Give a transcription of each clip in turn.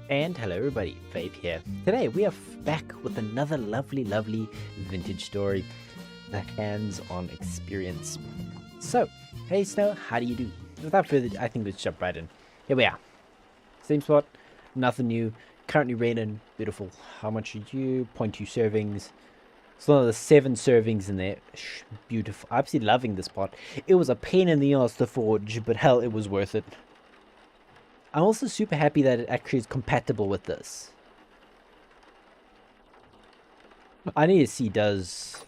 And hello everybody, Vape here. Today we are back with another lovely vintage story, the hands-on experience. So, hey Snow, how do you do? Without further ado, I think let's jump right in. Here we are. Same spot, nothing new, currently raining, beautiful. How much are you? 0.2 servings. So there's 7 servings in there. Beautiful. I'm absolutely loving this pot. It was a pain in the ass to forge, but hell, it was worth it. I'm also super happy that it actually is compatible with this. I need to see does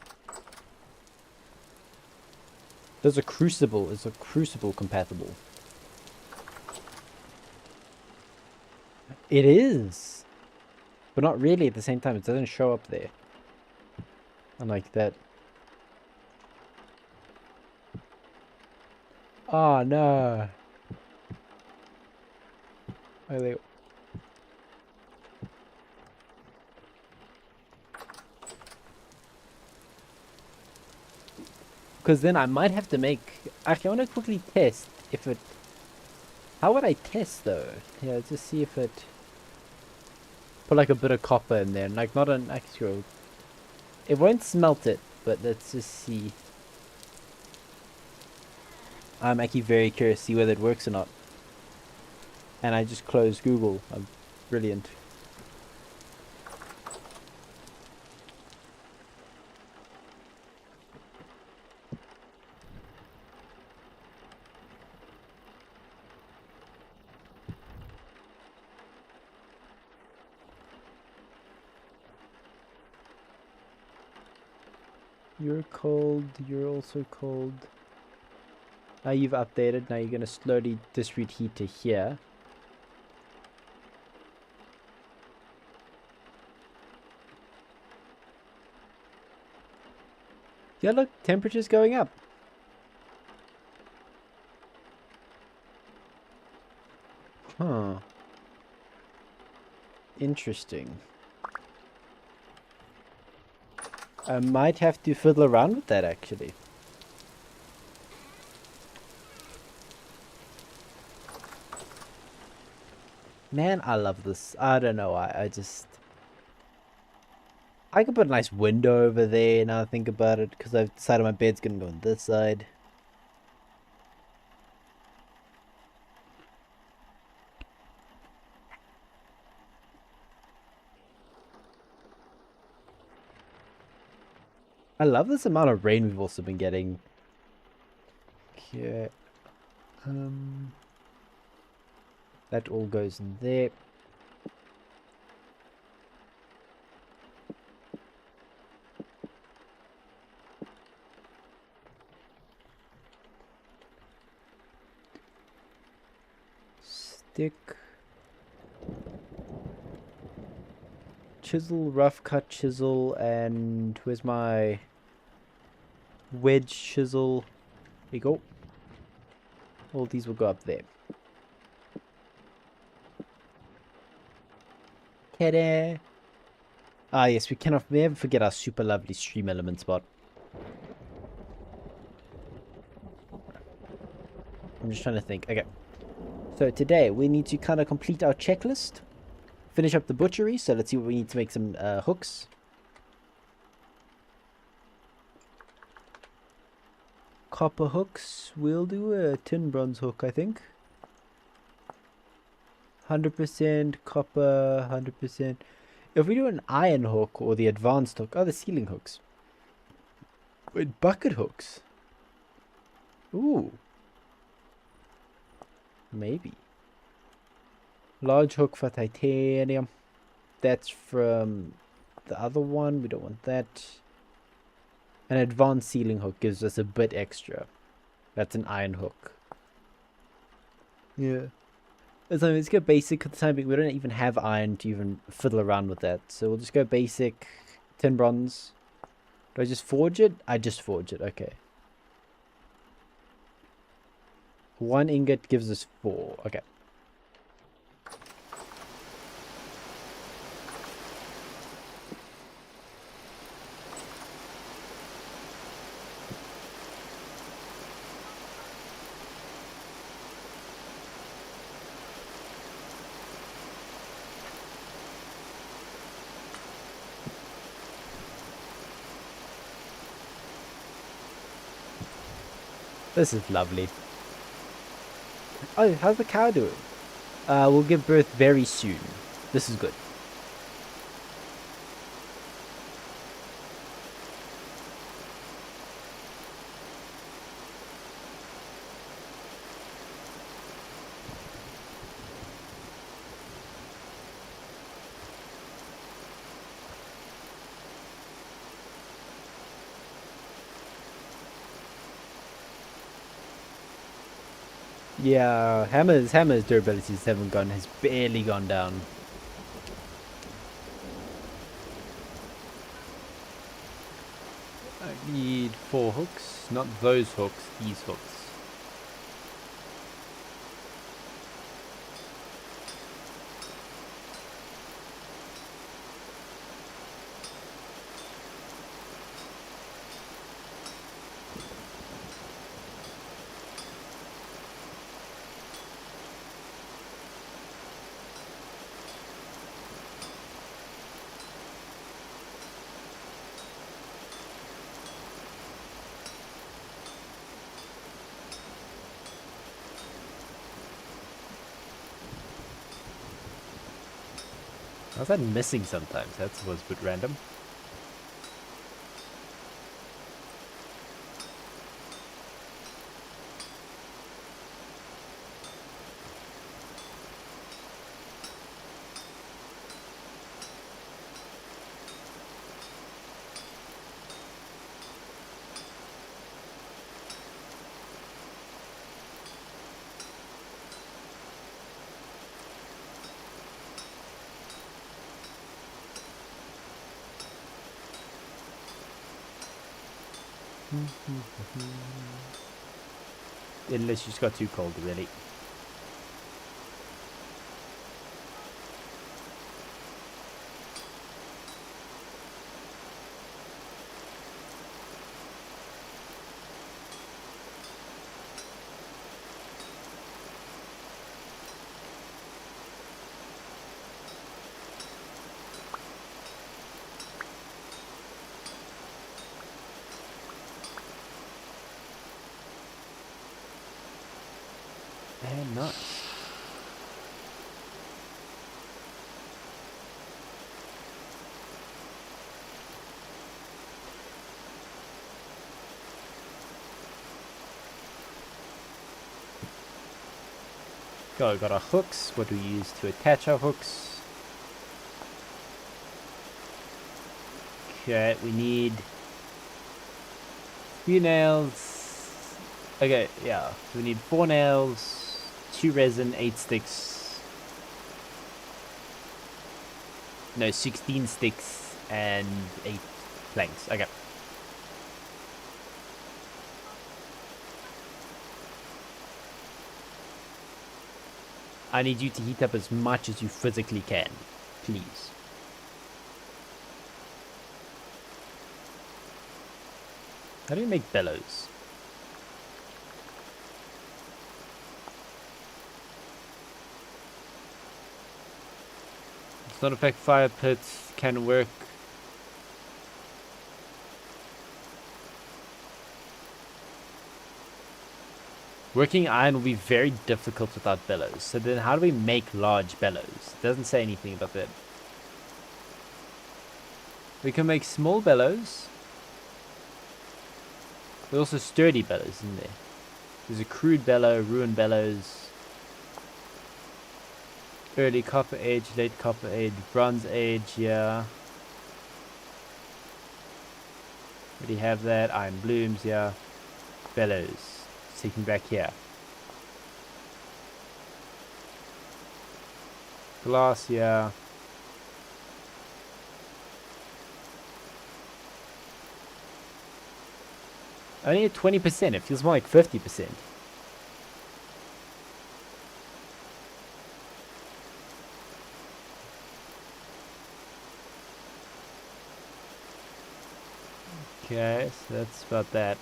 a crucible, is a crucible compatible? It is, but not really at the same time. It doesn't show up there. Unlike that. Oh no. Oh, there. Because then I might have to make... Actually, I want to quickly test if it... How would I test though? Yeah, let's just see if it... Put like a bit of copper in there. Like not an actual... It won't smelt it, but let's just see. I'm actually very curious to see whether it works or not. And I just closed Google. I'm brilliant. You're cold. You're also cold. Now you've updated. Now you're going to slowly distribute heat to here. Yeah, look, temperature's going up. Huh. Interesting. I might have to fiddle around with that actually. Man, I love this. I don't know. I just... I could put a nice window over there now I think about it, because I've decided my bed's gonna go on this side. I love this amount of rain we've also been getting. Okay. That all goes in there. Stick. Chisel, rough cut chisel, and where's my wedge chisel? There you go. All these will go up there. Ta-da! Ah yes, we cannot never forget our super lovely stream element spot. I'm just trying to think. Okay. So today we need to kind of complete our checklist. Finish up the butchery, so let's see what we need to make some hooks. Copper hooks. We'll do a tin bronze hook, I think. 100% copper, 100%. If we do an iron hook or the advanced hook, oh, the ceiling hooks. Wait, bucket hooks. Ooh. Maybe. Large hook for titanium. That's from the other one. We don't want that. An advanced ceiling hook gives us a bit extra. That's an iron hook. Yeah. So let's go basic at the time, but we don't even have iron to even fiddle around with that. So we'll just go basic tin bronze. Do I just forge it? I just forge it. Okay. 1 ingot gives us 4. Okay. This is lovely. Oh, how's the cow doing? We'll give birth very soon. This is good. Yeah, hammer's durabilities has barely gone down. I need 4 hooks, not those hooks, these hooks. How's that missing sometimes? That was a bit random. Unless you just got too cold, really. Man, nice. Got our hooks. What do we use to attach our hooks? Okay, we need 3 nails. Okay, yeah. So we need 4 nails, 2 resin, 8 sticks. No, 16 sticks and 8 planks. Okay. I need you to heat up as much as you physically can, please. How do you make bellows? Does not affect fire pits, can work. Working iron will be very difficult without bellows. So then how do we make large bellows? It doesn't say anything about that. We can make small bellows. There's also sturdy bellows, isn't there? There's a crude bellow, ruined bellows. Early copper age, late copper age, bronze age, yeah. Already have that. Iron blooms, yeah. Bellows. Taking back here. Glass, yeah. Only at 20%. It feels more like 50%. Okay, so that's about that.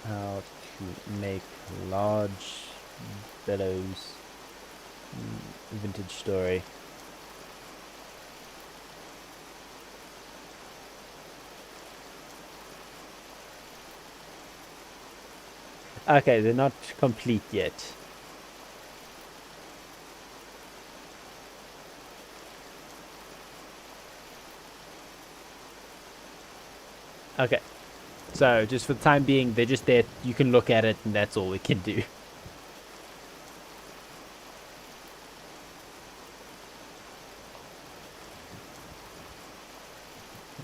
How to make large bellows. Vintage story. Okay, they're not complete yet. Okay, so just for the time being, they're just there. You can look at it, and that's all we can do.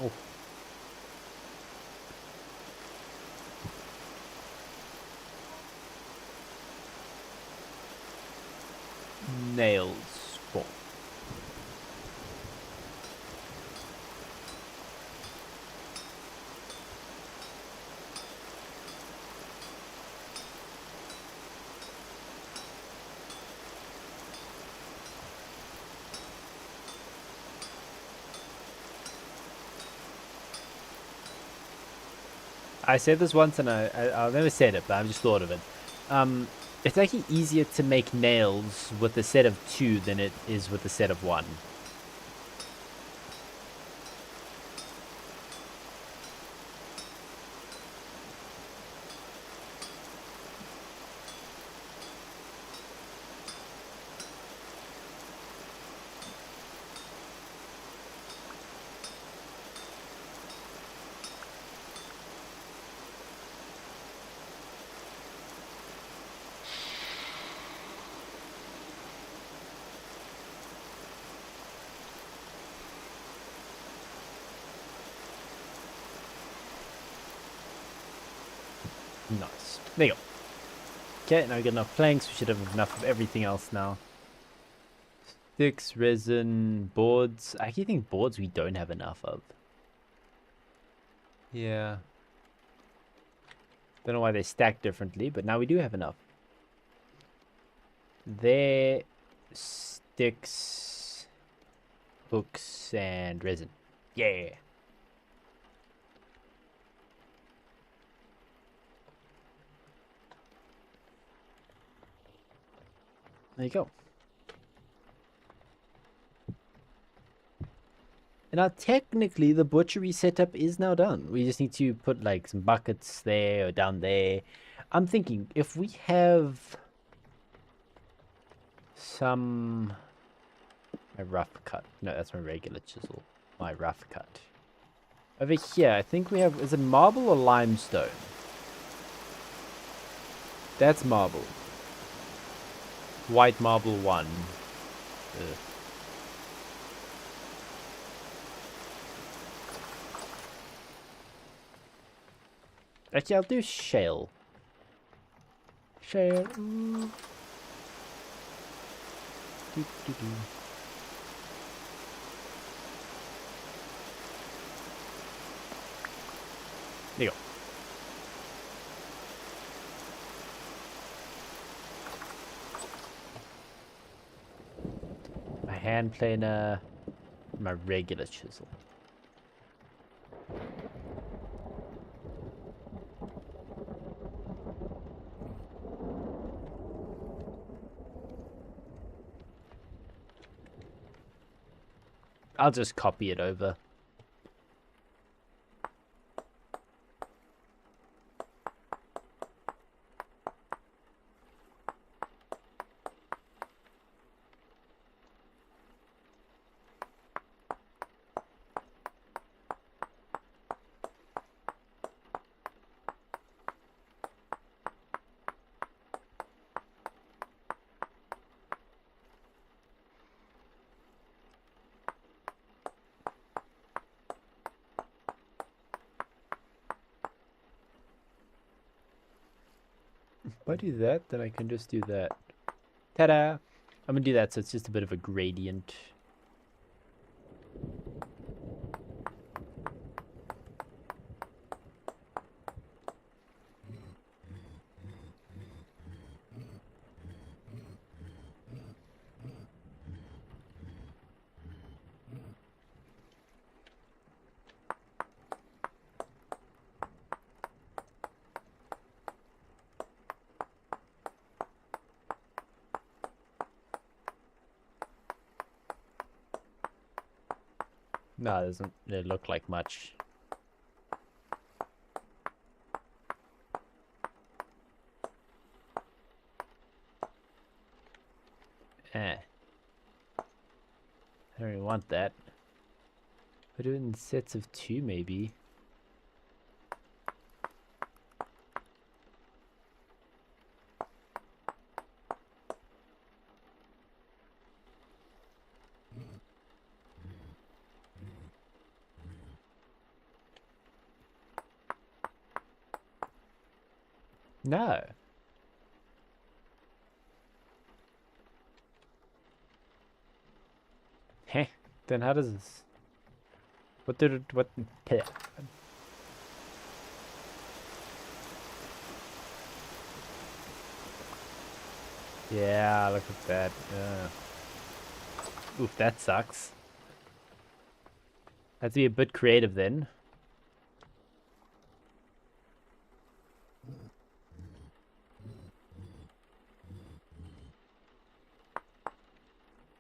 Oh. Nails. Cool. I said this once, and I've never said it, but I've just thought of it. It's actually easier to make nails with a set of 2 than it is with a set of 1. Nice. There you go. Okay, now we got enough planks. We should have enough of everything else now. Sticks, resin, boards. I actually think boards we don't have enough of. Yeah. Don't know why they stack differently, but now we do have enough. There, sticks, hooks, and resin. Yeah. There you go. And now technically the butchery setup is now done. We just need to put like some buckets there or down there. I'm thinking if we have some... My rough cut. No, that's my regular chisel. My rough cut. Over here, I think we have... Is it marble or limestone? That's marble. White marble 1. Ugh. Actually, I'll do shale. Shale. Ooh. Doo, doo, doo. There you go. My hand planer, my regular chisel. I'll just copy it over. If I do that, then I can just do that. Ta-da! I'm gonna do that so it's just a bit of a gradient. No, it doesn't really look like much. want that. Put it in sets of 2, maybe. No. Heh. Then how does this... What did it... What... Yeah, look at that. Oof, that sucks. Have to be a bit creative then.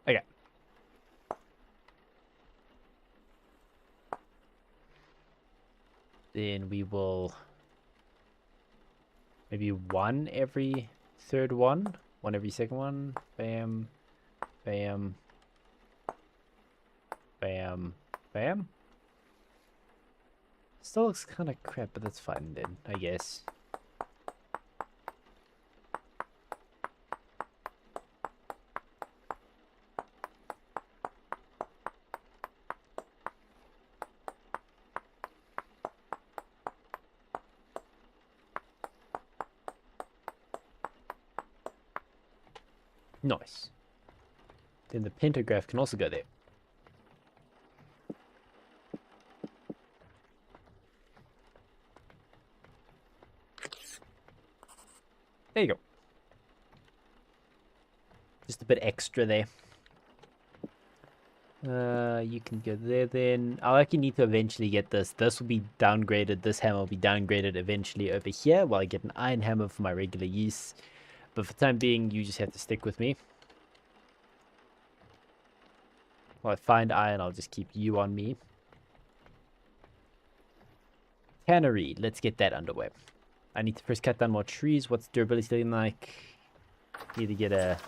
Okay. Then we will... Maybe one every third one. One every second one. Bam. Bam. Bam. Bam. Still looks kind of crap, but that's fine then, I guess. Nice. Then the pentagraph can also go there. There you go. Just a bit extra there. You can go there then. I'll actually need to eventually get this. This will be downgraded. This hammer will be downgraded eventually over here while I get an iron hammer for my regular use. But for the time being, you just have to stick with me. While I find iron, I'll just keep you on me. Tannery. Let's get that underway. I need to first cut down more trees. What's durability looking like? Need to get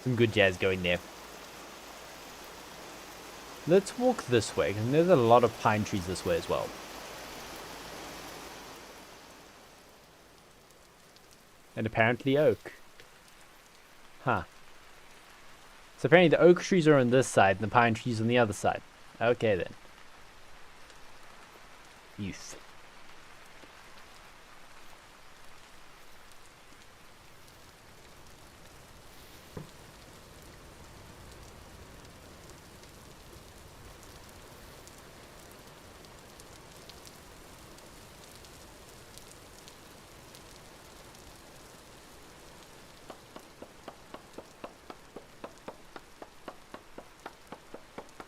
some good jazz going there. Let's walk this way, because there's a lot of pine trees this way as well. And apparently oak. Huh. So apparently the oak trees are on this side, and the pine trees on the other side. Okay then. Youth.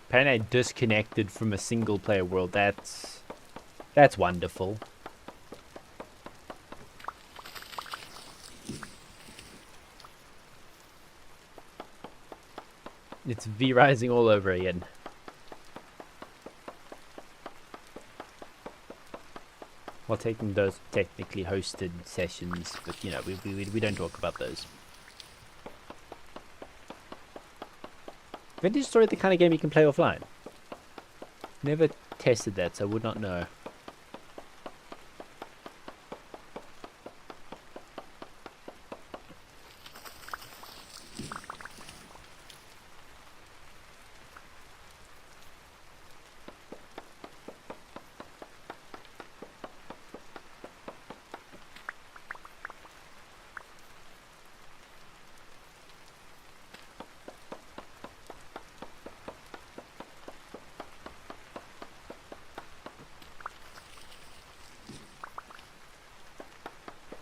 Apparently I disconnected from a single player world. That's wonderful. It's V-Rising all over again. While taking those technically hosted sessions, but you know, we don't talk about those. Vintage Story, the kind of game you can play offline. Never tested that, so I would not know.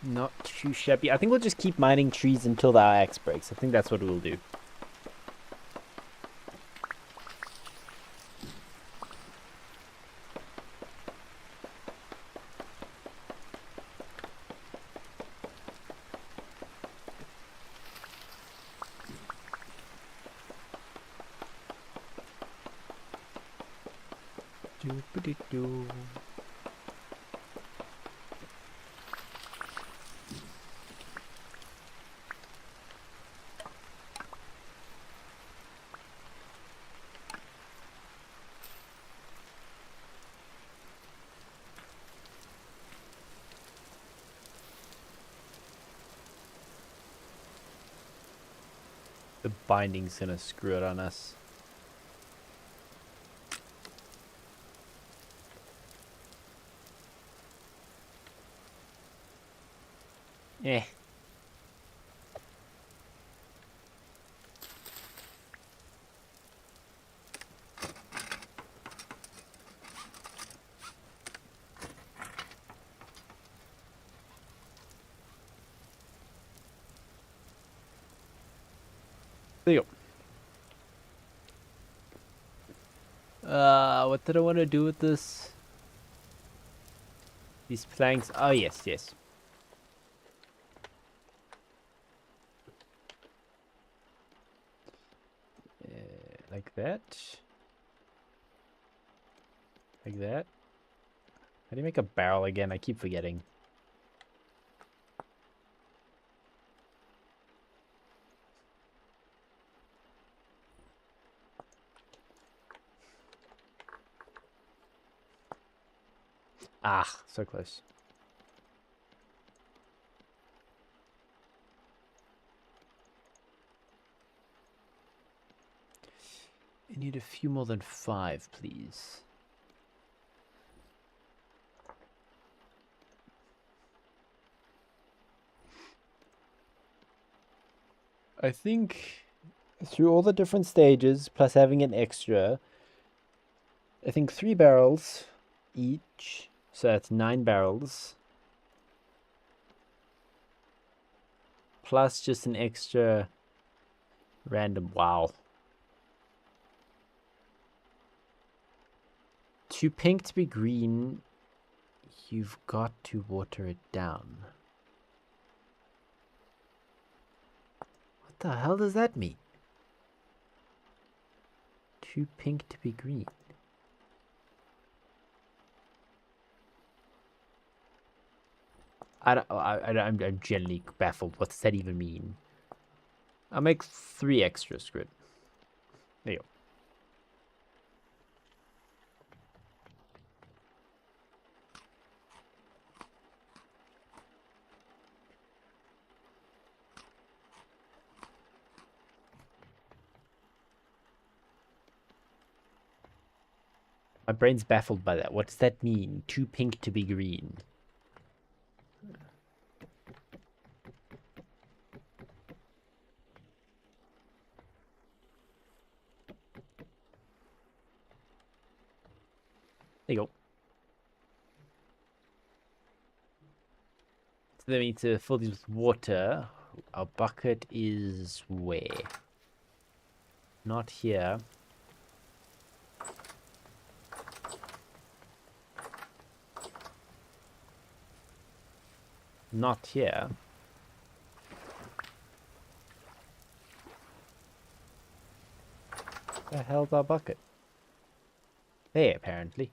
Not too shabby. I think we'll just keep mining trees until the axe breaks. I think that's what we'll do. Do-ba-dee-doo. The binding's gonna screw it on us. Eh. There you go. What did I want to do with this? These planks. Oh, yes, yes. Like that. Like that. How do you make a barrel again? I keep forgetting. Ah, so close. I need a few more than 5, please. I think through all the different stages, plus having an extra, I think 3 barrels each. So that's 9 barrels. Plus just an extra random. Wow. Too pink to be green. You've got to water it down. What the hell does that mean? Too pink to be green. I'm generally baffled. What's that even mean? I'll make 3 extra squid. There you go. My brain's baffled by that. What does that mean? Too pink to be green. There you go. So then we need to fill these with water. Our bucket is where? Not here. Not here. Where the hell's our bucket? There, apparently.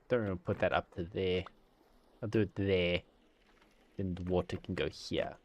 Don't really put that up to there. I'll do it there. Then the water can go here.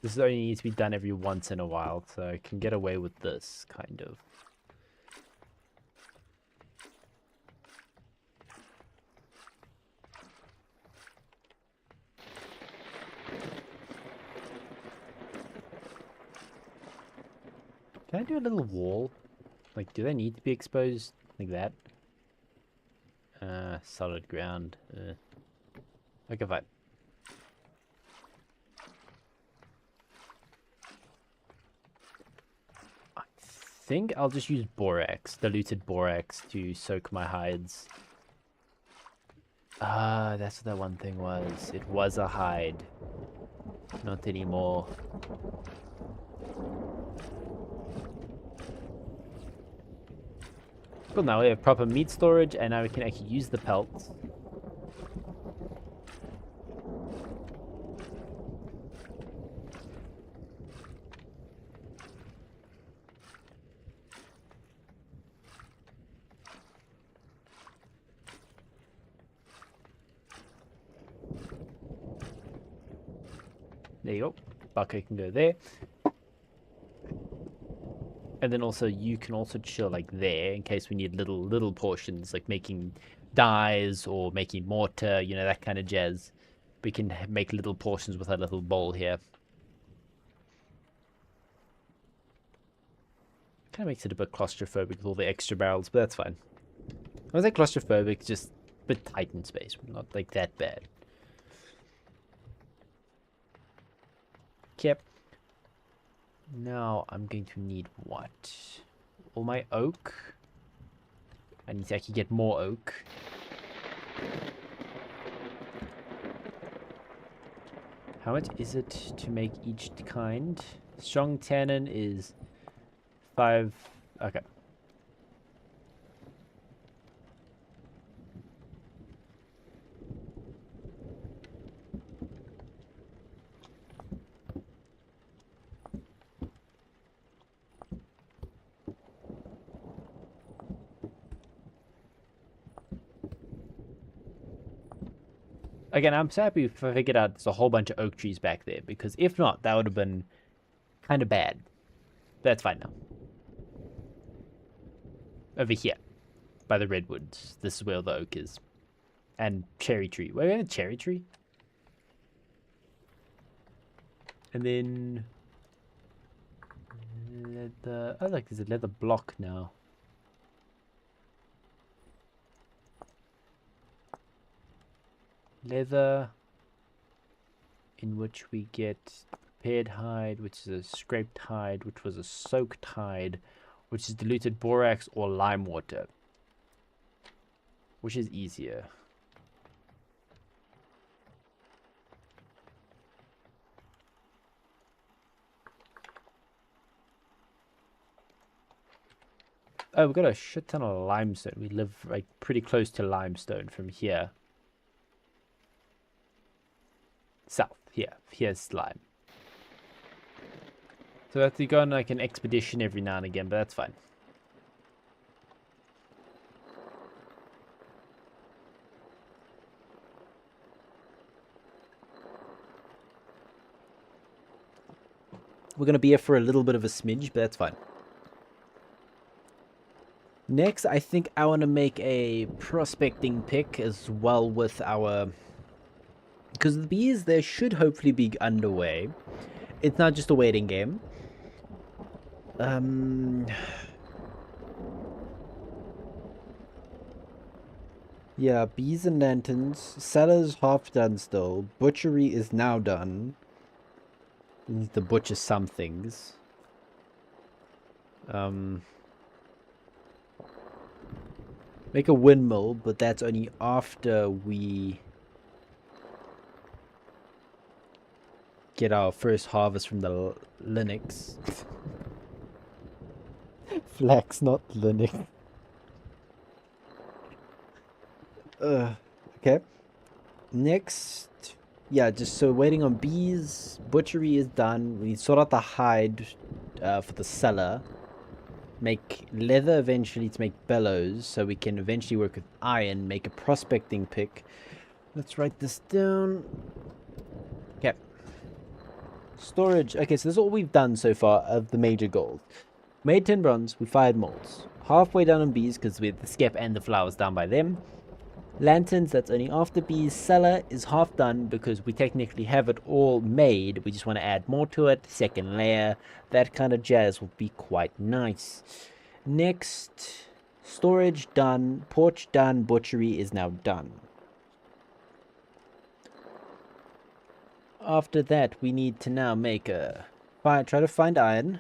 This only needs to be done every once in a while, so I can get away with this, kind of. Can I do a little wall? Like, do they need to be exposed like that? Solid ground. Okay, fine. I think I'll just use borax, diluted borax, to soak my hides. Ah, that's what that one thing was. It was a hide. Not anymore. Cool, now we have proper meat storage, and now we can actually use the pelts. There you go. Bucket can go there. And then also you can also chill like there in case we need little portions like making dyes or making mortar, you know, that kind of jazz. We can make little portions with our little bowl here. Kind of makes it a bit claustrophobic with all the extra barrels, but that's fine. I was like claustrophobic, just a bit tight in space, not like that bad. Yep. Now I'm going to need what? All my oak. I need to actually get more oak. How much is it to make each kind? Strong tannin is 5. Okay. Again, I'm so happy if I figured out there's a whole bunch of oak trees back there, because if not, that would have been kind of bad. That's fine now. Over here, by the redwoods. This is where the oak is. And cherry tree. Wait, we have a cherry tree? And then... leather... Oh, look, there's a leather block now. Leather, in which we get prepared hide, which is a scraped hide, which was a soaked hide, which is diluted borax or lime water. Which is easier? Oh, we've got a shit ton of limestone. We live like pretty close to limestone from here. South, here. Here's lime. So I have to go on like an expedition every now and again, but that's fine. We're going to be here for a little bit of a smidge, but that's fine. Next, I think I want to make a prospecting pick as well with our... Because the bees there should hopefully be underway. It's not just a waiting game. Yeah, bees and lanterns. Cellar's half done still. Butchery is now done. We need to butcher some things. Make a windmill, but that's only after we get our first harvest from the Linux. Flax, not Linux. Okay. Next, yeah, just so waiting on bees. Butchery is done. We sort out the hide for the cellar. Make leather eventually to make bellows, so we can eventually work with iron. Make a prospecting pick. Let's write this down. Okay. Storage. Okay, so this is all we've done so far of the major goals. Made 10 bronze. We fired molds. Halfway down on bees because we have the skep and the flowers down by them. Lanterns, that's only after bees. Cellar is half done because we technically have it all made. We just want to add more to it. Second layer. That kind of jazz will be quite nice. Next, storage done. Porch done. Butchery is now done. After that, we need to now make a fire. Try to find iron.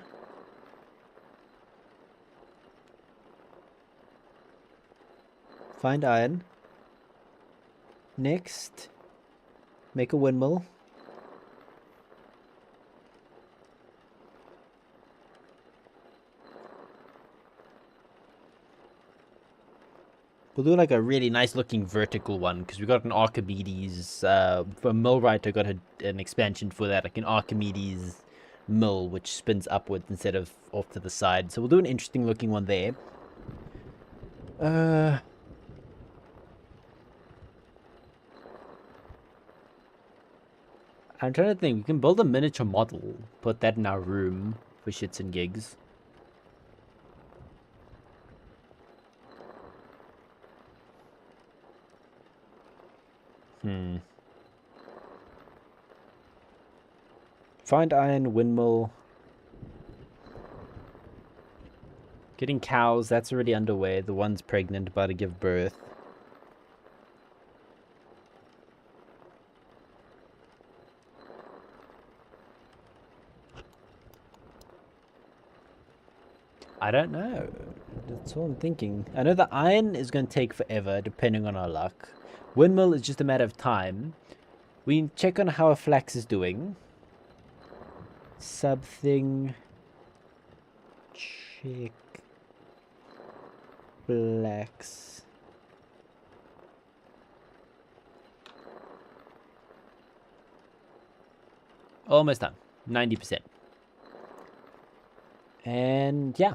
Find iron. Next, make a windmill. We'll do like a really nice looking vertical one because we got an Archimedes. For Millwright, I got an expansion for that, like an Archimedes mill, which spins upwards instead of off to the side. So we'll do an interesting looking one there. I'm trying to think. We can build a miniature model, put that in our room for shits and gigs. Find iron, windmill. Getting cows, that's already underway. The one's pregnant, about to give birth. I don't know. That's all I'm thinking. I know the iron is going to take forever, depending on our luck. Windmill is just a matter of time. We can check on how our flax is doing. Something. Check. Flax. Almost done. 90%. And yeah.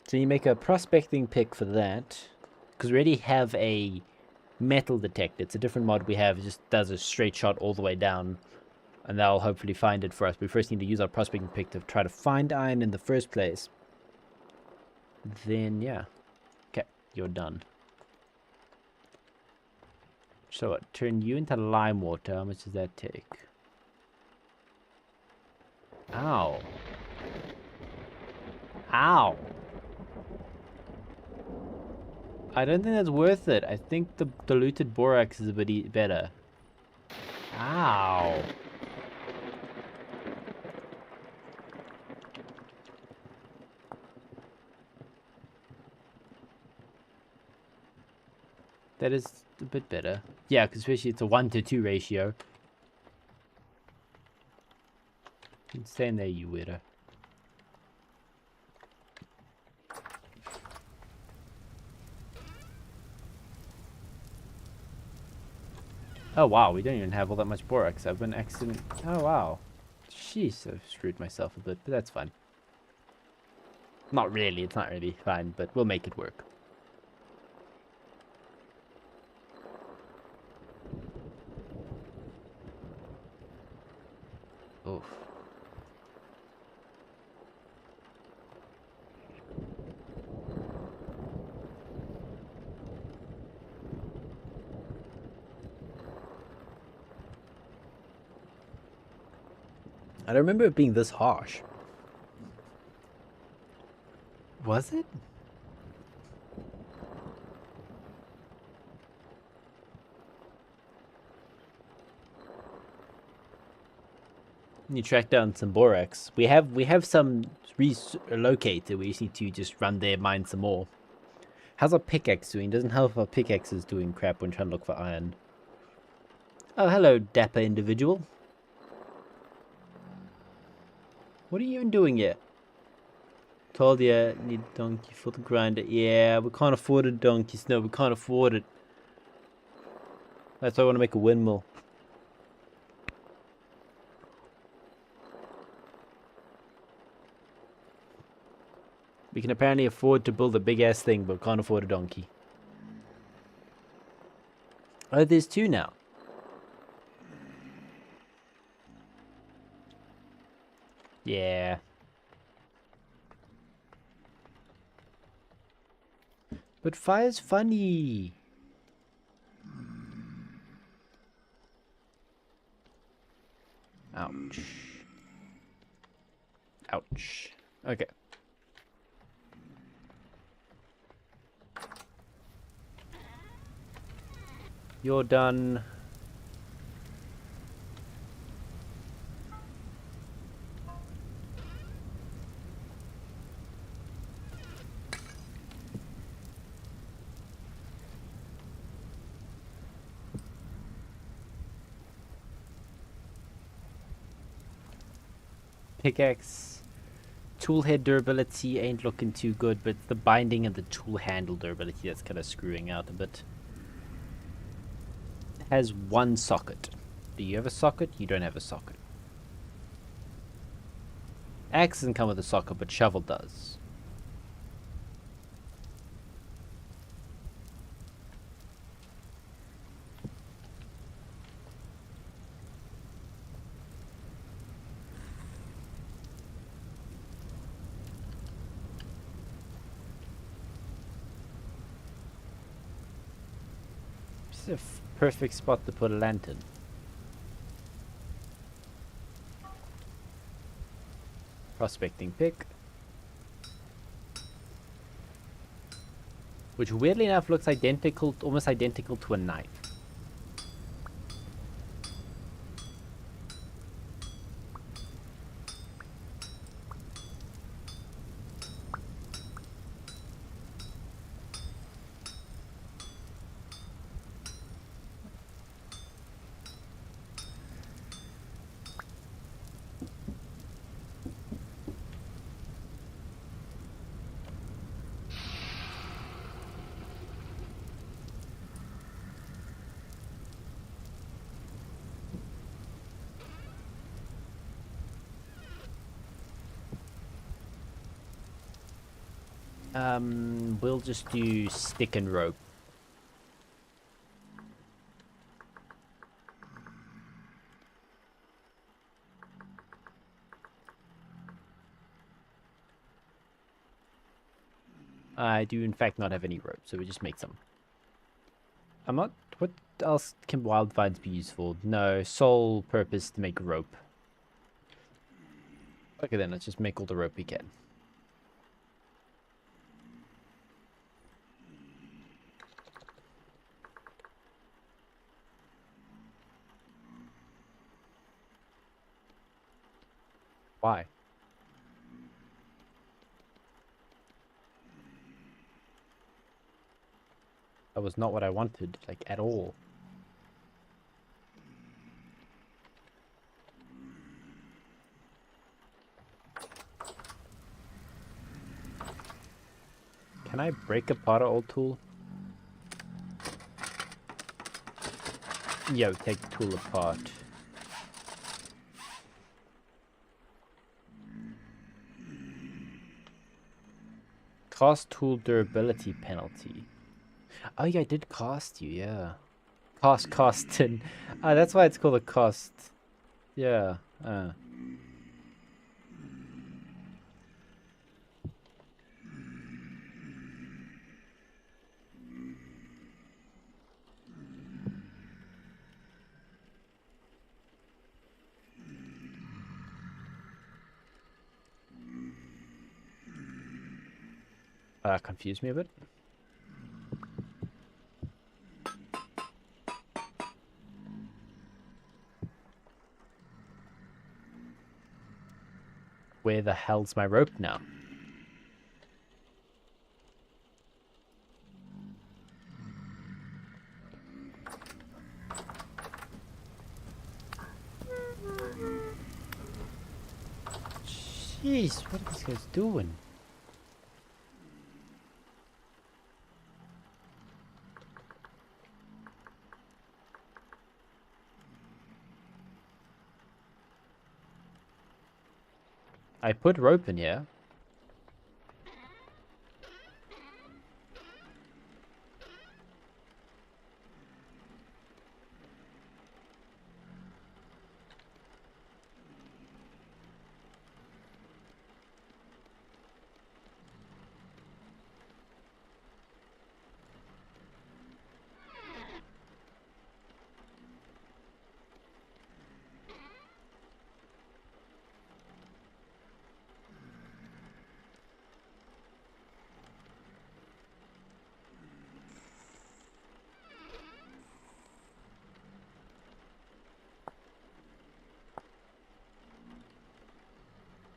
So you make a prospecting pick for that. Because we already have a metal detector. It's a different mod we have. It just does a straight shot all the way down. And that'll hopefully find it for us. We first need to use our prospecting pick to try to find iron in the first place. Then, yeah. Okay, you're done. So what? Turn you into lime water. How much does that take? Ow. Ow. I don't think that's worth it. I think the diluted borax is a bit better. Ow. That is a bit better. Yeah, because especially it's a 1-to-2 ratio. Stay in there, you weirdo. Oh wow, we don't even have all that much borax. I've been accident. Oh wow. Jeez, I've screwed myself a bit, but that's fine. Not really, it's not really fine, but we'll make it work. Oof. I don't remember it being this harsh. Was it? You track down some borax. We have some relocated. We just need to just run there, mine some more. How's our pickaxe doing? Doesn't help if our pickaxe is doing crap when trying to look for iron. Oh, hello, dapper individual. What are you even doing here? Told you, need a donkey for the grinder. Yeah, we can't afford a donkey, Snow. We can't afford it. That's why I want to make a windmill. We can apparently afford to build a big-ass thing, but can't afford a donkey. Oh, there's two now. Yeah. But fire's funny. Ouch. Ouch. Okay. You're done. pickaxe. Tool head durability ain't looking too good, but the binding and the tool handle durability that's kind of screwing out a bit. It has one socket. Do you have a socket? You don't have a socket. Axe doesn't come with a socket, but shovel does. This is a perfect spot to put a lantern. Prospecting pick. Which weirdly enough looks identical, almost identical to a knife. We'll just do stick and rope. I do in fact not have any rope, so we just make some. I'm not... What else can wild vines be used for? No, sole purpose to make rope. Okay then, let's just make all the rope we can. Why? That was not what I wanted, like, at all. Can I break apart an old tool? Yo, take the tool apart. Cost tool durability penalty. Oh yeah, I did cost you, yeah. Cost, and that's why it's called a cost. Yeah. Confused me a bit. Where the hell's my rope now? Jeez, what are these guys doing? I put rope in here.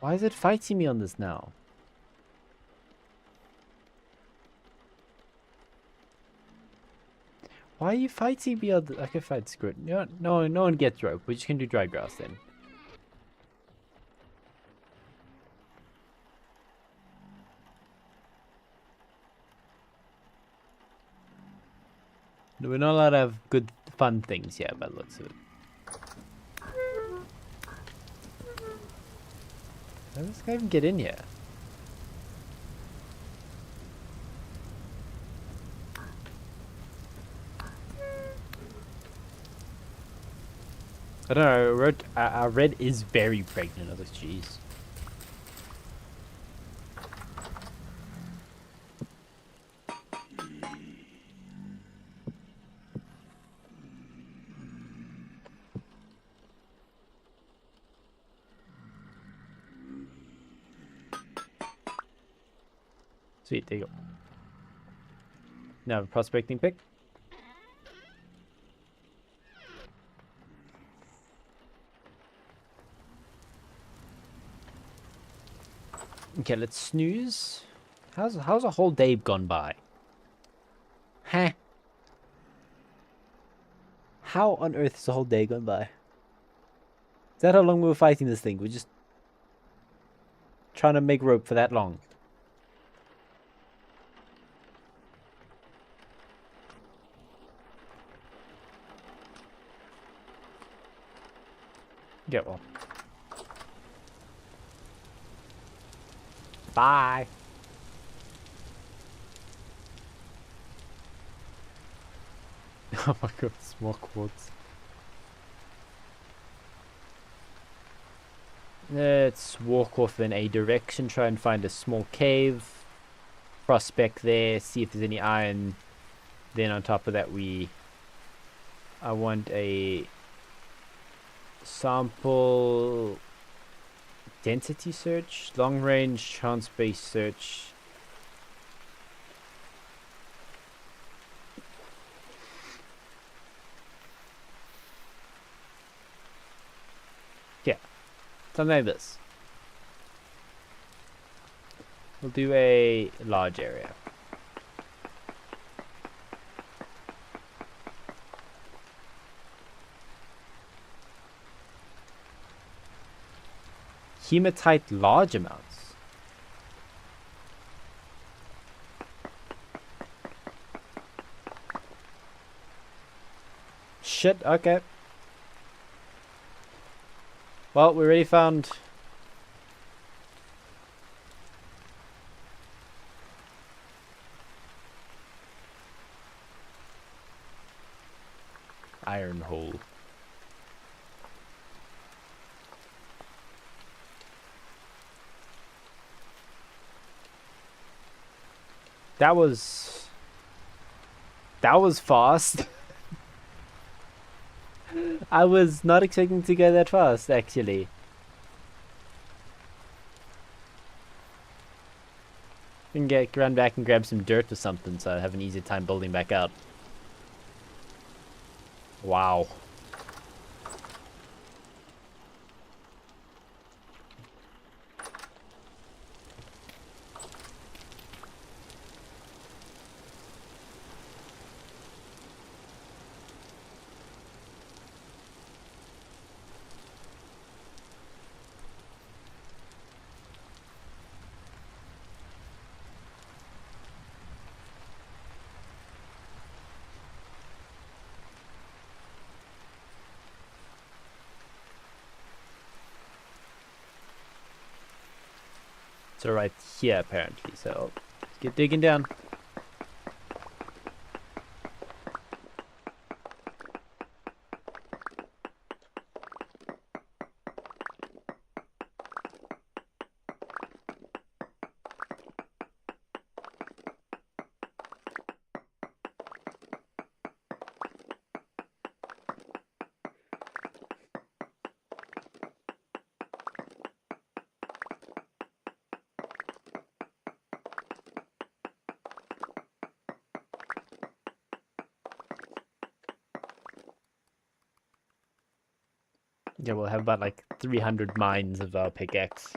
Why is it fighting me on this now? Why are you fighting me on the... I can fight screw it. No one gets rope. We're just gonna do dry grass then. We're not allowed to have good, fun things here, by the looks of it. How does this guy even get in here? I don't know, our red is very pregnant. I was like, jeez. Sweet, there you go. Now, prospecting pick. Okay, let's snooze. How's a whole day gone by? Huh? How on earth is a whole day gone by? Is that how long we were fighting this thing? We're just trying to make rope for that long. Yeah, well. Bye. Oh my god, small quartz. Let's walk off in a direction, try and find a small cave. Prospect there, see if there's any iron. Then on top of that I want a sample density search, long range chance based search. Yeah, something like this. We'll do a large area. Hematite large amounts. Shit, okay. Well, we already found iron hole. That was fast. I was not expecting to go that fast, actually. We can run back and grab some dirt or something, so I have an easier time building back out. Wow. So right here, apparently. So let's get digging down. Yeah, we'll have about like 300 mines of our pickaxe.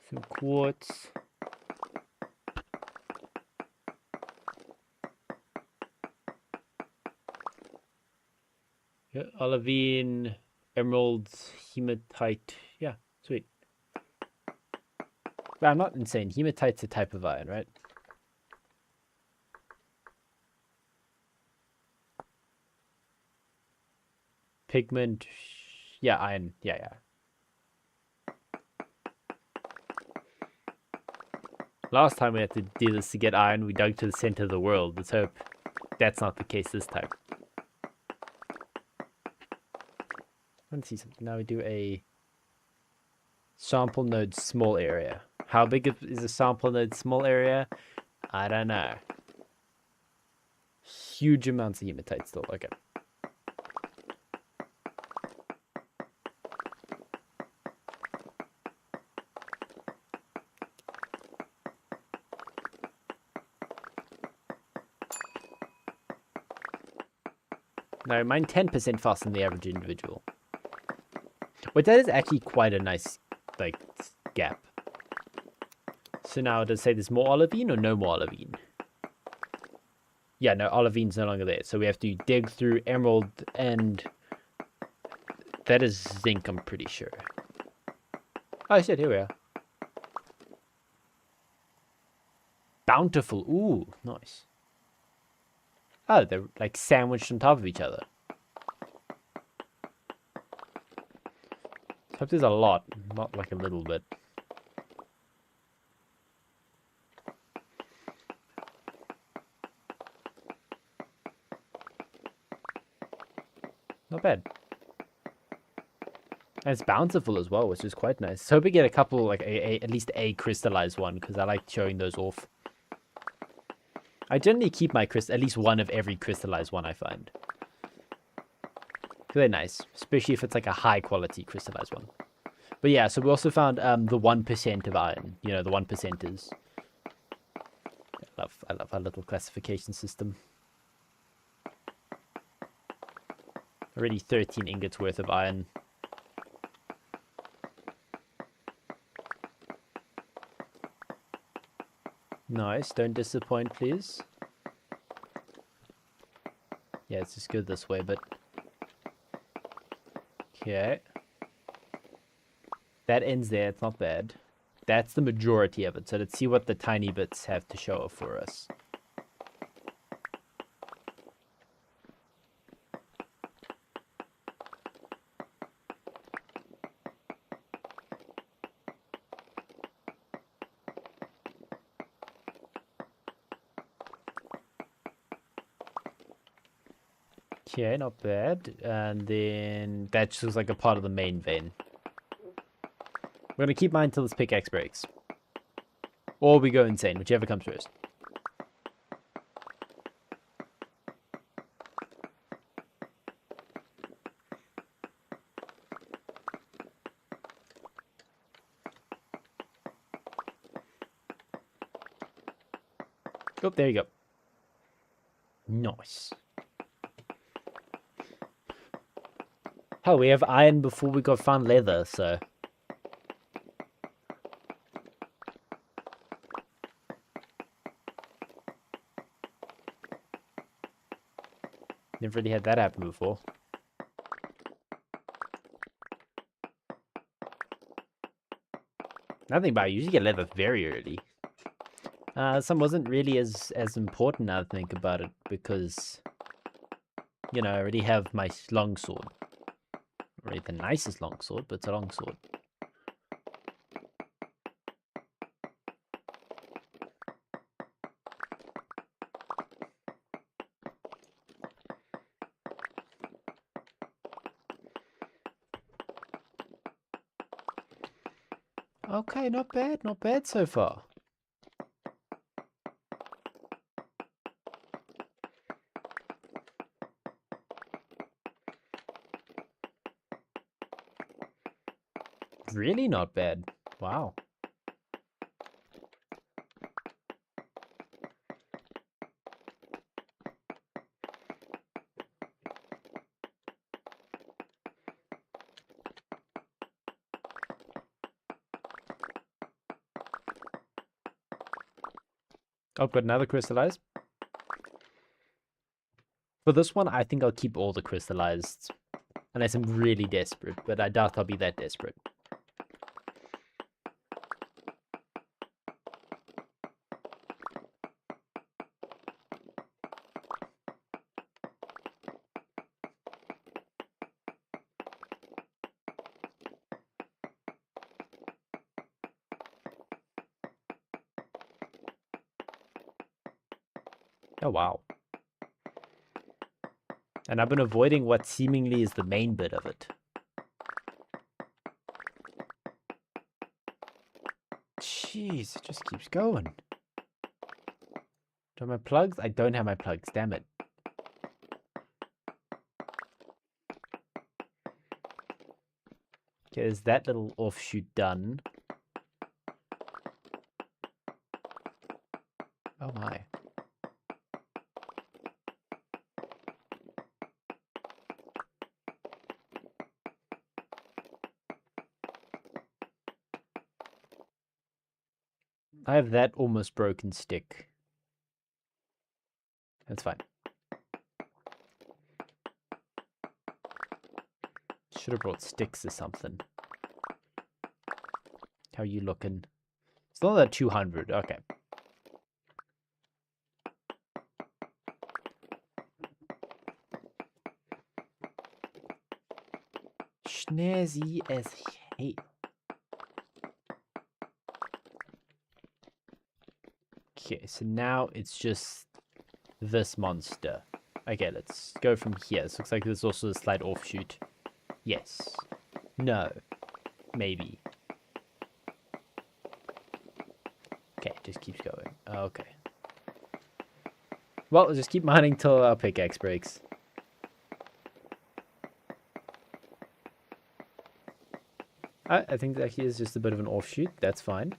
Some quartz. Yeah, olivine. Emerald, hematite. Yeah, sweet. But I'm not insane. Hematite's a type of iron, right? Pigment. Yeah, iron. Yeah. Last time we had to do this to get iron, we dug to the center of the world. Let's hope that's not the case this time. Let's see something. Now we do a sample node small area. How big is a sample node small area? I don't know. Huge amounts of hematite still. Okay. No, mine 10% faster than the average individual. But that is actually quite a nice, like, gap. So now, does it say there's more olivine or no more olivine? Yeah, no, olivine's no longer there. So we have to dig through emerald and... That is zinc, I'm pretty sure. Oh, shit, here we are. Bountiful. Ooh, nice. Oh, they're like sandwiched on top of each other. I hope there's a lot, not like a little bit. Not bad. And it's bountiful as well, which is quite nice. So hope we get a couple, like at least a crystallized one, because I like showing those off. I generally keep my at least one of every crystallized one I find. They're nice, especially if it's like a high quality crystallized one. But yeah, so we also found the 1% of iron. You know, the 1%ers. I love our little classification system. Already 13 ingots worth of iron. Nice, don't disappoint, please. Yeah, it's just good this way, but... Okay. That ends there, it's not bad. That's the majority of it, so let's see what the tiny bits have to show for us. Okay, not bad. And then that just looks like a part of the main vein. We're gonna keep mine until this pickaxe breaks. Or we go insane, whichever comes first. Oh, there you go. Nice. Hell, we have iron before we got found leather, so... Never really had that happen before. Nothing about it. You usually get leather very early. Some wasn't really as important now to think about it, because... You know, I already have my longsword. Already the nicest longsword, but it's a longsword. Okay, not bad so far. Really not bad. Wow. Oh, but another crystallized. For this one, I think I'll keep all the crystallized. Unless I'm really desperate, but I doubt I'll be that desperate. Oh, wow. And I've been avoiding what seemingly is the main bit of it. Jeez, it just keeps going. Do I have my plugs? I don't have my plugs, damn it. Okay, is that little offshoot done? Oh my. I have that almost broken stick. That's fine. Should have brought sticks or something. How you looking? Still at 200. Okay. Snazzy as hate. Okay, so now it's just this monster. Okay, let's go from here. This looks like there's also a slight offshoot. Yes. No. Maybe. Okay, just keeps going. Okay. Well, we'll just keep mining till our pickaxe breaks. I think that here is just a bit of an offshoot. That's fine.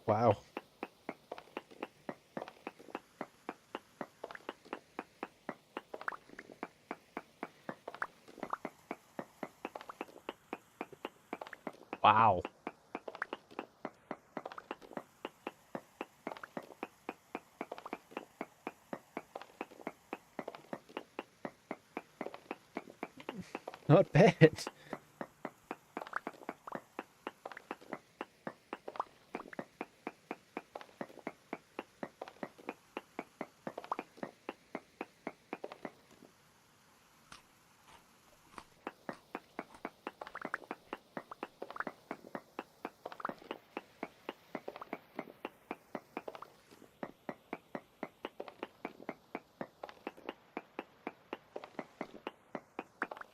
Wow. Wow. Not bad.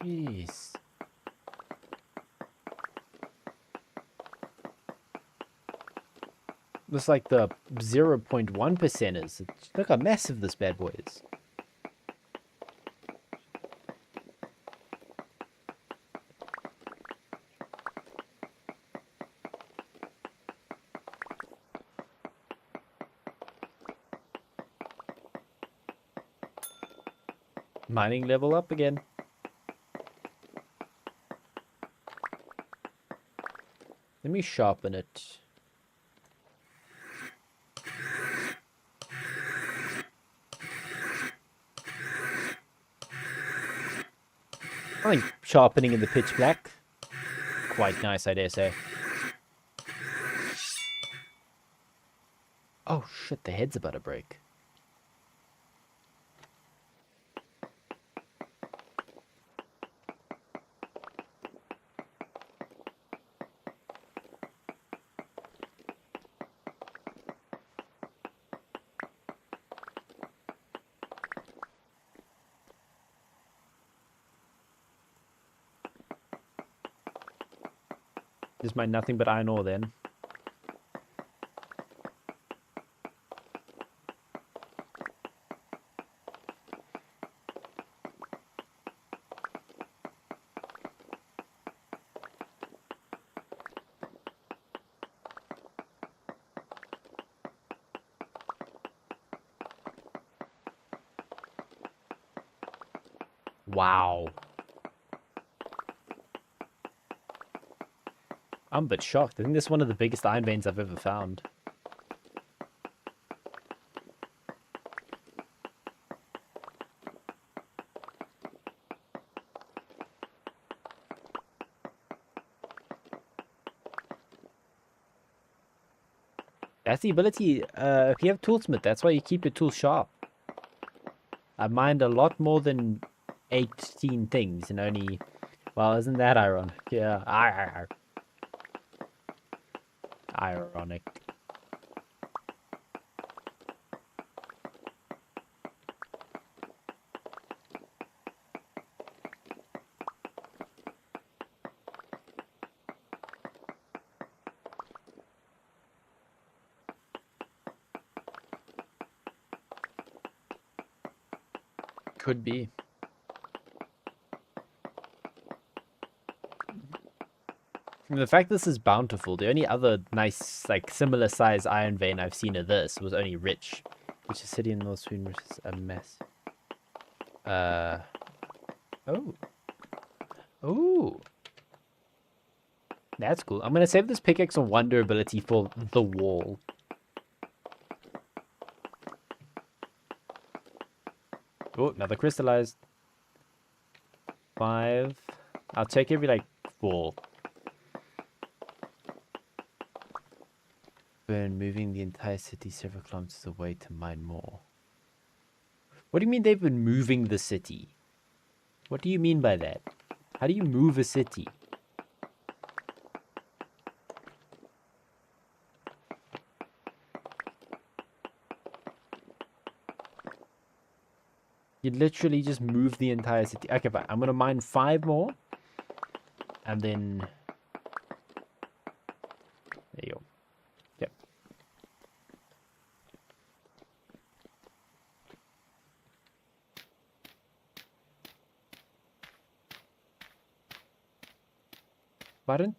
Jeez. Looks like the 0.1%ers. Look how massive this bad boy is. Mining level up again. Let me sharpen it. I think sharpening in the pitch black. Quite nice, I dare say. Oh shit, the head's about to break. Just mine nothing but iron ore then. Wow. I'm a bit shocked. I think this is one of the biggest iron veins I've ever found. That's the ability, if you have Toolsmith, that's why you keep your tools sharp. I mined a lot more than 18 things and only... Well, isn't that ironic? Yeah, ironic. Could be. The fact this is bountiful, the only other nice, like, similar size iron vein I've seen of this was only Rich, which is city in North Sweden, which is a mess. Oh. Ooh. That's cool. I'm gonna save this pickaxe on one durability for the wall. Oh, another crystallized. 5. I'll take every, like, 4. Burn, moving the entire city several kilometers away to mine more. What do you mean they've been moving the city? What do you mean by that? How do you move a city? You literally just move the entire city. Okay, fine. I'm gonna mine 5 more. And then... There you go. Yep. Button?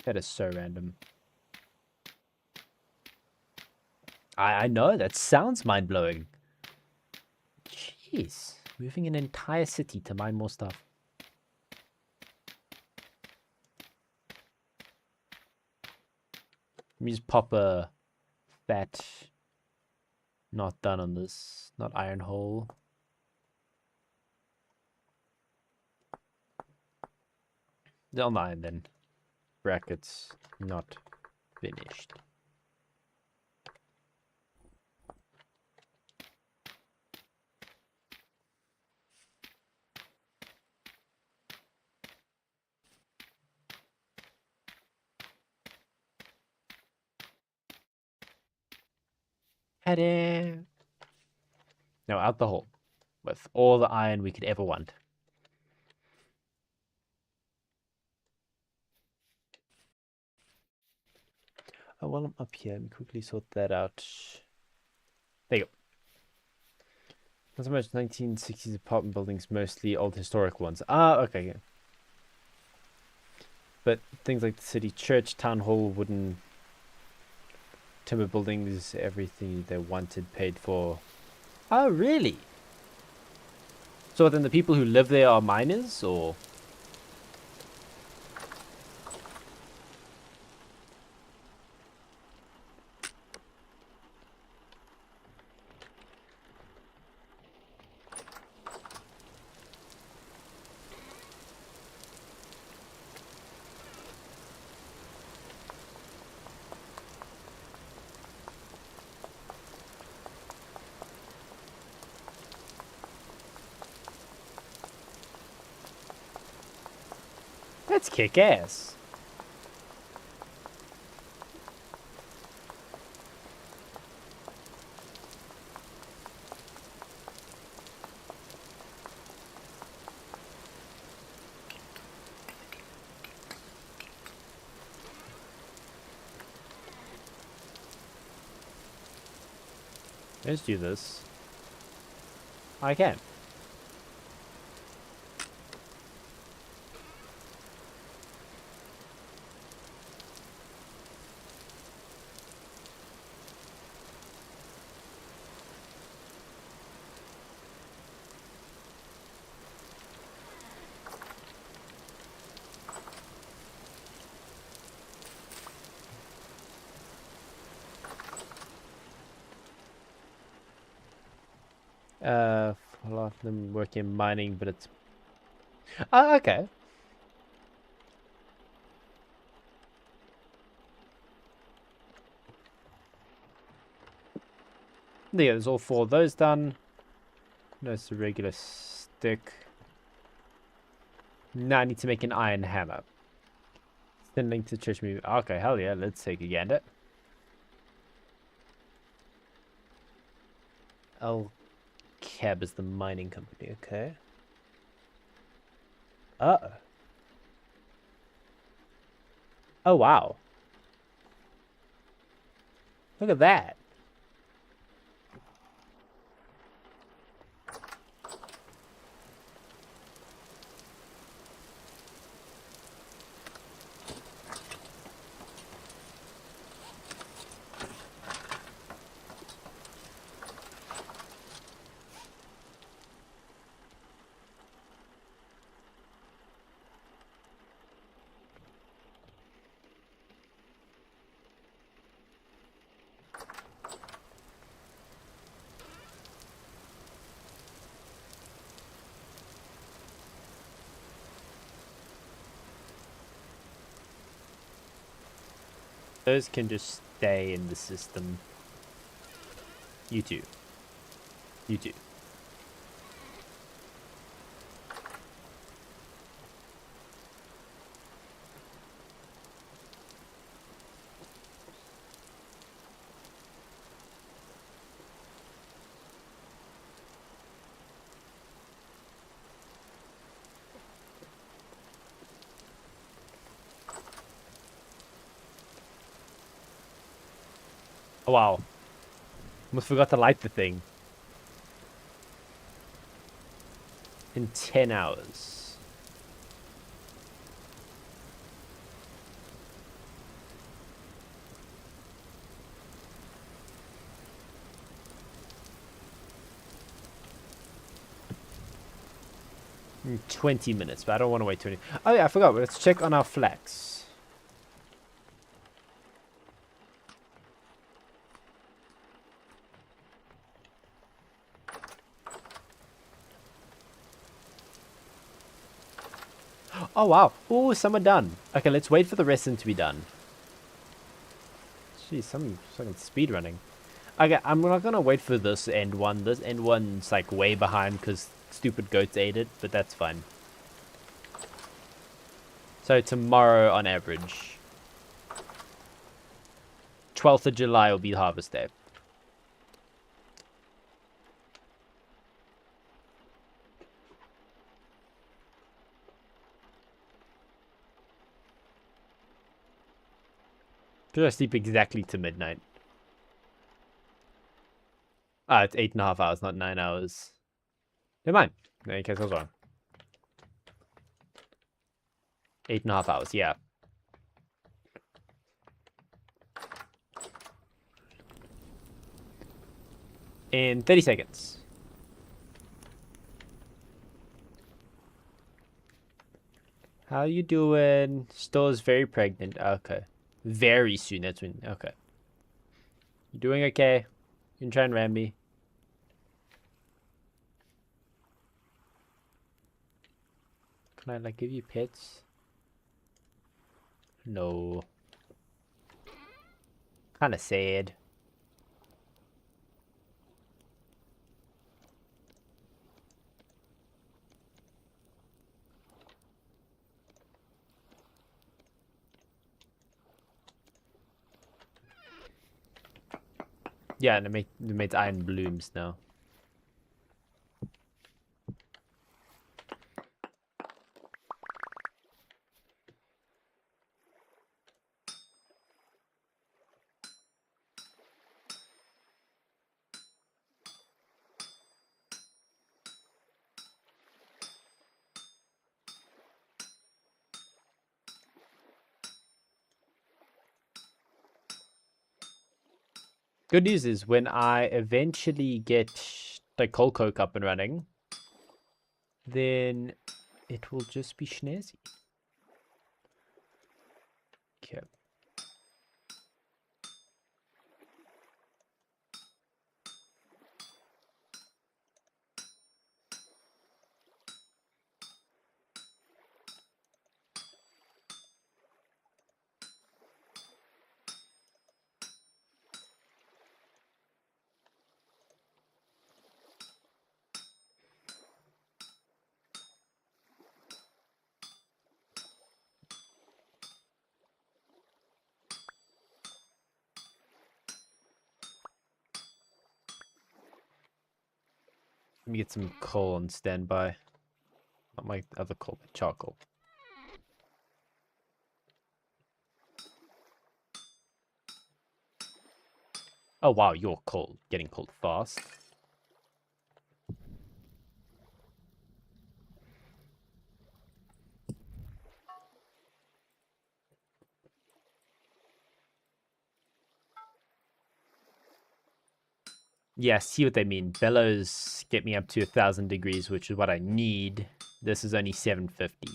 That is so random. I know, that sounds mind-blowing. Jeez. Moving an entire city to mine more stuff. Let me just pop a fat... Not done on this. Not iron hole. On the iron then. Brackets. Not finished. Head in. Now out the hole. With all the iron we could ever want. Oh, while I'm up here, let me quickly sort that out. There you go. Not so much 1960s apartment buildings, mostly old historic ones. Ah, okay, yeah. But things like the city church, town hall, wooden timber buildings, everything they wanted paid for. Oh, really? So then the people who live there are miners, or? That's kick-ass. Let's do this. I can. A lot of them work in mining, but it's... Oh, okay. Yeah, there's all 4 of those done. That's a regular stick. Now I need to make an iron hammer. Send link to church movie. Okay, hell yeah, let's take a gander. Cab is the mining company, okay. Uh-oh. Oh, wow. Look at that. Those can just stay in the system. You too. You too. Oh, wow. Almost forgot to light the thing. In 10 hours. In 20 minutes, but I don't want to wait 20. Oh yeah, I forgot. Let's check on our flax. Oh wow. Oh, some are done. Okay, let's wait for the rest of them to be done. Jeez, some fucking speed running. Okay, I'm not gonna wait for this end one. This end one's like way behind because stupid goats ate it, but that's fine. So tomorrow on average. 12th of July will be harvest day. Because I sleep exactly to midnight. Ah, it's 8.5 hours, not 9 hours. Never mind. In case I was wrong. 8.5 hours, yeah. In 30 seconds. How you doing? Store's very pregnant. Okay. Very soon, that's when... Okay. You doing okay? You can try and ram me. Can I, like, give you pets? No. Kinda sad. Yeah, and it makes iron blooms now. Good news is when I eventually get the coal coke up and running, then it will just be snazzy. Okay. Let me get some coal on standby. Not my other coal, but charcoal. Oh wow, you're cold. Getting cold fast. Yeah, see what they mean. Bellows get me up to 1,000 degrees, which is what I need. This is only 750.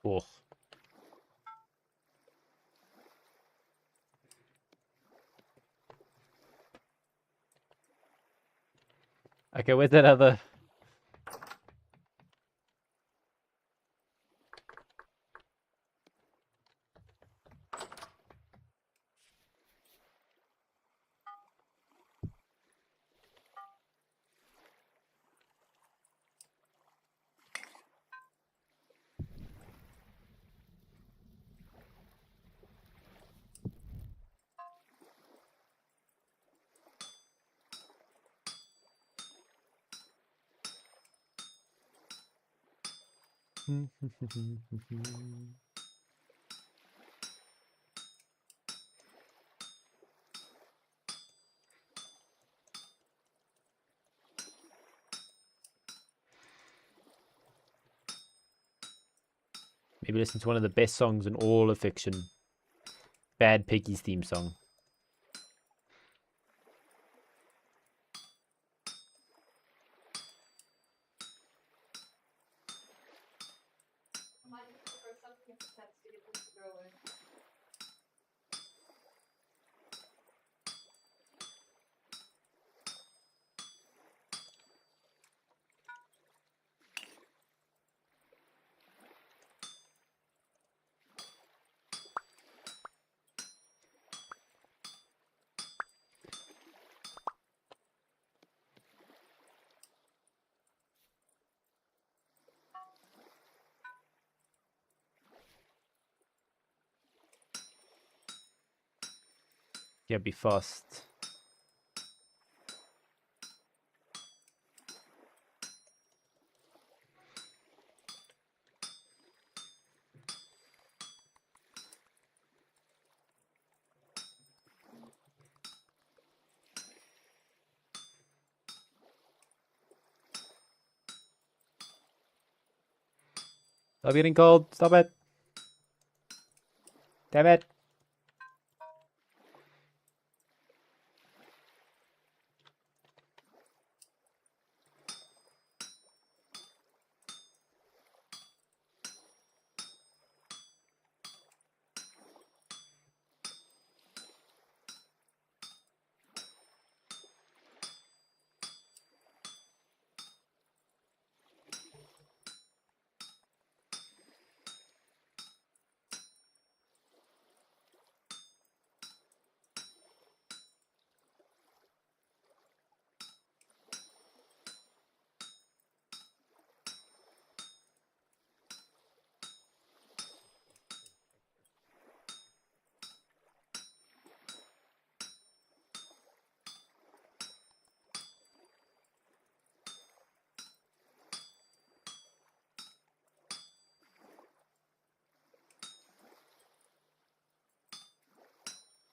Oh. Okay, where's that other... Maybe listen to one of the best songs in all of fiction. Bad Piggy's theme song. Yeah, be fast. Stop getting cold. Stop it. Damn it.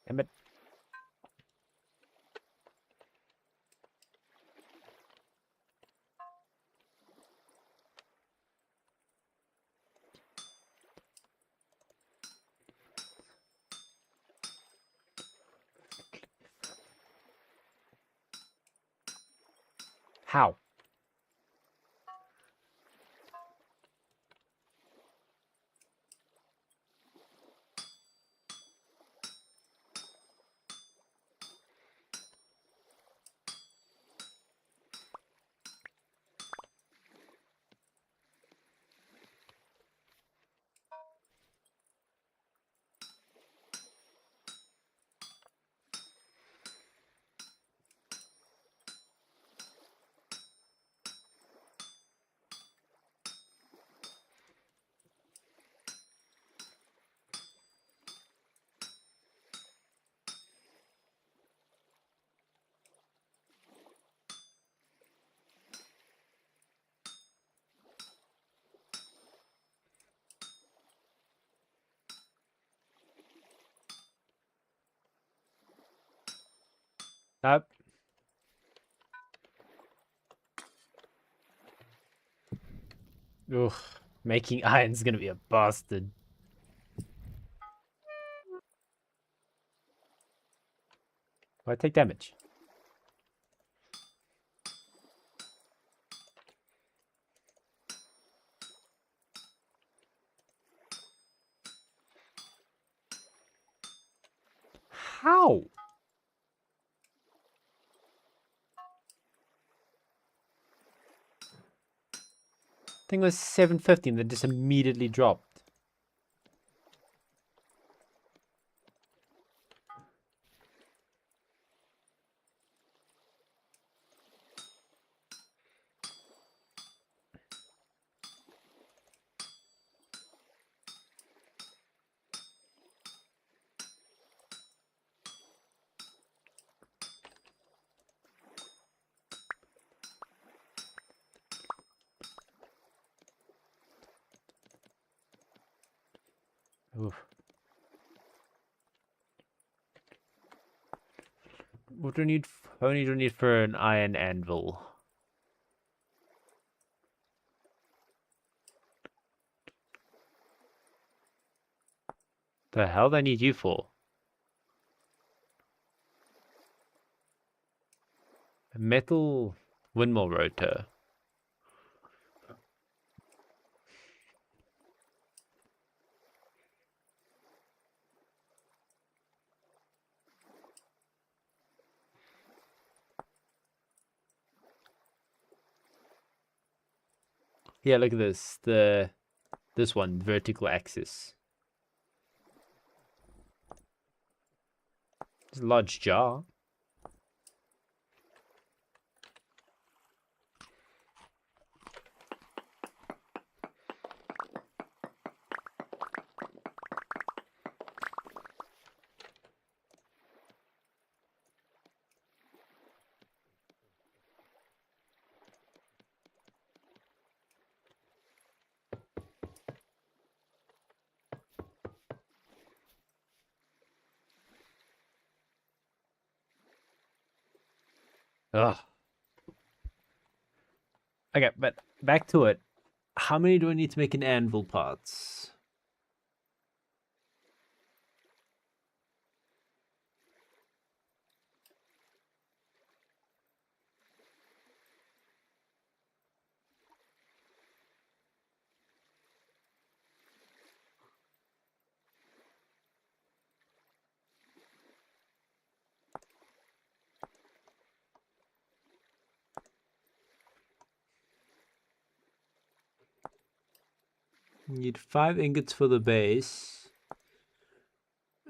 Damn it. How? Nope. Ugh, making iron's gonna be a bastard. Why take damage? How? Thing was 750 and then just immediately dropped. Oof. What do I need? How many do I need for an iron anvil? The hell do I need you for? A metal windmill rotor. Yeah, look at this. This one, vertical axis. It's a large jar. Ugh. Okay, but back to it. How many do I need to make an anvil parts? You need 5 ingots for the base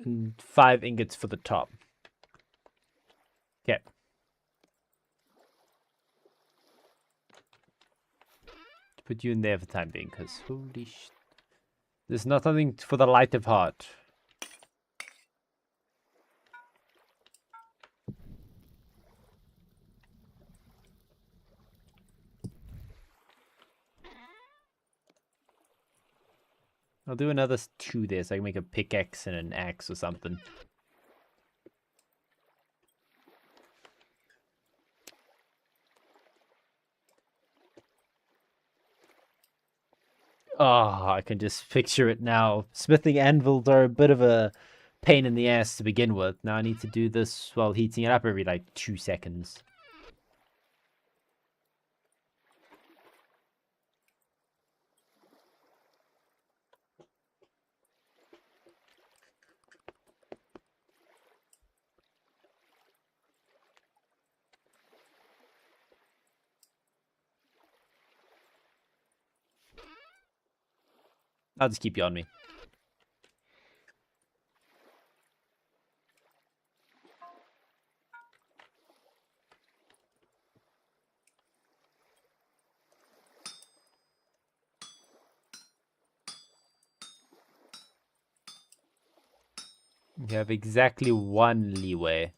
and 5 ingots for the top. Okay. Put you in there for the time being, because holy shit. There's not something for the light of heart. I'll do another 2 there so I can make a pickaxe and an axe or something. Oh, I can just picture it now. Smithing anvils are a bit of a pain in the ass to begin with. Now I need to do this while heating it up every like 2 seconds. I'll just keep you on me. You have exactly one leeway.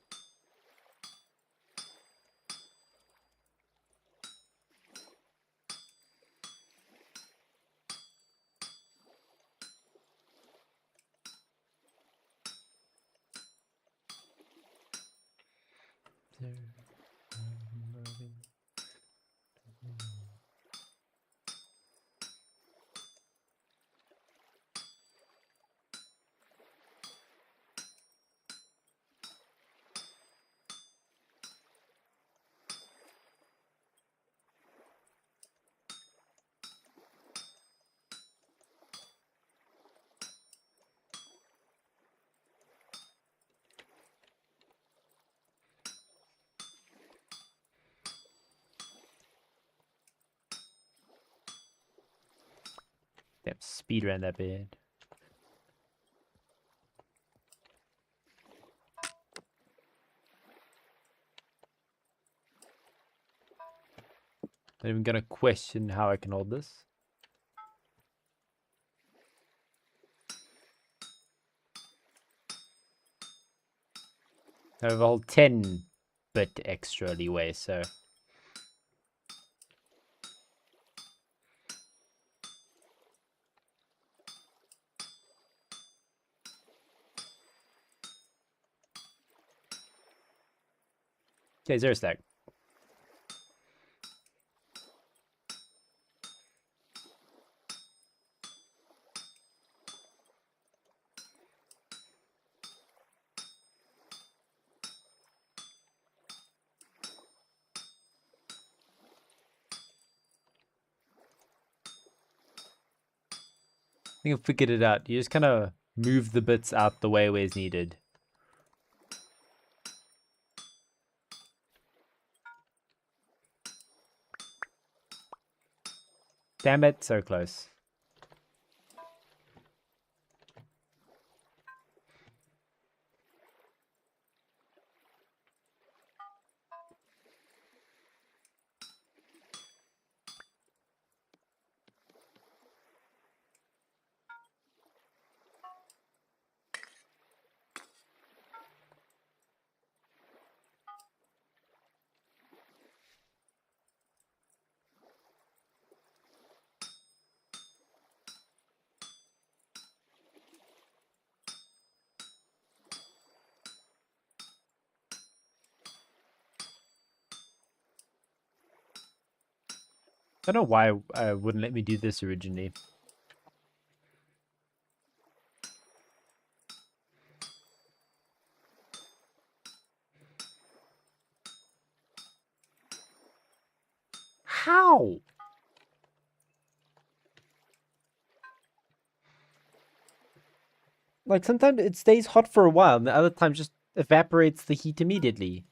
Damn, speed ran that bad. Not even gonna question how I can hold this. I have a whole 10-bit extra leeway, so... Okay, 0 stack. I think I figured it out. You just kind of move the bits out the way where it's needed. Damn it, so close. I don't know why I wouldn't let me do this originally. How? Like, sometimes it stays hot for a while, and the other time just evaporates the heat immediately.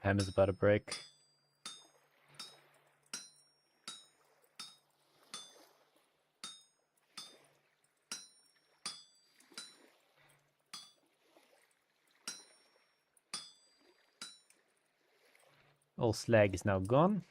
Timer's about to break. All slag is now gone.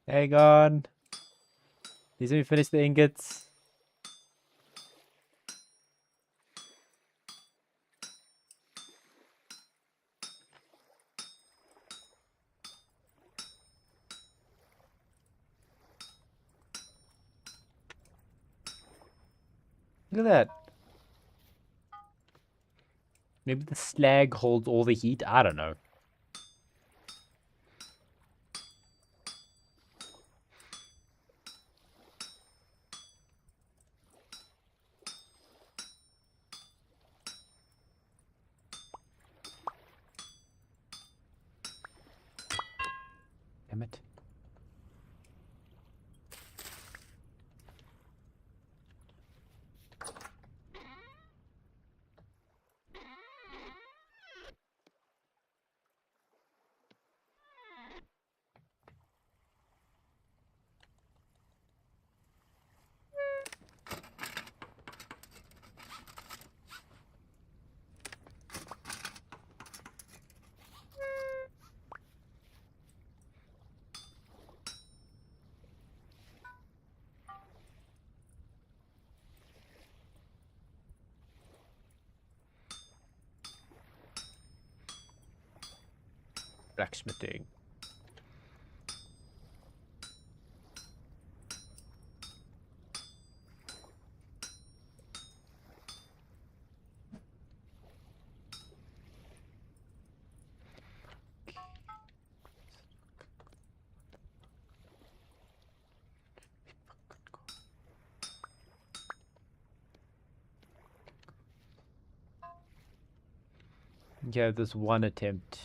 Hang on. Please let me finish the ingots. Look at that. Maybe the slag holds all the heat. I don't know. Damn it. Blacksmithing. Yeah, this one attempt.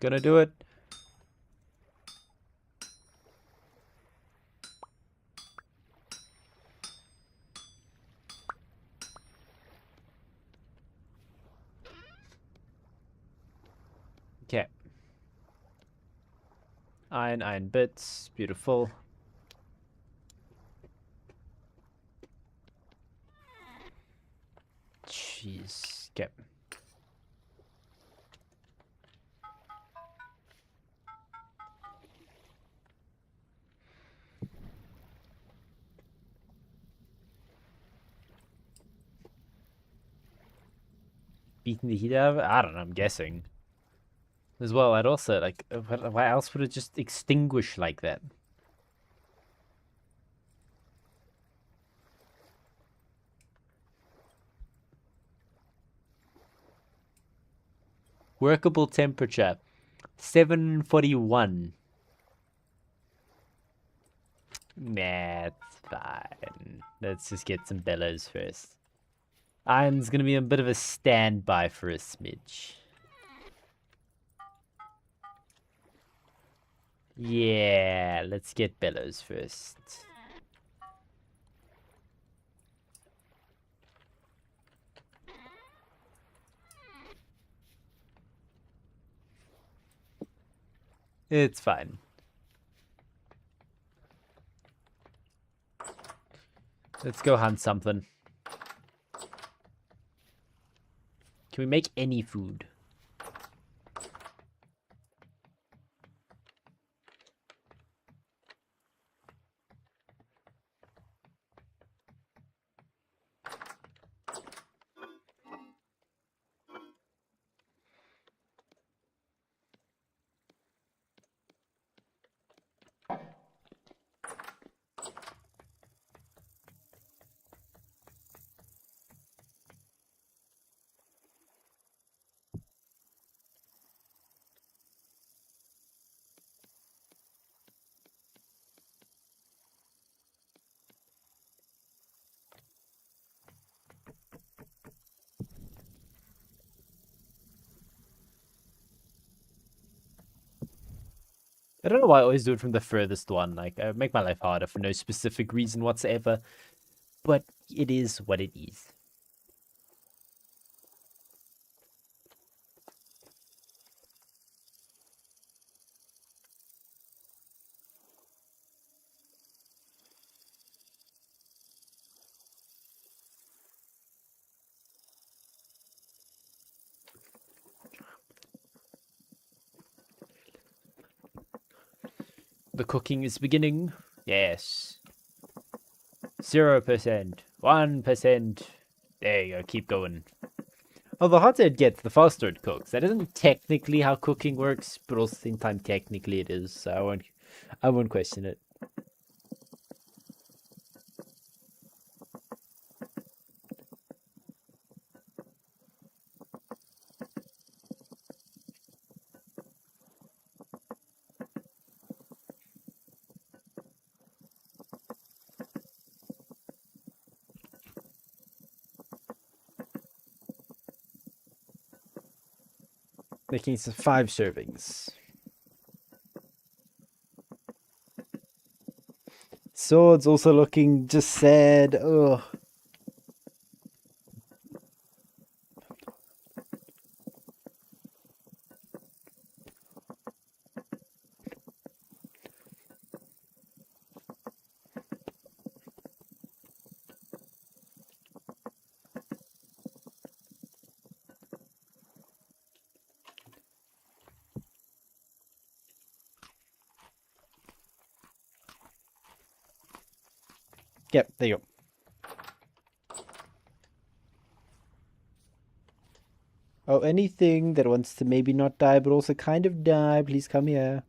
Gonna do it. Okay. Iron bits. Beautiful. Jeez. Okay. Beating the heat out of it? I don't know, I'm guessing. As well, I'd also, like, why else would it just extinguish like that? Workable temperature. 741. Nah, it's fine. Let's just get some bellows first. Iron's gonna be a bit of a standby for a smidge. Yeah, let's get bellows first. It's fine. Let's go hunt something. Can we make any food? I don't know why I always do it from the furthest one. Like, I make my life harder for no specific reason whatsoever. But it is what it is. The cooking is beginning. Yes. 0%. 1%. There you go. Keep going. Oh, the hotter it gets, the faster it cooks. That isn't technically how cooking works, but also at the same time, technically it is. So I won't question it. Making it 5 servings. Sword's also looking just sad. Ugh. Yep, there you go. Oh, anything that wants to maybe not die, but also kind of die, please come here.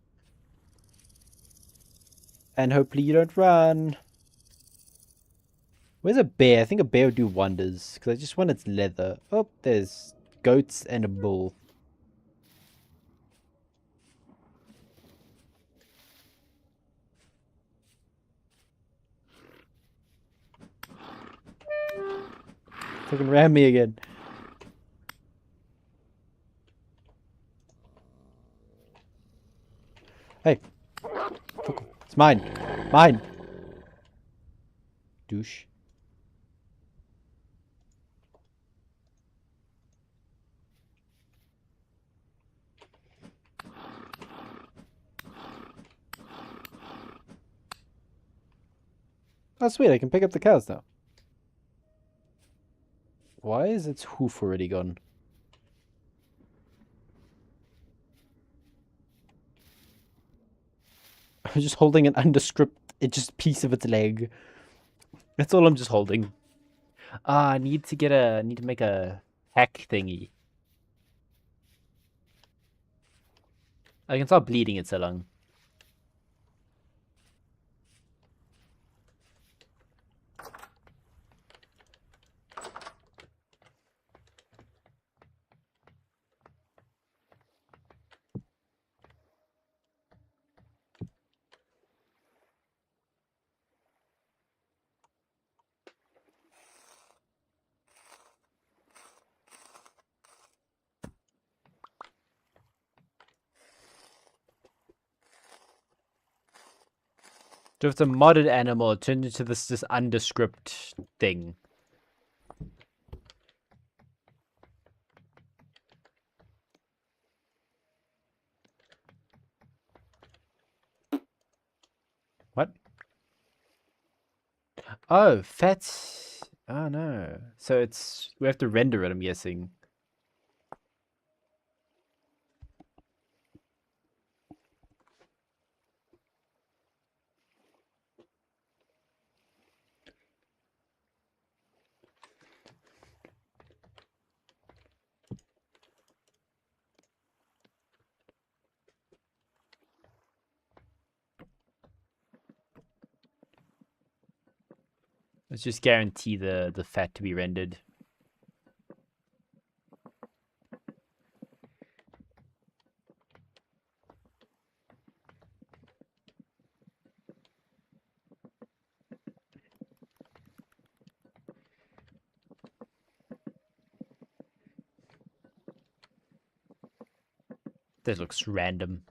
And hopefully you don't run. Where's a bear? I think a bear would do wonders, because I just want its leather. Oh, there's goats and a bull. Fucking ram me again. Hey. It's mine. Mine. Douche. Oh, sweet. I can pick up the cows now. Why is its hoof already gone? I'm just holding an undescript, it's just piece of its leg. That's all I'm just holding. Ah, I need to make a hack thingy. I can start bleeding it so long. So if it's a modded animal, it turns into this undescript thing. What? Oh, fat. Oh no. So we have to render it, I'm guessing. Let's just guarantee the fat to be rendered. This looks random.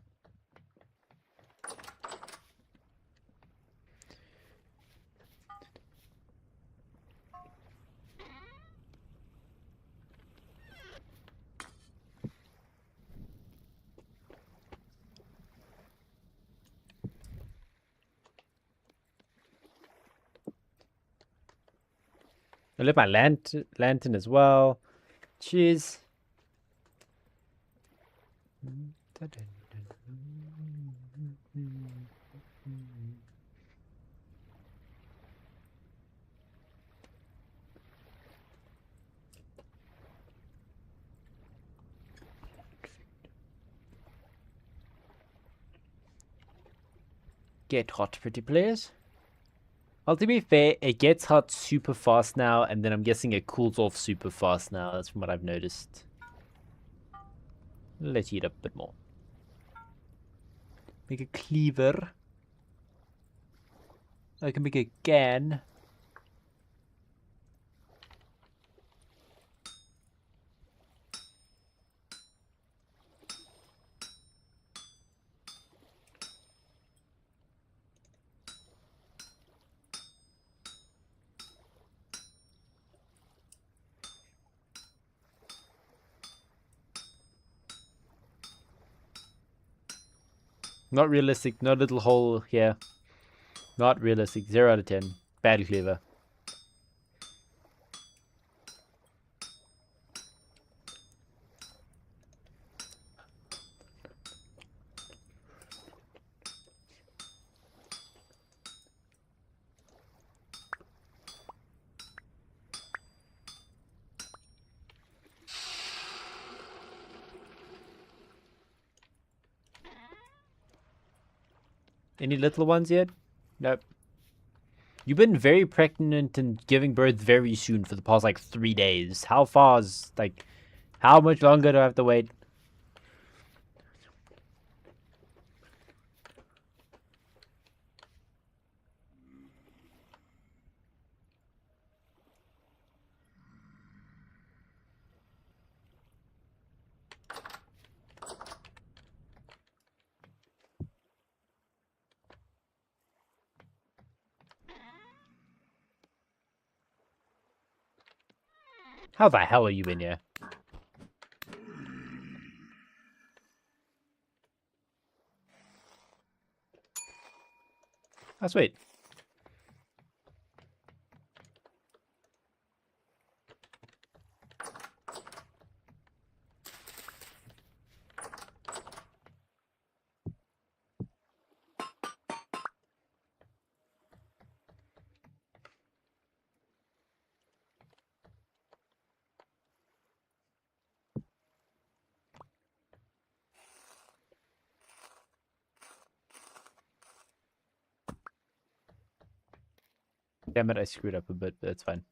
I lit my lantern as well. Cheers. Get hot, pretty players. Well, to be fair, it gets hot super fast now, and then I'm guessing it cools off super fast now. That's from what I've noticed. Let's heat up a bit more. Make a cleaver. I can make a can. Not realistic. No little hole here. Not realistic. 0 out of 10. Bad cleaver. Any little ones yet? Nope. You've been very pregnant and giving birth very soon for the past like 3 days. How far is like how much longer do I have to wait? How the hell are you in here? Oh, sweet. Damn it, I screwed up a bit, but it's fine.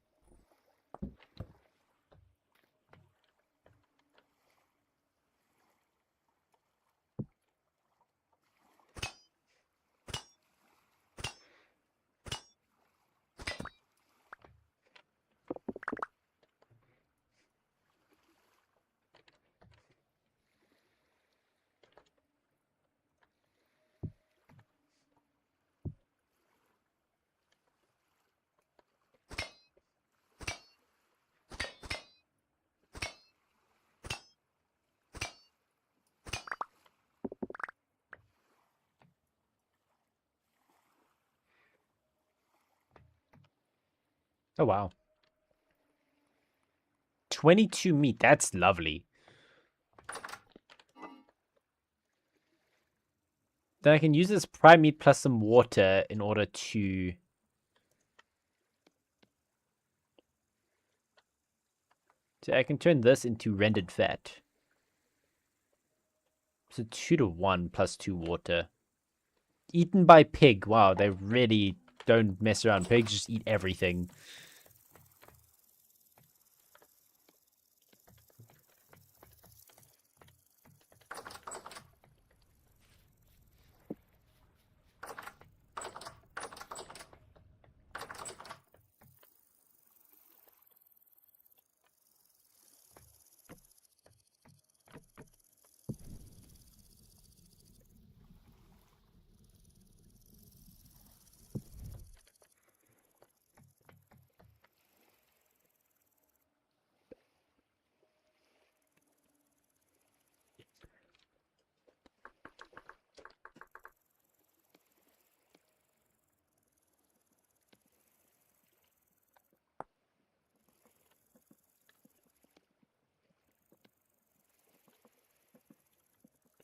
Oh, wow. 22 meat. That's lovely. Then I can use this prime meat plus some water in order to... So I can turn this into rendered fat. So 2 to 1 plus 2 water. Eaten by pig. Wow, they really don't mess around. Pigs just eat everything.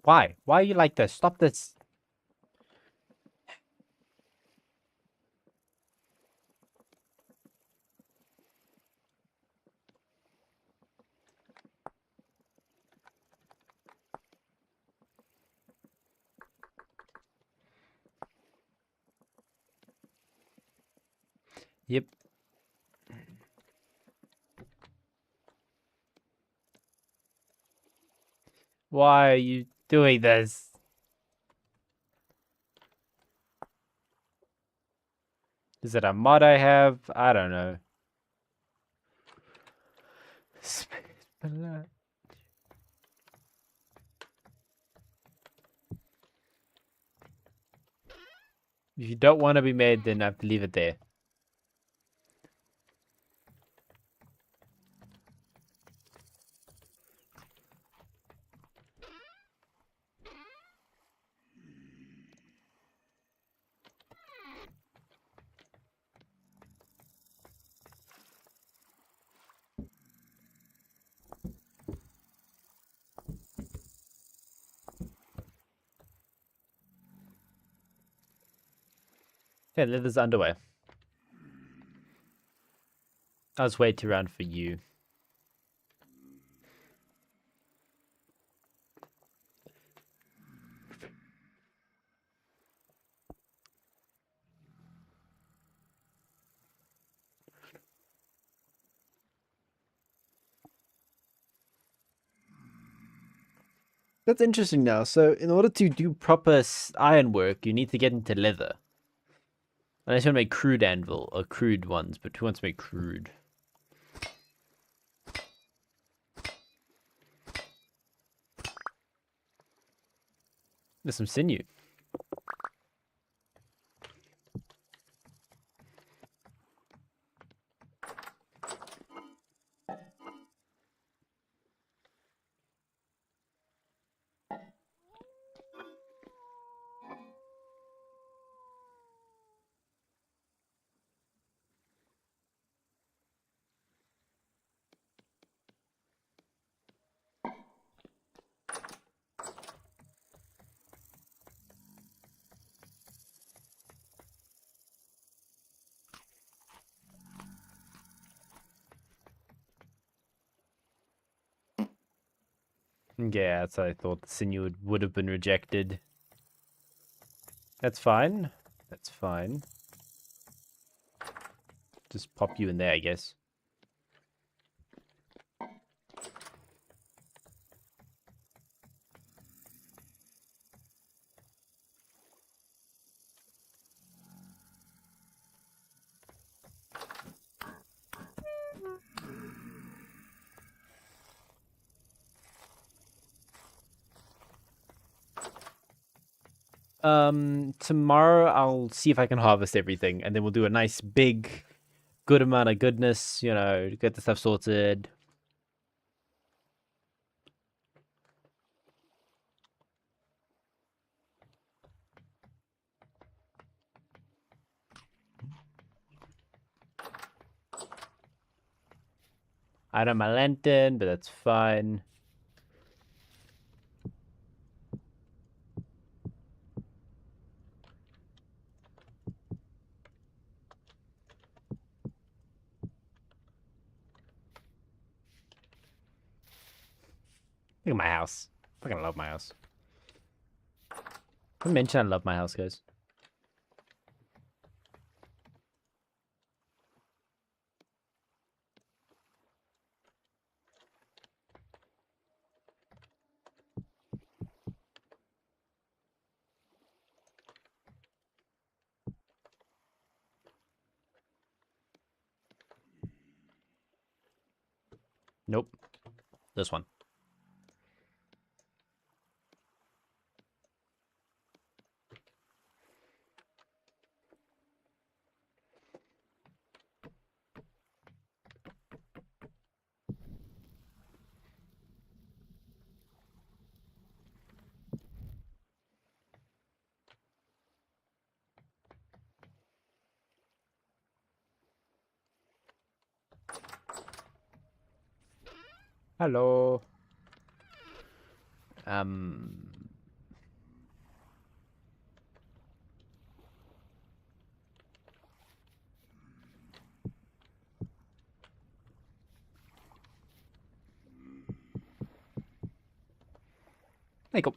Why? Why are you like this? Stop this. Yep. Why are you doing this? Is it a mod I have? I don't know. If you don't want to be made, then I have to leave it there. Yeah, leather's underwear. I was way too around for you. That's interesting now. So in order to do proper ironwork, you need to get into leather. Unless you want to make crude anvil, or crude ones, but who wants to make crude? There's some sinew. Yeah, that's what I thought. The sinew would have been rejected. That's fine. That's fine. Just pop you in there, I guess. Tomorrow I'll see if I can harvest everything, and then we'll do a nice big, good amount of goodness, you know, get the stuff sorted. I don't have my lantern, but that's fine. Look at my house. I fucking love my house. I mentioned I love my house, guys. Nope. This one. Hello. There you go.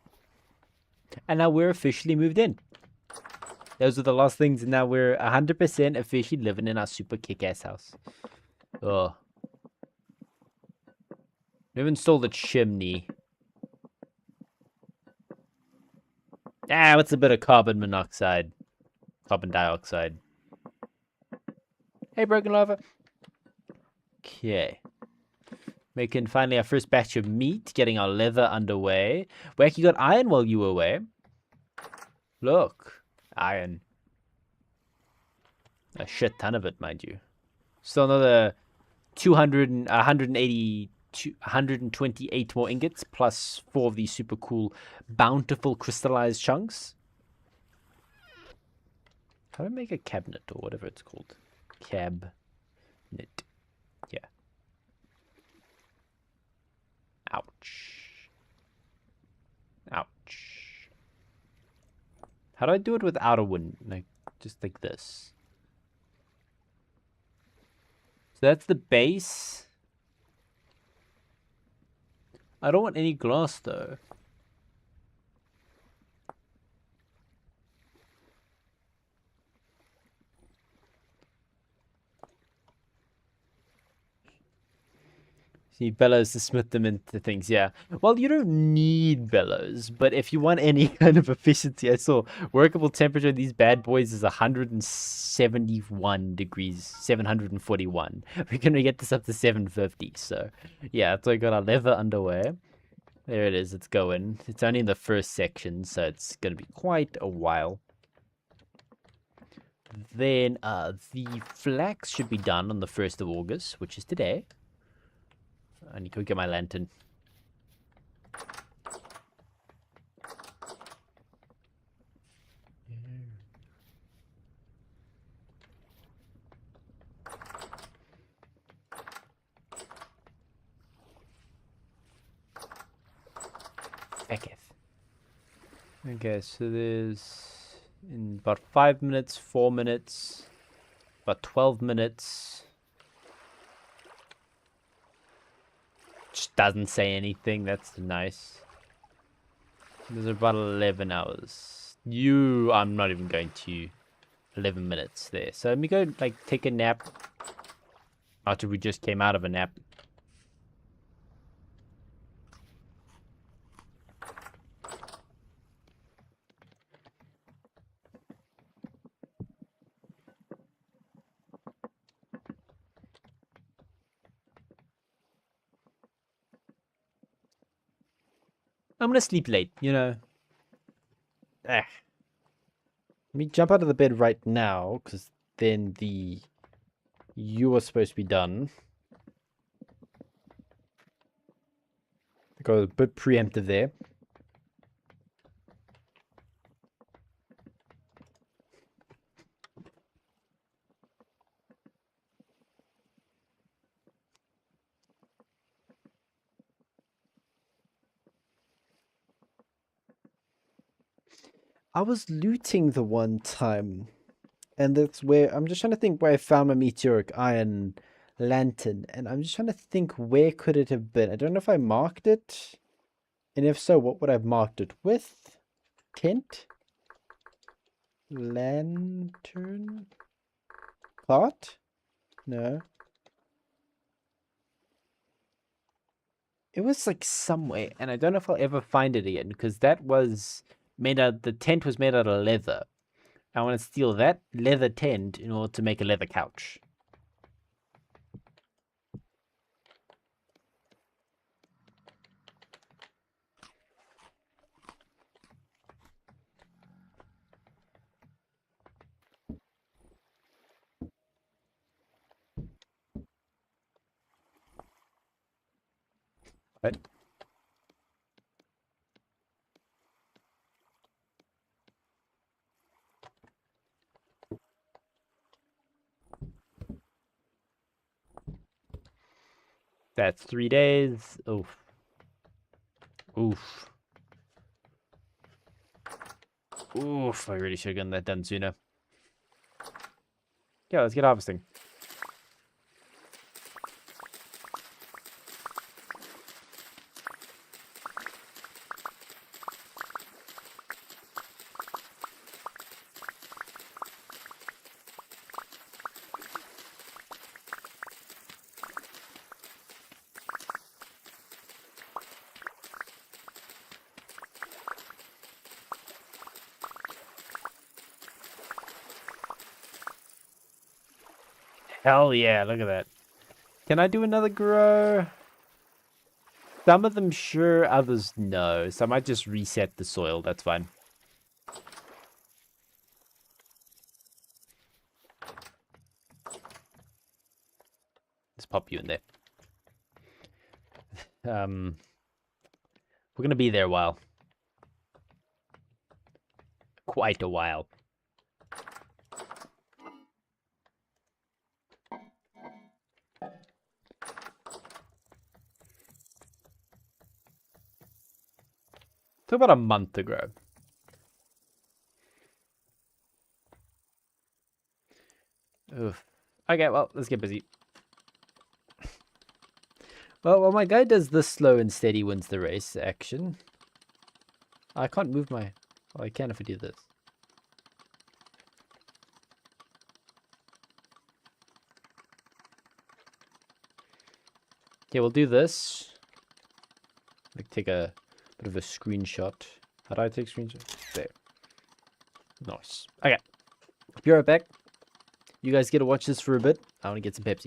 And now we're officially moved in. Those are the last things, and now we're 100% officially living in our super kick-ass house. Oh. We've installed a chimney. What's a bit of carbon monoxide? Carbon dioxide. Hey, broken lava. Okay. Making finally our first batch of meat, getting our leather underway. We actually got iron while you were away. Look. Iron. A shit ton of it, mind you. Still another 200 and 180, 128 more ingots, plus 4 of these super cool, bountiful crystallized chunks. How do I make a cabinet, or whatever it's called? Cabinet. Yeah. Ouch. Ouch. How do I do it without a wind? Like, just like this. So that's the base. I don't want any glass, though. See, bellows to smith them into things, yeah. Well, you don't need bellows, but if you want any kind of efficiency, I saw workable temperature of these bad boys is 171 degrees, 741. We're going to get this up to 750, so yeah, so I got our leather underway. There it is, it's going. It's only in the first section, so it's going to be quite a while. Then the flax should be done on the 1st of August, which is today. I need to go get my lantern. Okay, so there's in about 5 minutes, 4 minutes, about 12 minutes. Just doesn't say anything. That's nice. There's about 11 hours. I'm not even going to 11 minutes there. So let me go like take a nap after we just came out of a nap. I'm gonna sleep late, you know. Let me jump out of the bed right now, because then you are supposed to be done. Got a bit preemptive there. I was looting the one time, and that's where I'm just trying to think where I found my meteoric iron lantern, and I'm just trying to think where could it have been. I don't know if I marked it, and if so, what would I have marked it with? Tent? Lantern? Pot? No. It was like somewhere, and I don't know if I'll ever find it again, because that was made out, the tent was made out of leather. I want to steal that leather tent in order to make a leather couch. Right? That's 3 days. Oof. Oof. Oof, I really should have gotten that done sooner. Yeah, let's get harvesting. Hell yeah, look at that. Can I do another grow? Some of them sure, others no. So I might just reset the soil, that's fine. Just pop you in there. We're gonna be there a while. Quite a while. Took about a month to grow. Oof. Okay, well, let's get busy. Well, my guy does this slow and steady wins the race action. I can't move my... Well, I can if I do this. Okay, we'll do this. Like, take a bit of a screenshot. How do I take screenshot? There. Nice. Okay. Be right back. You guys get to watch this for a bit. I want to get some Pepsi.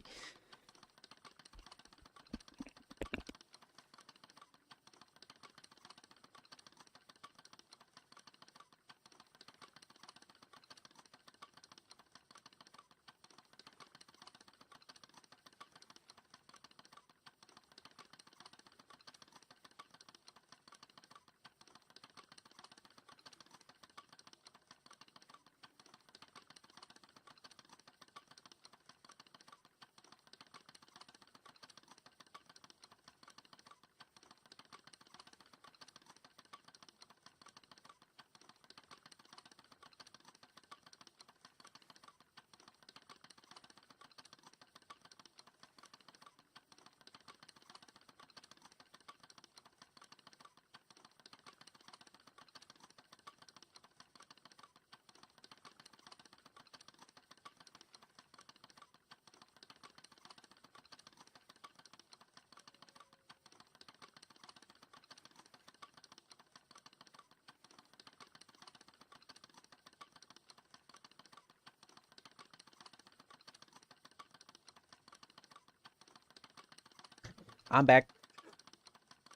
I'm back.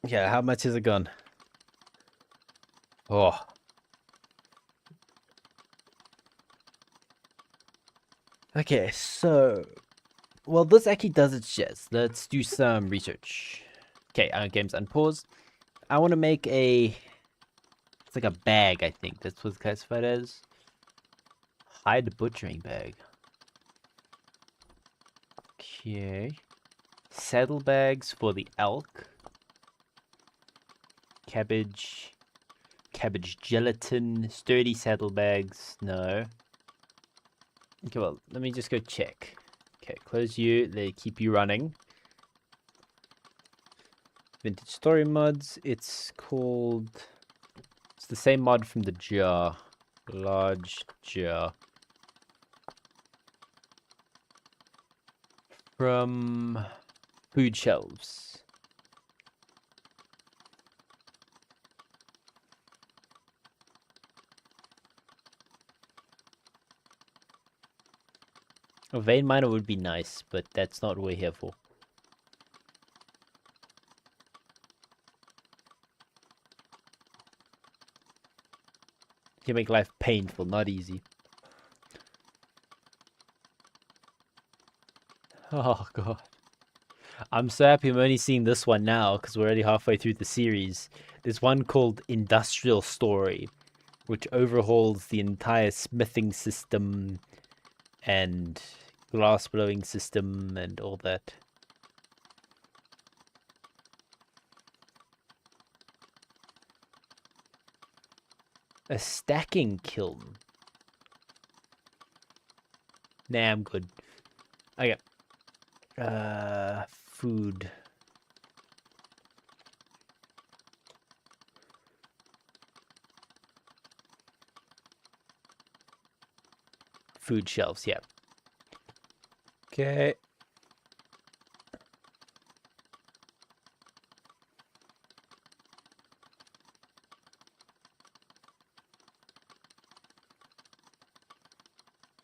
Yeah, how much is it gone? Oh. Okay, so... Well, this actually does its jazz. Let's do some research. Okay, games unpause. I want to make a... It's like a bag, I think. That's what it's classified as. Hide butchering bag. Okay. Saddlebags for the elk. Cabbage. Cabbage gelatin. Sturdy saddlebags. No. Okay, well, let me just go check. Okay, close you. They keep you running. Vintage story mods. It's called... It's the same mod from the jar. Large jar. From food shelves. A vein miner would be nice, but that's not what we're here for. You make life painful, not easy. Oh god. I'm so happy I'm only seeing this one now, because we're already halfway through the series. There's one called Industrial Story, which overhauls the entire smithing system and glass blowing system and all that. A stacking kiln. Nah, I'm good. Okay. Food. Food shelves, yeah. Okay.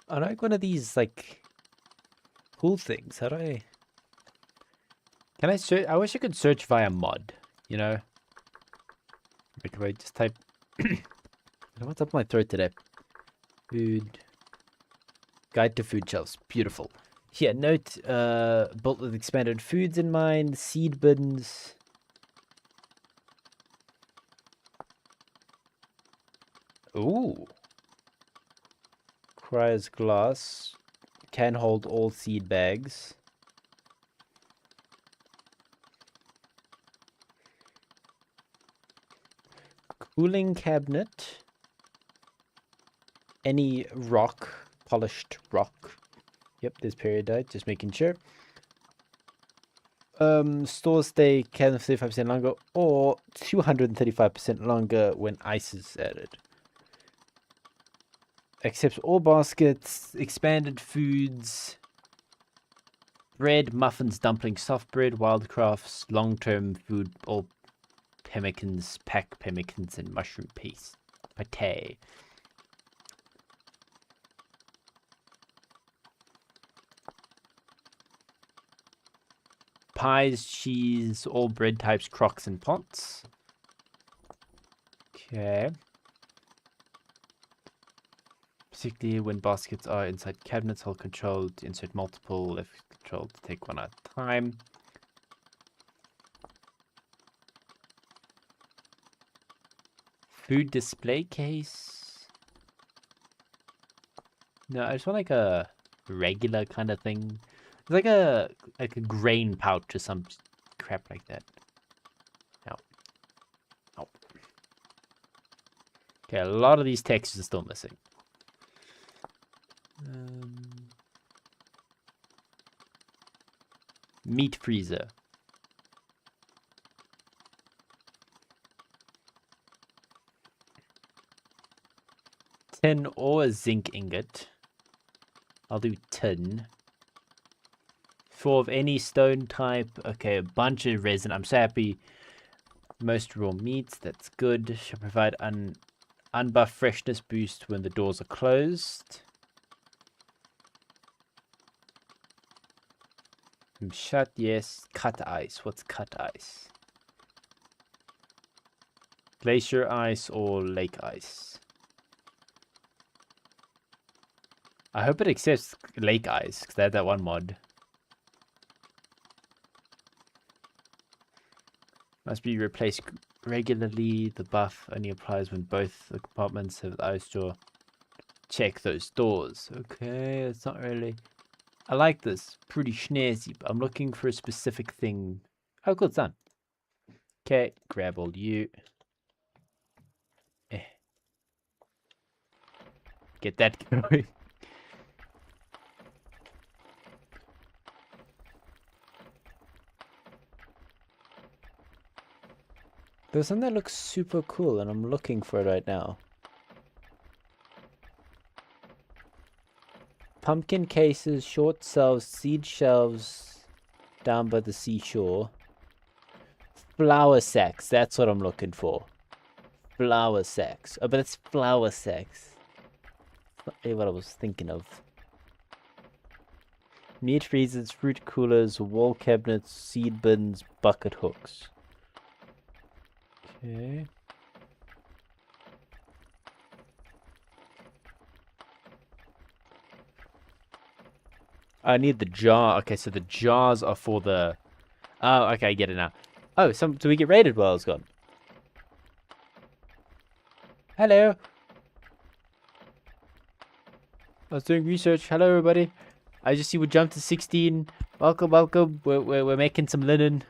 I like one of these, like, cool things. How do I... Can I search? I wish I could search via mod, you know? Like, wait, just type... What's up my throat today? Food... Guide to food shelves. Beautiful. Yeah, note, built with expanded foods in mind, seed bins. Ooh. Cryos glass. Can hold all seed bags. Cooling cabinet. Any rock. Polished rock. Yep, there's periodite, just making sure. Stores stay can 35% longer or 235% longer when ice is added. Accepts all baskets, expanded foods, bread, muffins, dumplings, soft bread, wildcrafts, long-term food, all pemmicans, pack pemmicans, and mushroom paste. Pate. Pies, cheese, all bread types, crocks, and pots. Okay. Particularly when baskets are inside cabinets, hold control to insert multiple, left control to take one at a time. Food display case. No, I just want like a regular kind of thing. It's like a grain pouch or some crap like that. No. Oh. Okay, a lot of these textures are still missing. Meat freezer. Tin or a zinc ingot. I'll do tin. 4 of any stone type. Okay, a bunch of resin. I'm so happy. Most raw meats. That's good. Should provide unbuffed freshness boost when the doors are closed. Shut, yes. Cut ice. What's cut ice? Glacier ice or lake ice? I hope it accepts lake ice, because they had that one mod. Must be replaced regularly. The buff only applies when both the compartments have the ice jaw. Check those doors. Okay, it's not really... I like this. Pretty snazzy, but I'm looking for a specific thing. Oh, cool, it's done. Okay, grab all you. Get that going. There's something that looks super cool, and I'm looking for it right now. Pumpkin cases, short shelves, seed shelves down by the seashore. Flour sacks, that's what I'm looking for. Flour sacks. Oh, but it's flour sacks. Not really what I was thinking of. Meat freezers, fruit coolers, wall cabinets, seed bins, bucket hooks. Okay. I need the jar. Okay, so the jars are for the... Oh, okay, I get it now. Oh, do we get raided while it's gone? Hello. I was doing research. Hello, everybody. I just see we jumped to 16. Welcome, welcome. We're making some linen.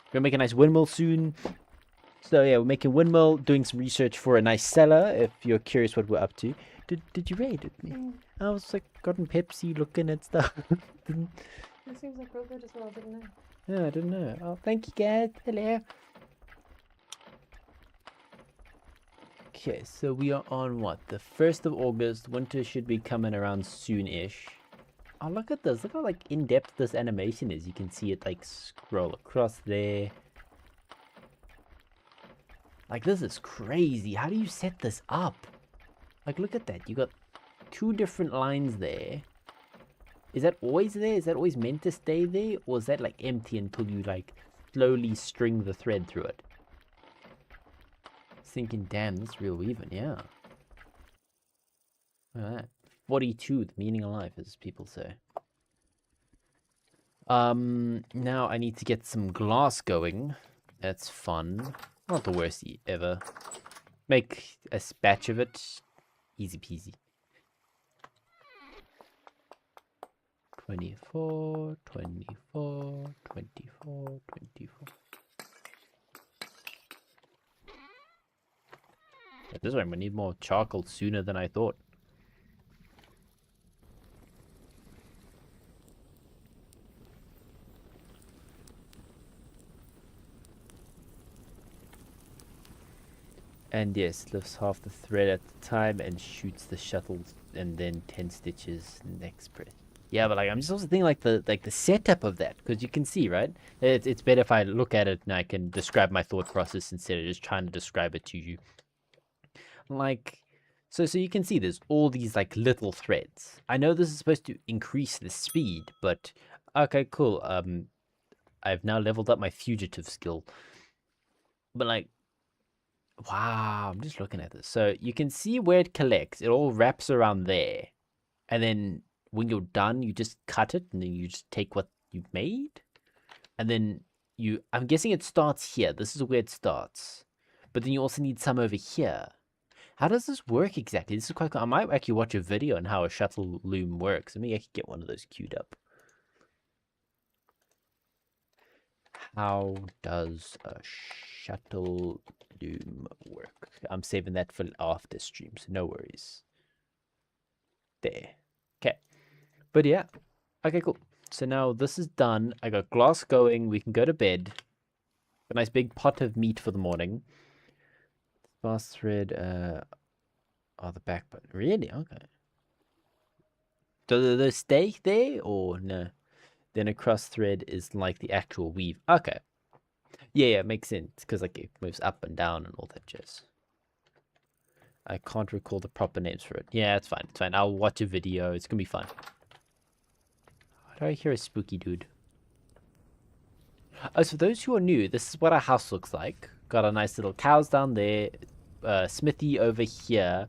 We're gonna make a nice windmill soon. So yeah, we're making windmill, doing some research for a nice cellar. If you're curious what we're up to, did you raid with me? I was like gotten Pepsi, looking at stuff. It seems like real good as well, didn't it? No, I didn't know. Oh, thank you, guys. Hello. Okay, so we are on what? The 1st of August. Winter should be coming around soon-ish. Oh, look at this. Look how like in-depth this animation is. You can see it like scroll across there. Like, this is crazy. How do you set this up? Like, look at that. You got 2 different lines there. Is that always there? Is that always meant to stay there? Or is that like empty until you like slowly string the thread through it? Thinking, damn, that's real weaving, yeah. Look at that. 42, the meaning of life, as people say. Now I need to get some glass going. That's fun. Not the worst ever. Make a batch of it. Easy peasy. 24, 24, 24, 24. At this one, we need more charcoal sooner than I thought. And yes, lifts half the thread at the time and shoots the shuttle, and then 10 stitches next press. Yeah, but like I'm just also thinking like the setup of that, because you can see, right? It's better if I look at it and I can describe my thought process instead of just trying to describe it to you. Like, so you can see there's all these like little threads. I know this is supposed to increase the speed, but okay, cool. I've now leveled up my fugitive skill. But like, wow, I'm just looking at this. So you can see where it collects. It all wraps around there. And then when you're done, you just cut it and then you just take what you've made. And then I'm guessing it starts here. This is where it starts. But then you also need some over here. How does this work exactly? This is quite cool. I might actually watch a video on how a shuttle loom works. Maybe I could get one of those queued up. How does a shuttle loom work? I'm saving that for after stream, so no worries. There. Okay. But yeah. Okay, cool. So now this is done. I got glass going. We can go to bed. A nice big pot of meat for the morning. Fast thread, the backbone. Really? Okay. Do they stay there or no? Then a cross thread is like the actual weave. Okay. Yeah, it makes sense because like it moves up and down and all that jazz. I can't recall the proper names for it. Yeah, it's fine. It's fine. I'll watch a video. It's gonna be fun. Why do I hear a spooky dude? Oh, so for those who are new, this is what our house looks like. Got a nice little cows down there. Smithy over here.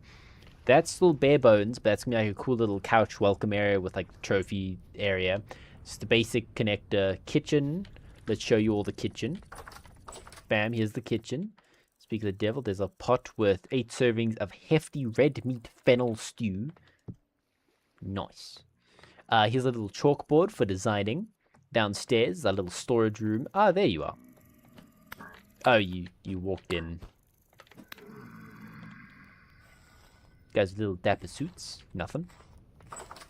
That's still bare bones, but that's gonna be like a cool little couch welcome area with like the trophy area. Just the basic connector. Kitchen. Let's show you all the kitchen. Bam, here's the kitchen. Speak of the devil, there's a pot with 8 servings of hefty red meat fennel stew. Nice. Here's a little chalkboard for designing. Downstairs, a little storage room. Ah, there you are. Oh, you walked in. Guys with little dapper suits. Nothing.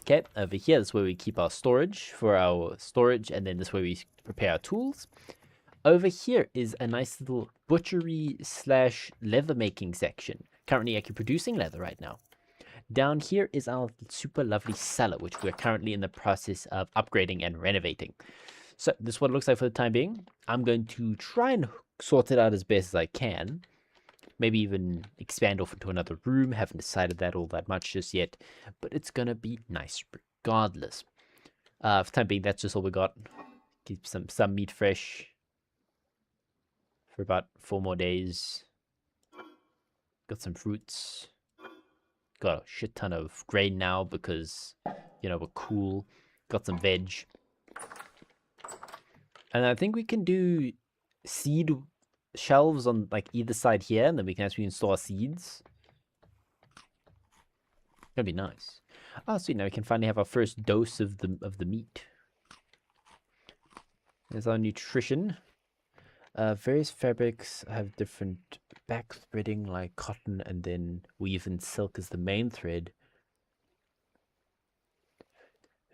Okay, over here, this is where we keep our storage for our storage, and then this is where we prepare our tools. Over here is a nice little butchery / leather making section. Currently, actually producing leather right now. Down here is our super lovely cellar, which we're currently in the process of upgrading and renovating. So this is what it looks like for the time being. I'm going to try and sort it out as best as I can. Maybe even expand off into another room. Haven't decided that all that much just yet. But it's going to be nice regardless. For the time being, that's just all we got. Keep some meat fresh for about 4 more days. Got some fruits. Got a shit ton of grain now because, you know, we're cool. Got some veg. And I think we can do seed shelves on like either side here, and then we can actually install seeds. That'd be nice. Oh, sweet! Now we can finally have our first dose of the meat. There's our nutrition. Various fabrics have different back threading, like cotton, and then weave and silk is the main thread.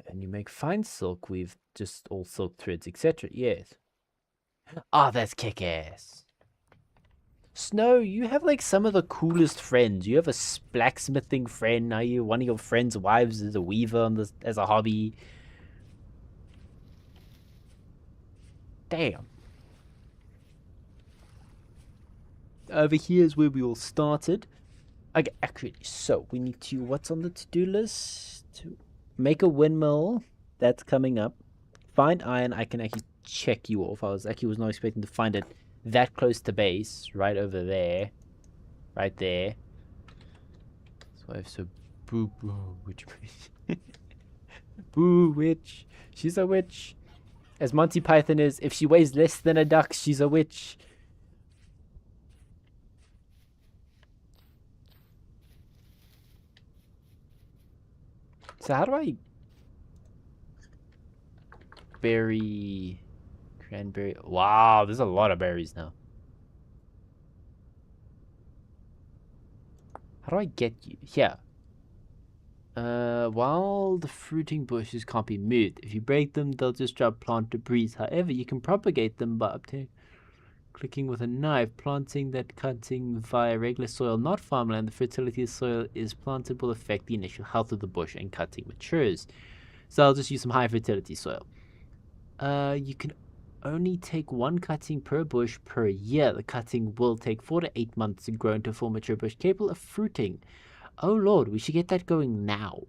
And you make fine silk weave, just all silk threads, etc. Yes. Ah, that's kick-ass. Snow, you have like some of the coolest friends. You have a blacksmithing friend. Now one of your friends' wives is a weaver on this as a hobby. Damn. Over here is where we all started. Okay, actually, so we need to, what's on the to-do list? To make a windmill. That's coming up. Find iron, I can actually check you off. I was not expecting to find it that close to base, right over there. Right there. So I have so boo witch. Boo witch. She's a witch. As Monty Python is, if she weighs less than a duck, she's a witch. So how do I berry cranberry? Wow, there's a lot of berries now. How do I get you? Here. While the fruiting bushes can't be moved, if you break them, they'll just drop plant debris. However, you can propagate them by clicking with a knife, planting that cutting via regular soil, not farmland. The fertility of soil is planted will affect the initial health of the bush and cutting matures. So I'll just use some high fertility soil. You can only take one cutting per bush per year. The cutting will take 4 to 8 months to grow into a full mature bush capable of fruiting. Oh lord, we should get that going now.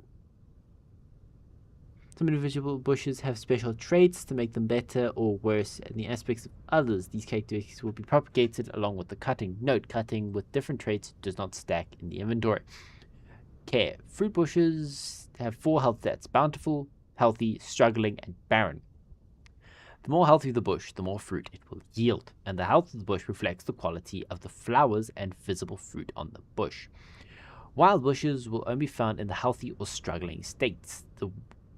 Some individual bushes have special traits to make them better or worse in the aspects of others. These characteristics will be propagated along with the cutting. Note, cutting with different traits does not stack in the inventory. Care. Fruit bushes have 4 health stats: bountiful, healthy, struggling, and barren. The more healthy the bush, the more fruit it will yield, and the health of the bush reflects the quality of the flowers and visible fruit on the bush. Wild bushes will only be found in the healthy or struggling states. The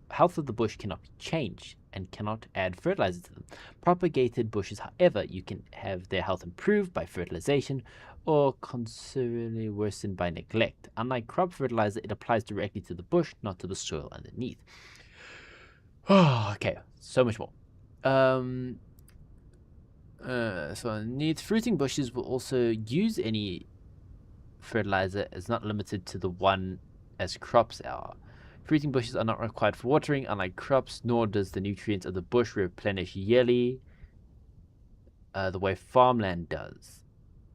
health of the bush cannot be changed and cannot add fertilizer to them. Propagated bushes, however, you can have their health improved by fertilization or considerably worsened by neglect. Unlike crop fertilizer, it applies directly to the bush, not to the soil underneath. Oh, okay, so much more. So underneath, fruiting bushes will also use any fertilizer is not limited to the one as crops are. Fruiting bushes are not required for watering, unlike crops, nor does the nutrients of the bush replenish yearly the way farmland does.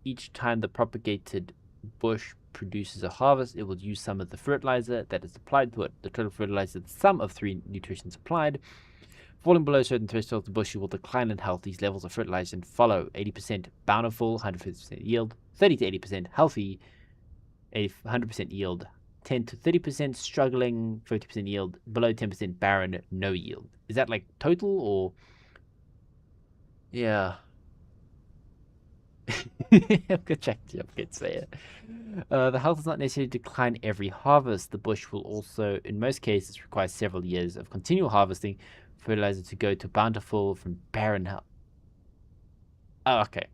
Each time the propagated bush produces a harvest, it will use some of the fertilizer that is applied to it. The total fertilizer is the sum of 3 nutrients applied. Falling below certain thresholds, the bush will decline in health. These levels of fertilization follow: 80% bountiful, 150% yield; 30 to 80% healthy, 100% yield; 10 to 30% struggling, 50% yield; below 10% barren, no yield. Is that like total or? Yeah. I'm gonna check the updates there. The health does not necessarily decline every harvest. The bush will also, in most cases, require several years of continual harvesting fertilizer to go to bountiful from barren health. Oh, okay.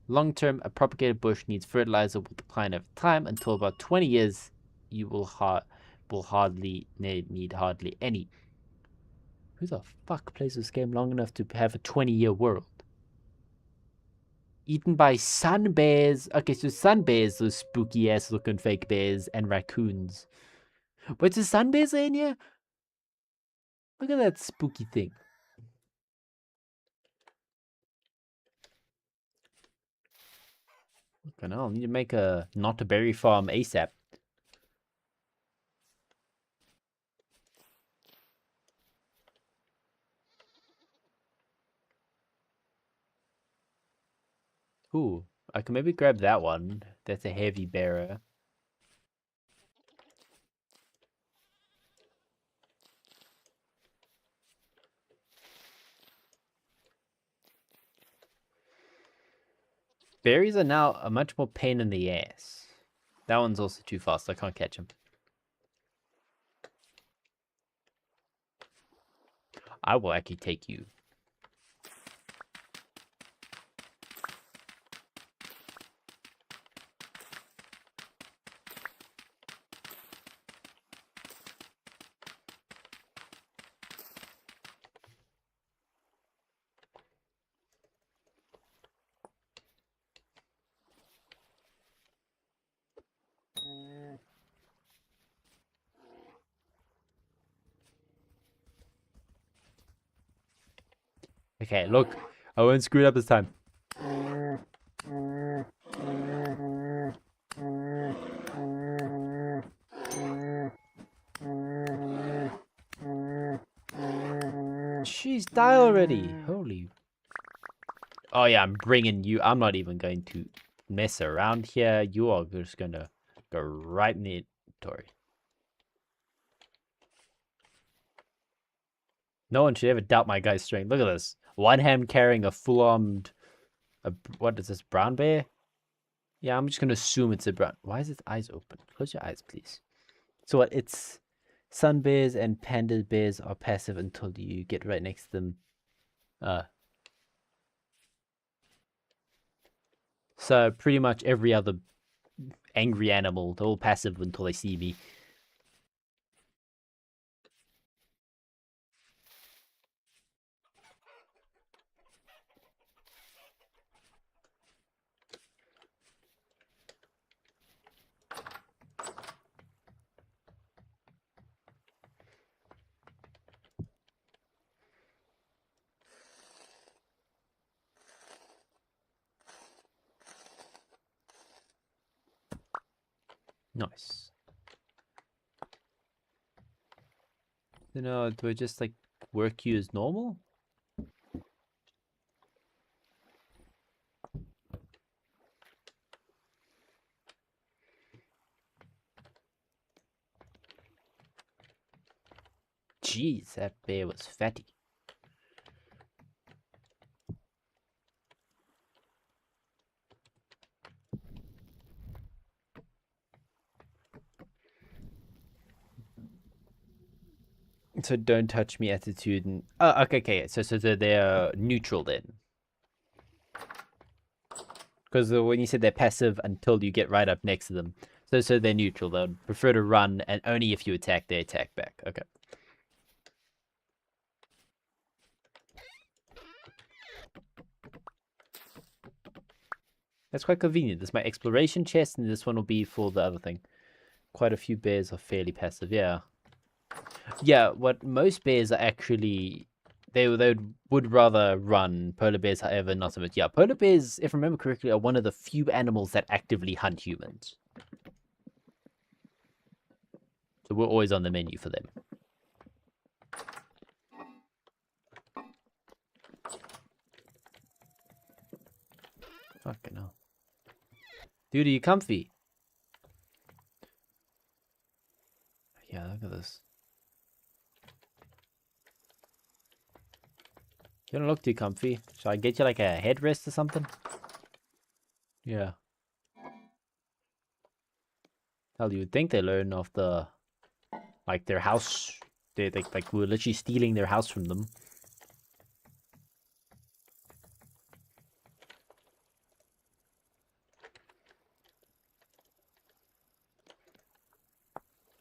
Long term, a propagated bush needs fertilizer will decline over time until about 20 years. You will hardly need hardly any. Who the fuck plays this game long enough to have a 20-year world? Eaten by sun bears. Okay, so sun bears, those spooky ass looking fake bears, and raccoons. Wait, the sun bears are in here? Look at that spooky thing. Okay, now I need to make a not a berry farm ASAP. Ooh, I can maybe grab that one. That's a heavy bearer. Berries are now a much more pain in the ass. That one's also too fast. I can't catch him. I will actually take you. Okay, look. I won't screw it up this time. She's die already. Holy. Oh yeah, I'm bringing you. I'm not even going to mess around here. You are just gonna go right in the inventory. No one should ever doubt my guy's strength. Look at this. One hand carrying a full-armed... what is this, brown bear? Yeah, I'm just going to assume it's a brown... Why is its eyes open? Close your eyes, please. So what, it's... sun bears and panda bears are passive until you get right next to them. So pretty much every other angry animal, they're all passive until they see me. Nice. You know, do I just like work you as normal? Jeez, that bear was fatty. So don't touch me attitude and... Oh, okay. So they're neutral then. Because when you said they're passive until you get right up next to them. So they're neutral. They'll prefer to run, and only if you attack, they attack back. Okay. That's quite convenient. This is my exploration chest, and this one will be for the other thing. Quite a few bears are fairly passive, yeah. Yeah, what most bears are actually... They would rather run. Polar bears, however, not so much. Yeah, polar bears, if I remember correctly, are one of the few animals that actively hunt humans. So we're always on the menu for them. Fucking hell. Dude, are you comfy? Yeah, look at this. You don't look too comfy. Shall I get you like a headrest or something? Yeah. Hell, you would think they learn off the... Like their house. They like we're literally stealing their house from them.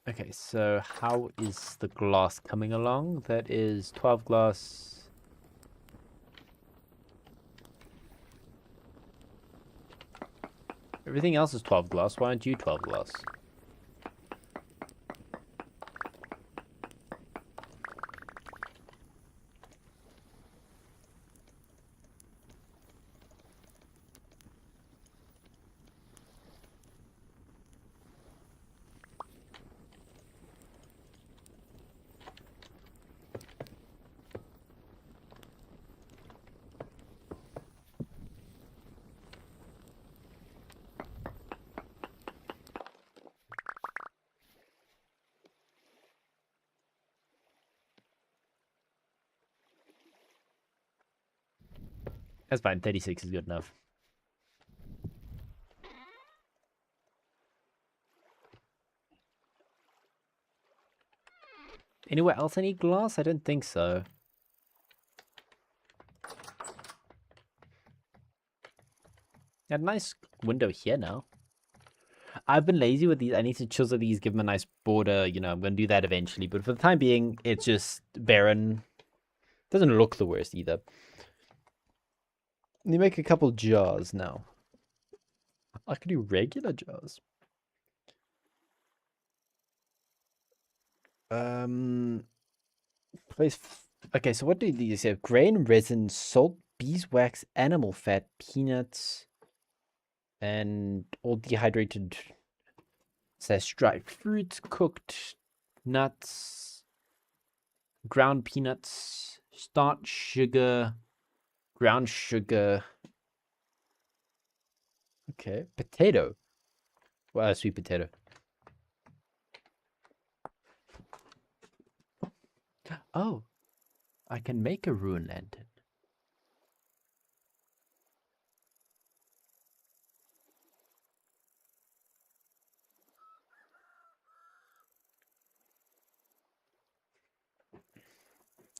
Okay, so how is the glass coming along? That is 12 glass. Everything else is 12 glass. Why aren't you 12 glass? That's fine. 36 is good enough. Anywhere else I need glass? I don't think so. Got a nice window here now. I've been lazy with these. I need to chisel these, give them a nice border. You know, I'm going to do that eventually. But for the time being, it's just barren. Doesn't look the worst either. You make a couple jars now. I can do regular jars. Place. Okay, so what do these have? Grain, resin, salt, beeswax, animal fat, peanuts, and all dehydrated. Says dried fruits, cooked nuts, ground peanuts, Start sugar, ground sugar. Okay, potato. Well, sweet potato. Oh, I can make a ruin lantern.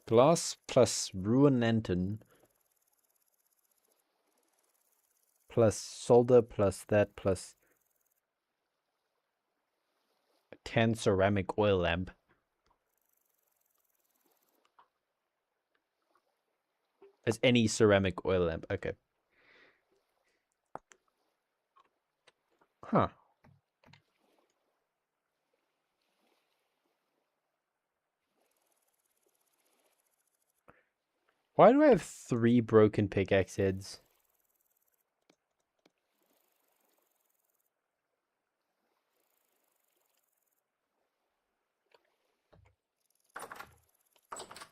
Glass plus ruin lantern plus solder plus that plus 10 ceramic oil lamp. As any ceramic oil lamp. Okay. Huh. Why do I have 3 broken pickaxe heads?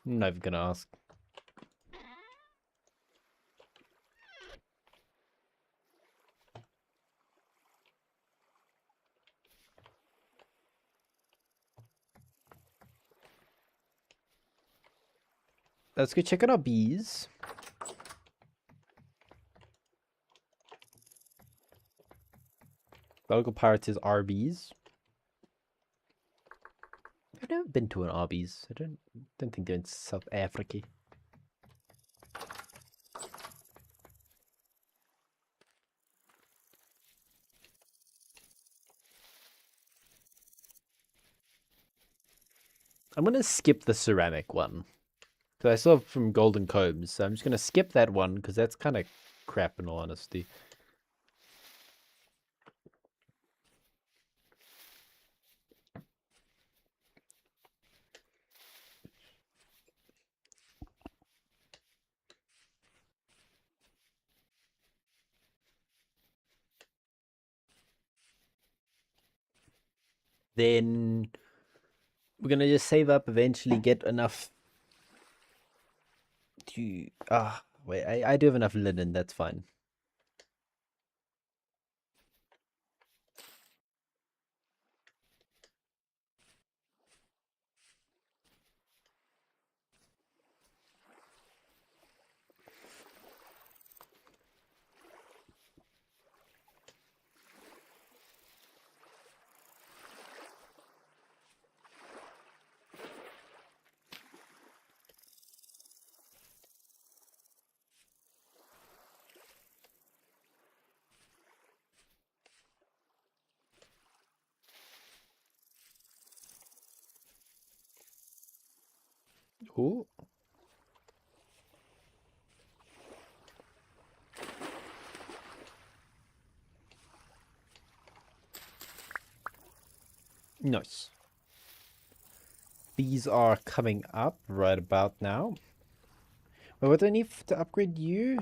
I'm not even gonna ask. Let's go check out our bees. Local pirates is Arby's. I've never been to an Arby's. I don't think they're in South Africa. I'm gonna skip the ceramic one. Because I still have from golden combs, so I'm just gonna skip that one because that's kind of crap in all honesty. Then we're gonna just save up, eventually get enough to wait, I do have enough linen, that's fine. Ooh. Nice. These are coming up right about now. Well, what do I need to upgrade you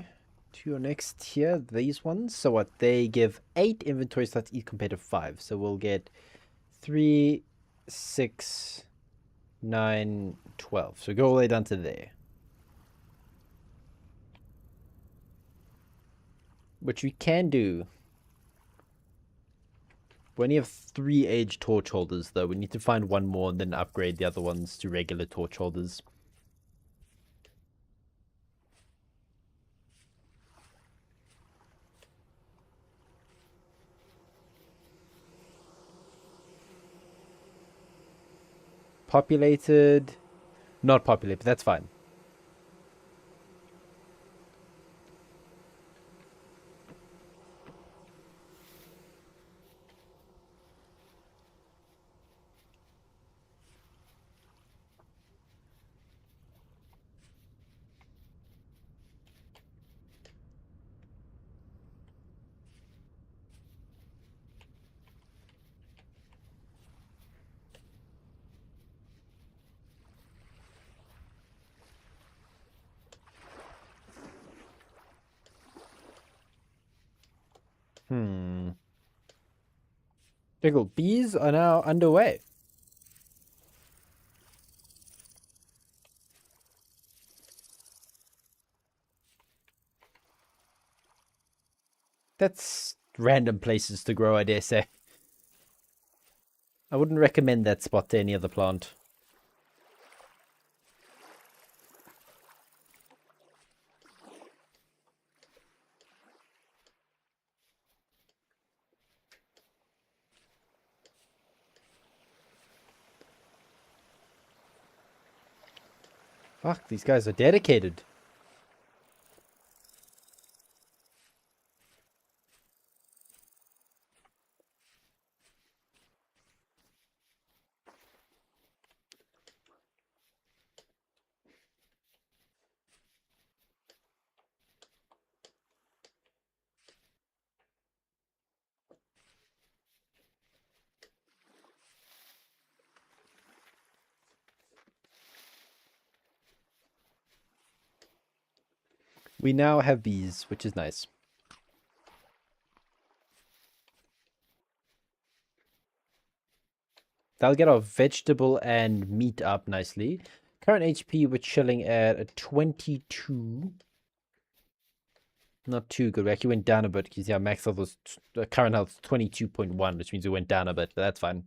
to your next tier? These ones. So what? They give 8 inventory slots each compared to 5. So we'll get 3, 6, 9, 12. So go all the way down to there. Which we can do. We only have 3 age torch holders though. We need to find one more and then upgrade the other ones to regular torch holders. Populated. Not populated, but that's fine. Pickle, bees are now underway. That's random places to grow, I dare say. I wouldn't recommend that spot to any other plant. Fuck, these guys are dedicated. We now have bees, which is nice. That'll get our vegetable and meat up nicely. Current HP, we're chilling at a 22. Not too good. We actually went down a bit because, yeah, max health was current health 22.1, which means we went down a bit, but that's fine.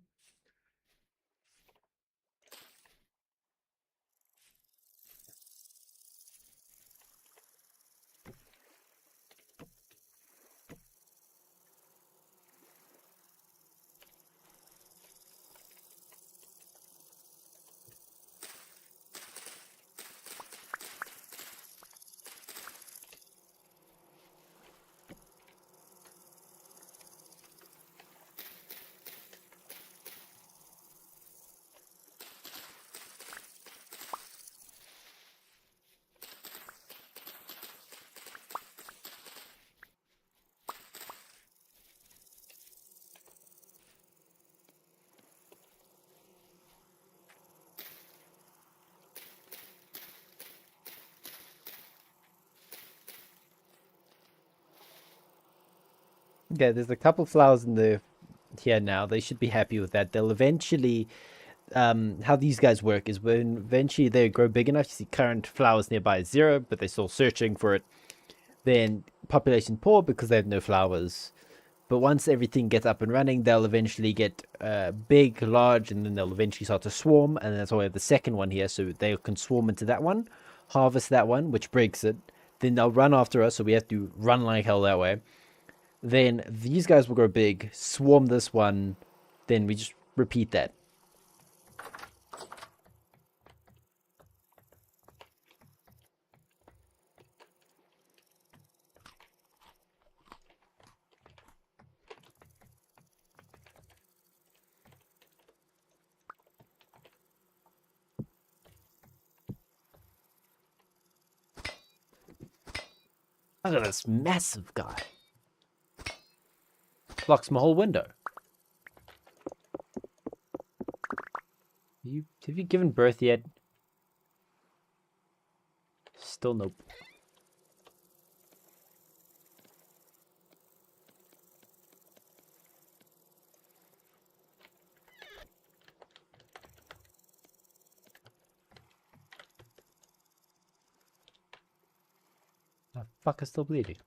Yeah, there's a couple flowers in the here now. They should be happy with that. They'll eventually, how these guys work is when eventually they grow big enough, you see current flowers nearby is 0, but they're still searching for it. Then population poor because they have no flowers. But once everything gets up and running, they'll eventually get big, large, and then they'll eventually start to swarm. And that's why we have the second one here. So they can swarm into that one, harvest that one, which breaks it. Then they'll run after us, so we have to run like hell that way. Then these guys will grow big, swarm this one, then we just repeat that. Look at this massive guy. Blocks my whole window. Have you given birth yet? Still nope. The fuck is still bleeding?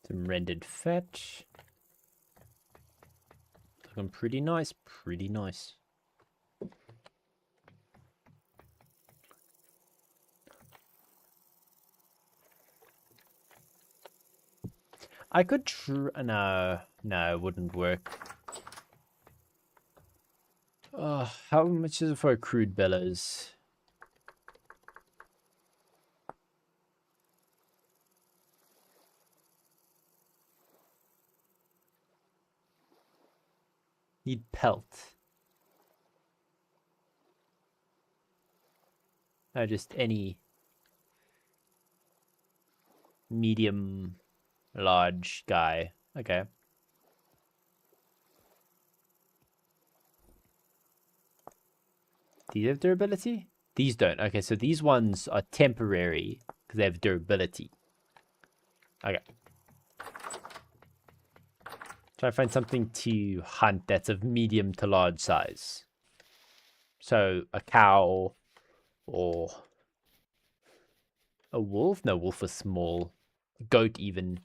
Some rendered fetch. Looking pretty nice, pretty nice. I could no, it wouldn't work. Oh, how much is it for a crude bellows? Need pelt. No, just any medium, large guy. Okay. Do you have durability? These don't. Okay, so these ones are temporary because they have durability. Okay. Try to find something to hunt that's of medium to large size. So a cow or a wolf? No, wolf is small. Goat even.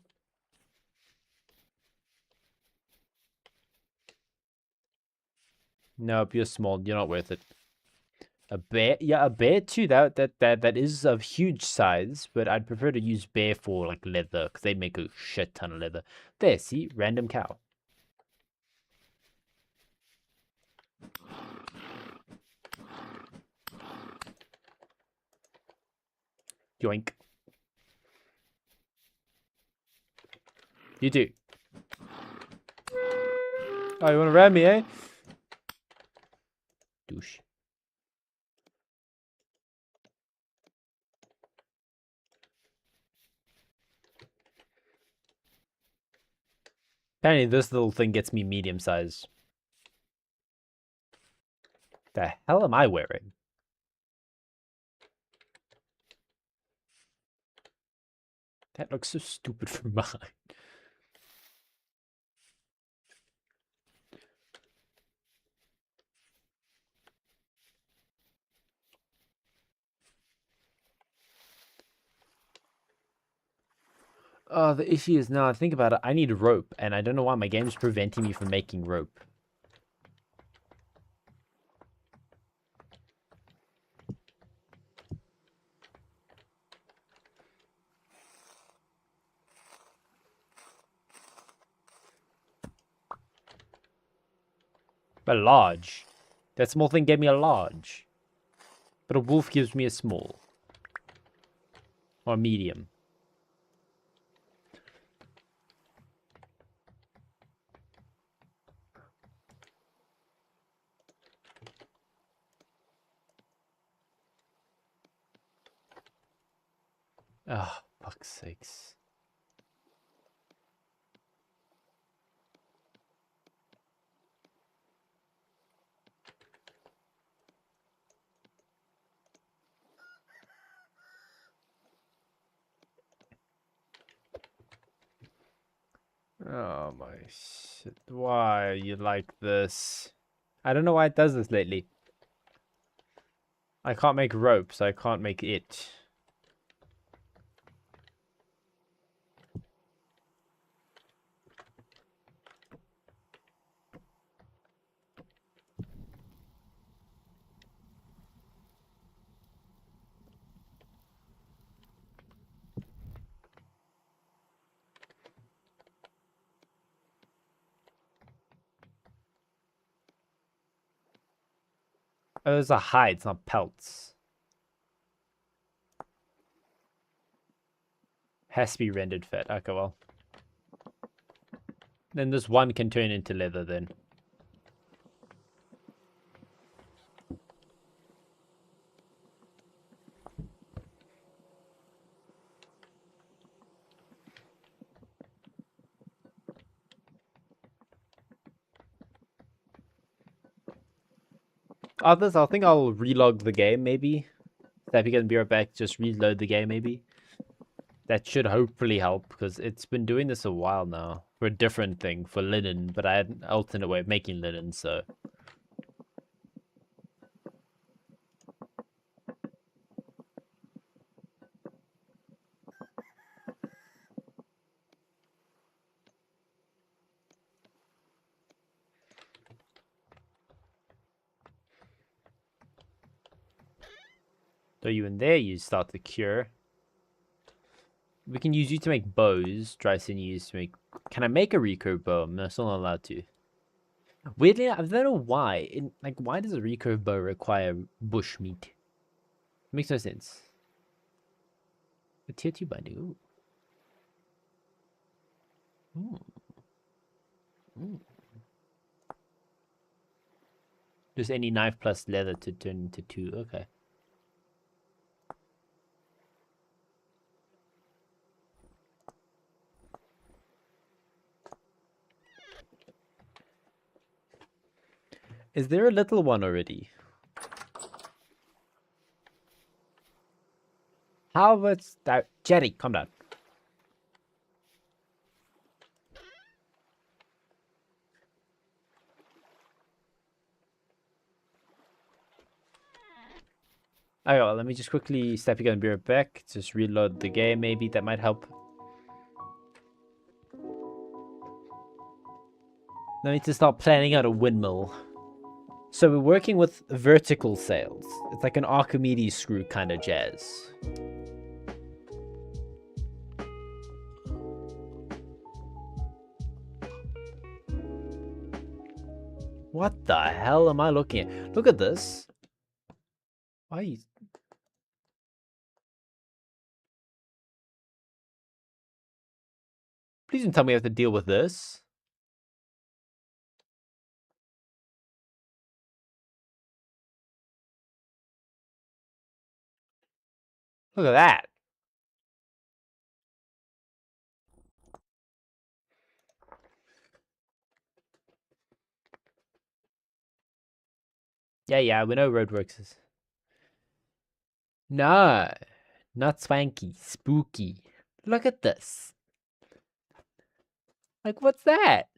Nope, you're small. You're not worth it. A bear? Yeah, a bear too. That is of huge size, but I'd prefer to use bear for like leather because they make a shit ton of leather. There, see? Random cow. Yoink. You do. Oh, you want to ram me, eh? Douche. Apparently this little thing gets me medium size. The hell am I wearing? That looks so stupid from behind. Oh, the issue is now I think about it, I need rope, and I don't know why my game is preventing me from making rope. A large. That small thing gave me a large. But a wolf gives me a small. Or medium. Oh, fuck's sakes. Oh my shit. Why are you like this? I don't know why it does this lately. I can't make rope, so I can't make it. Oh, those are hides, not pelts. Has to be rendered fat. Okay, well. Then this one can turn into leather then. Others, I think I'll relog the game maybe. So if you can be right back, just reload the game maybe. That should hopefully help because it's been doing this a while now for a different thing for linen, but I had an alternate way of making linen, so. So you in there, you start the cure. We can use you to make bows, dry sinews to make... Can I make a recurve bow? I'm still not allowed to. Weirdly, I don't know why. Why does a recurve bow require bush meat? It makes no sense. A tier 2 binding. Ooh. Ooh. Ooh. Just any knife plus leather to turn into 2. Okay. Is there a little one already? How about that? Jerry, calm down. Okay, well, let me just quickly step again and be right back. Just reload the game, maybe that might help. Let me just start planning out a windmill. So we're working with vertical sails. It's like an Archimedes screw kind of jazz. What the hell am I looking at? Look at this. Why are you... Please don't tell me I have to deal with this. Look at that. Yeah, we know roadworks is. No, not swanky, spooky. Look at this. Like, what's that?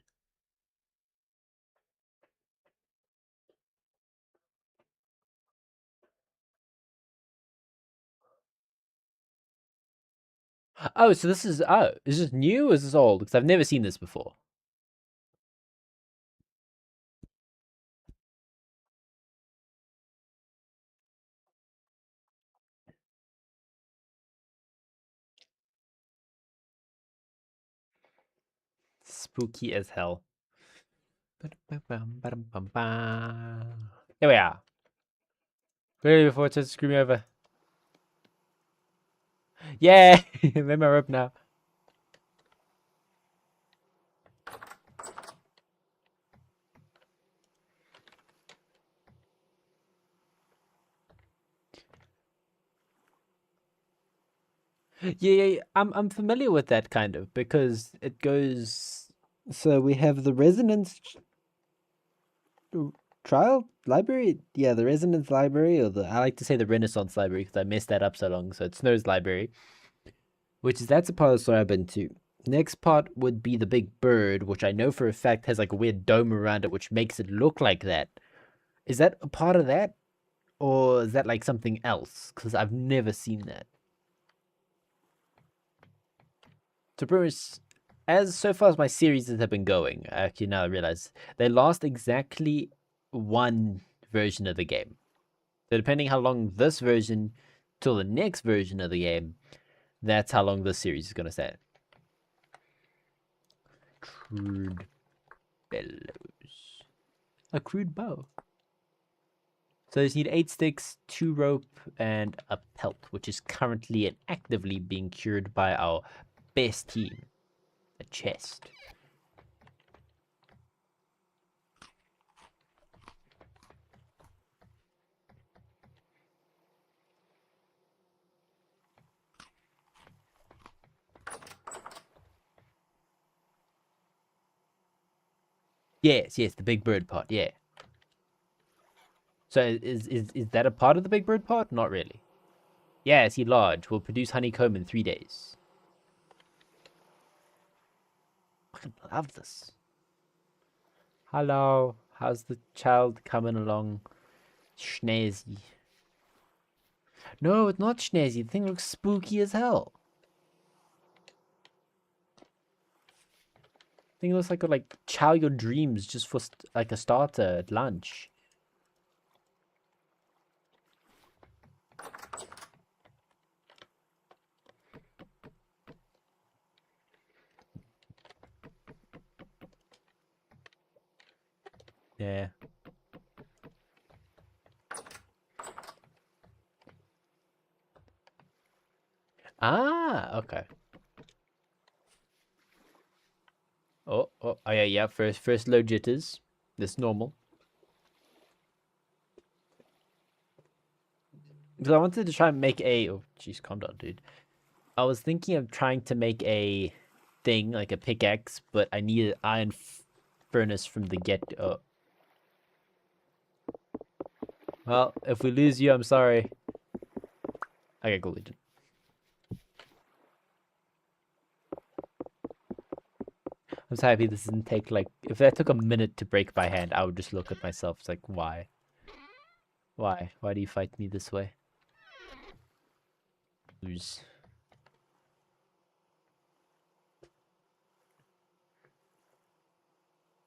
Oh, so this is, is this new or is this old? Because I've never seen this before. Spooky as hell. Here we are. Ready before it starts to screw me over. Yeah! I'm in my rope now. Yeah, I'm familiar with that kind of because it goes. So we have the resonance trial library. Yeah, the resonance library, or I like to say the Renaissance library because I messed that up so long. So it's Snow's library, that's a part of the story I've been to. Next part would be the big bird, which I know for a fact has like a weird dome around it, which makes it look like that. Is that a part of that, or is that like something else? Because I've never seen that. So Bruce, as so far as my series have been going, actually now I realize they last exactly one version of the game. So depending how long this version till the next version of the game, that's how long this series is gonna stay. Crude bellows. A crude bow. So you just need 8 sticks, 2 rope, and a pelt, which is currently and actively being cured by our best team. A chest. Yes, the big bird part, yeah. So is that a part of the big bird part? Not really. Yeah, is he large? Will produce honeycomb in 3 days. I fucking love this. Hello, how's the child coming along? Schnazzy. No, it's not schnazzy. The thing looks spooky as hell. The thing looks like chow your dreams just for like a starter at lunch. Yeah. Ah, okay. Oh, yeah. First low jitters. That's normal. Because I wanted to try and make a. Oh, jeez, calm down, dude. I was thinking of trying to make a thing like a pickaxe, but I need an iron furnace from the get. Well, if we lose you, I'm sorry. Okay, cool, Legion. I'm so happy this didn't take, like, if that took a minute to break by hand, I would just look at myself. It's like, why? Why? Why do you fight me this way? Lose.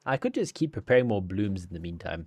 I could just keep preparing more blooms in the meantime.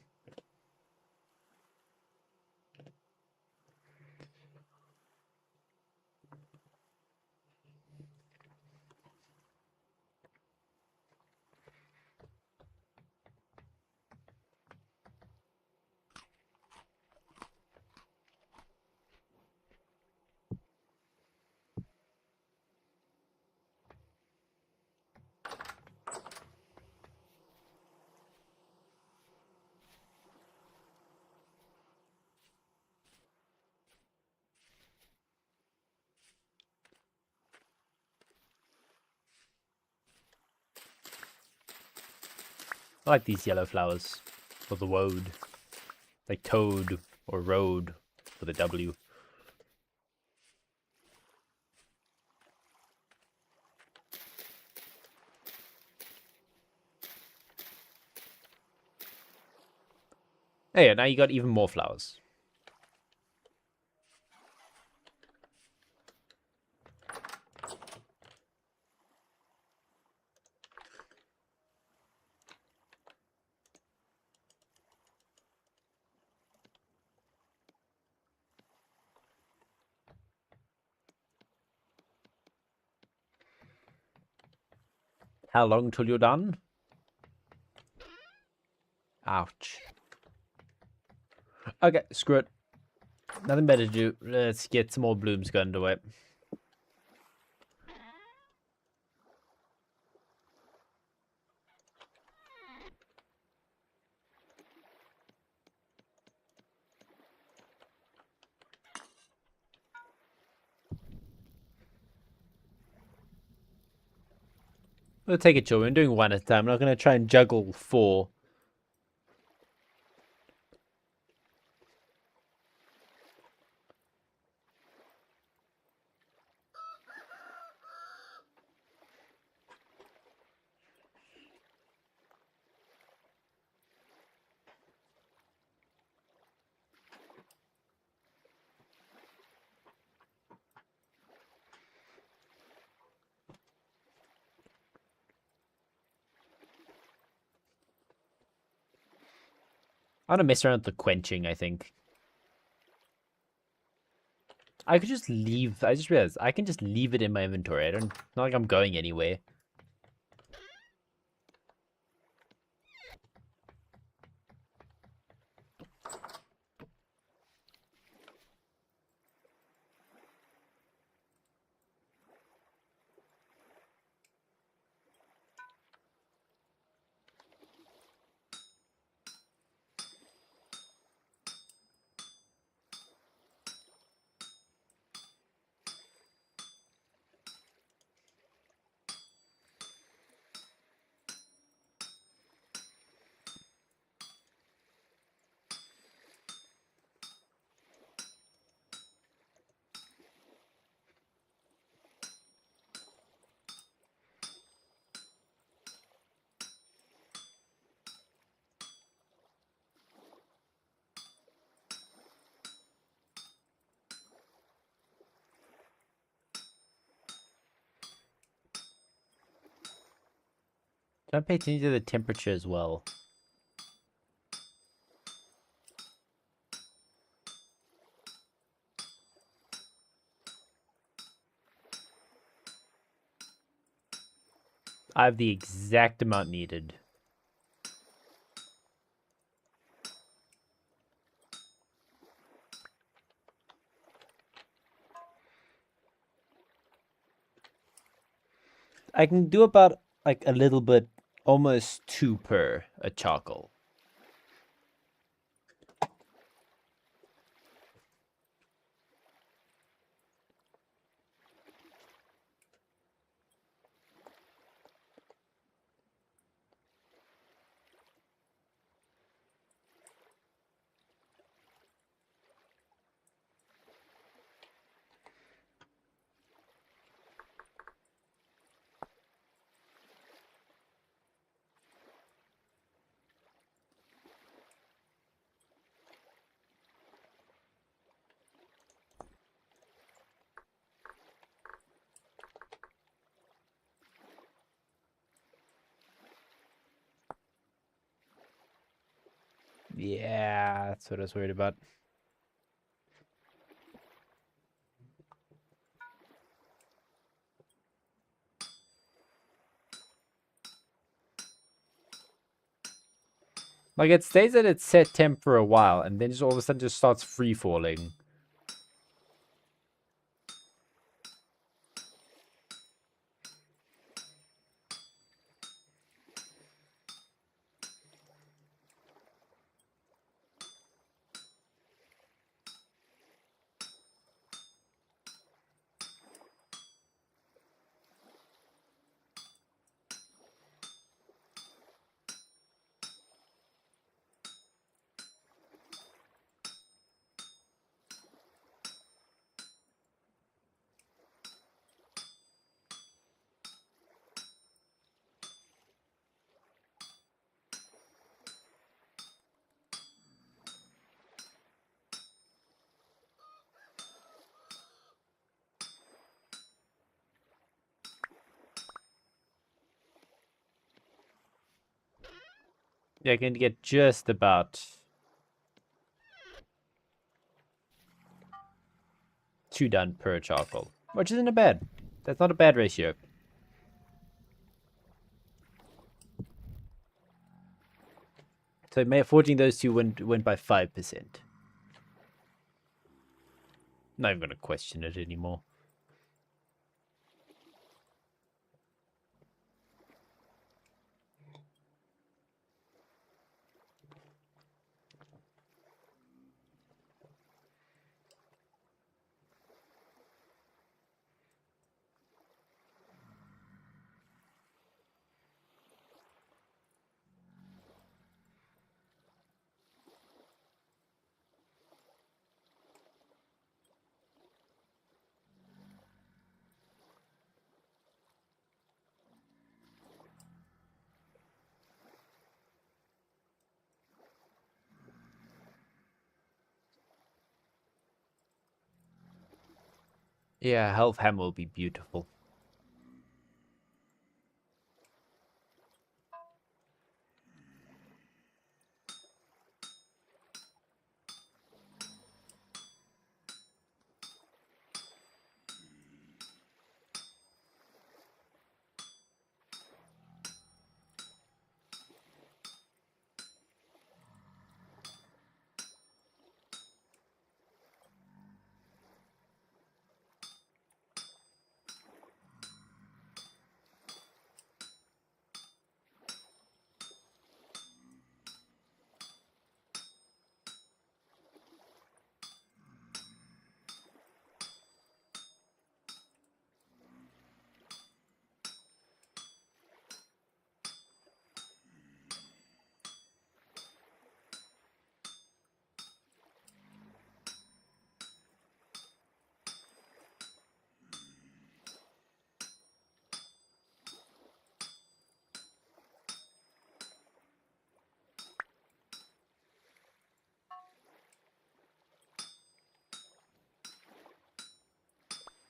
I like these yellow flowers. Or the woad. Like toad or road with a W. Hey, now you got even more flowers. How long till you're done? Ouch. Okay, screw it. Nothing better to do. Let's get some more blooms going away. We'll take it chill. We're doing one at a time. I'm not going to try and juggle 4. I'm going to mess around with the quenching, I think. I could just leave. I just realized I can just leave it in my inventory. I don't. Not like I'm going anywhere. Don't pay attention to the temperature as well. I have the exact amount needed. I can do about like a little bit, almost 2 per a charcoal. Yeah, that's what I was worried about. Like, it stays at its set temp for a while, and then just all of a sudden just starts free falling. Yeah, I can get just about 2 done per charcoal, which isn't a bad. That's not a bad ratio. So forging those two went by 5%. Not even gonna question it anymore. Yeah, Health Ham will be beautiful.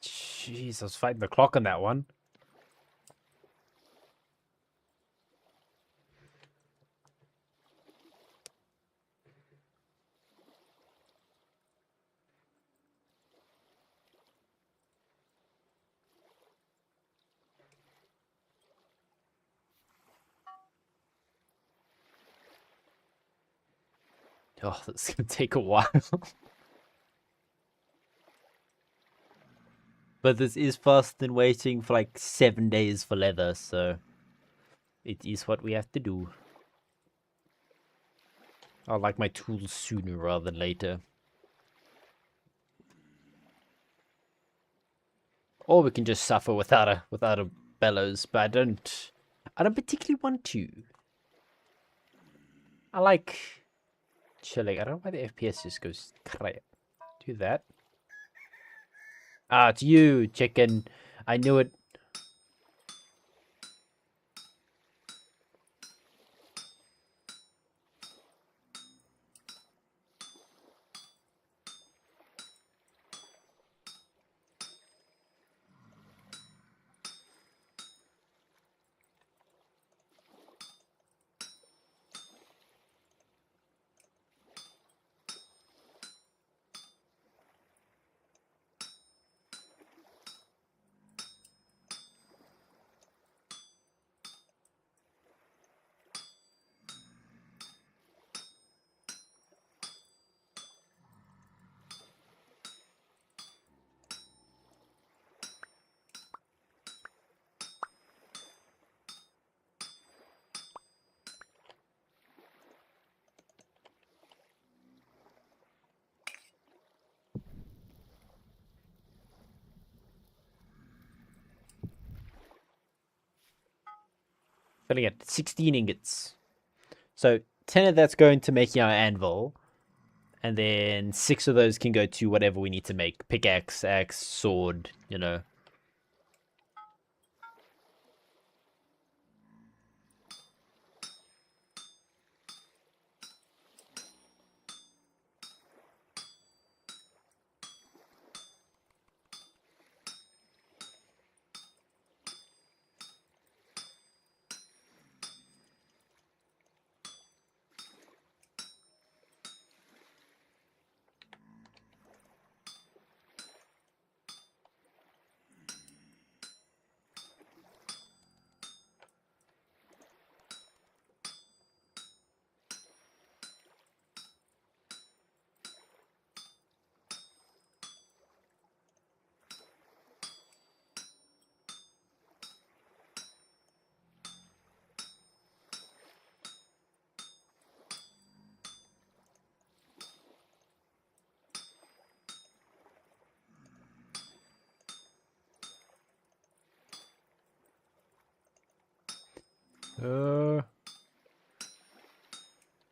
Jeez, I was fighting the clock on that one. Oh, this is gonna take a while. But this is faster than waiting for like 7 days for leather, so it is what we have to do. I like my tools sooner rather than later. Or we can just suffer without a bellows, but I don't particularly want to. I like chilling. I don't know why the FPS just goes crazy. Do that. Ah, it's you, chicken. I knew it. Filling it 16 ingots. So 10 of that's going to making our anvil. And then 6 of those can go to whatever we need to make. Pickaxe, axe, sword, you know.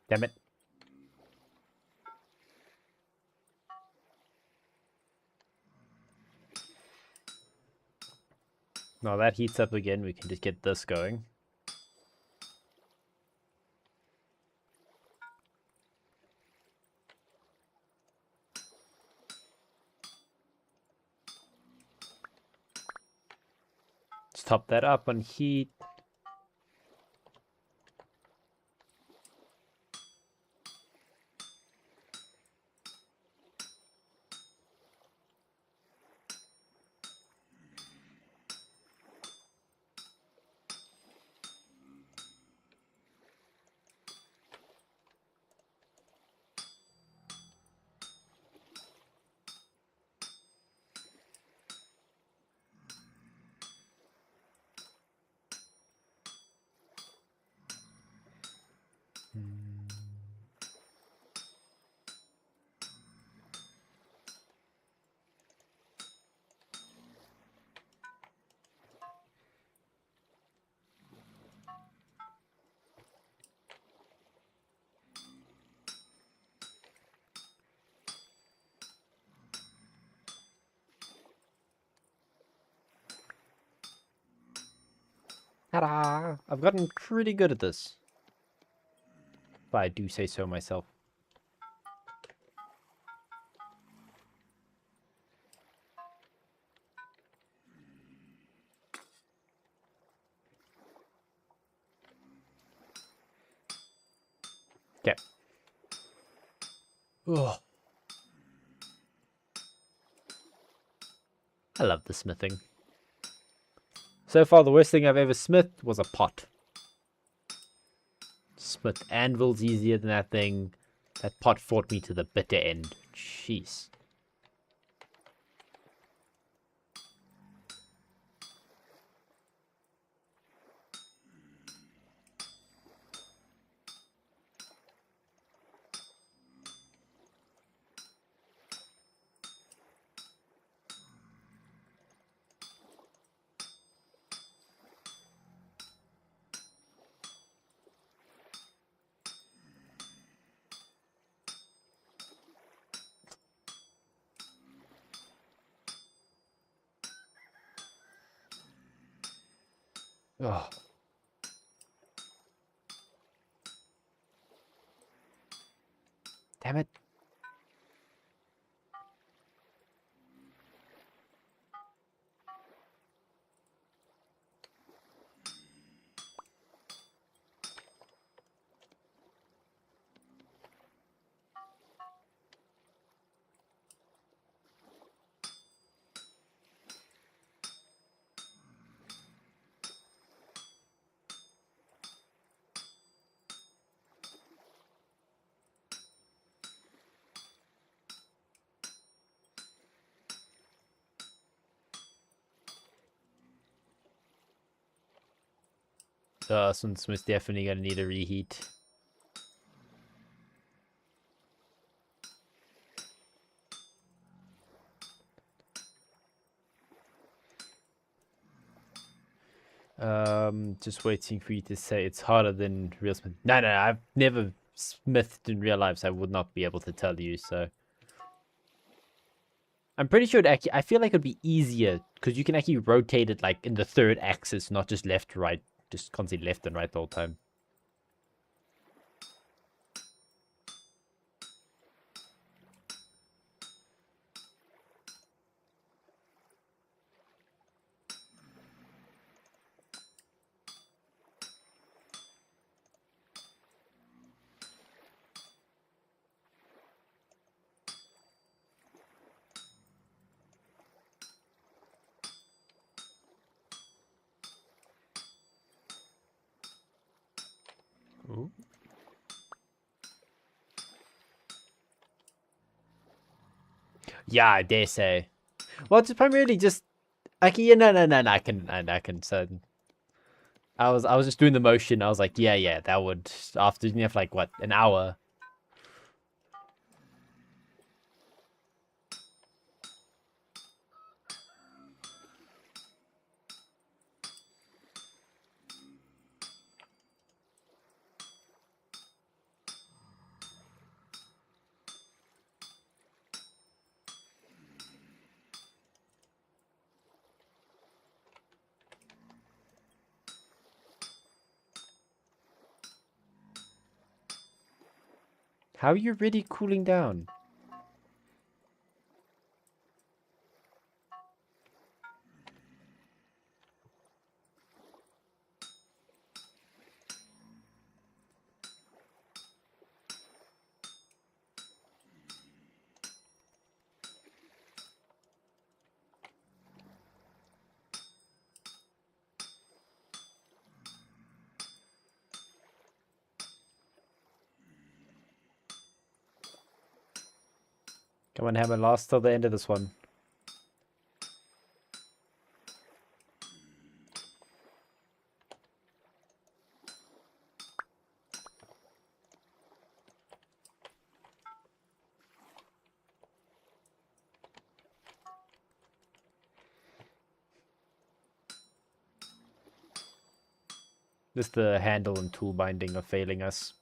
Damn it. Now that heats up again, we can just get this going. Let's top that up on heat. Ta-da! I've gotten pretty good at this. If I do say so myself. Okay. Ugh. I love the smithing. So far, the worst thing I've ever smithed was a pot. Smith anvil's easier than that thing. That pot fought me to the bitter end. Jeez. Ugh. Damn it. This one's most definitely gonna need a reheat. Just waiting for you to say it's harder than real smith. No, I've never smithed in real life, so I would not be able to tell you. So I'm pretty sure I feel like it'd be easier because you can actually rotate it like in the third axis, not just left to right, just constantly left and right the whole time. Ooh. Yeah, I dare say. Well, it's primarily just like yeah, no, I can. So I was just doing the motion. I was like, yeah, that would after you have like what an hour. How are you really cooling down? Come on, Hammer, last till the end of this one. Just the handle and tool binding are failing us.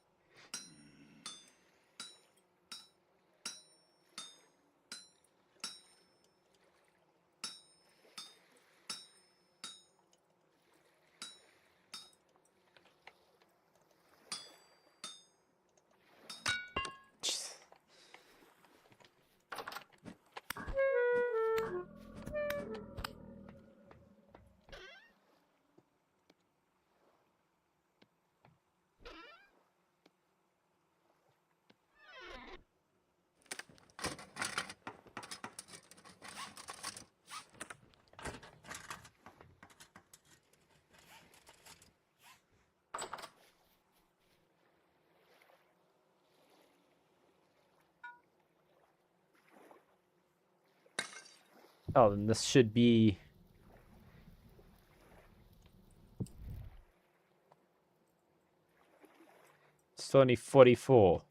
Oh, then this should be... It's only 44.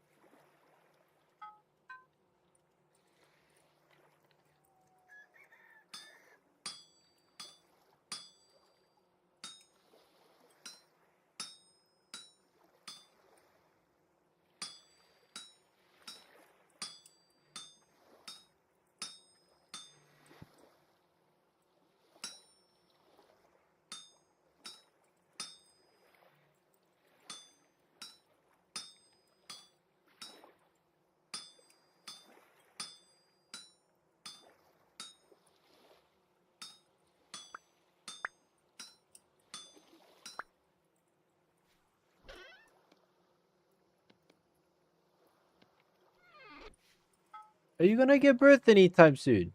Are you gonna give birth anytime soon?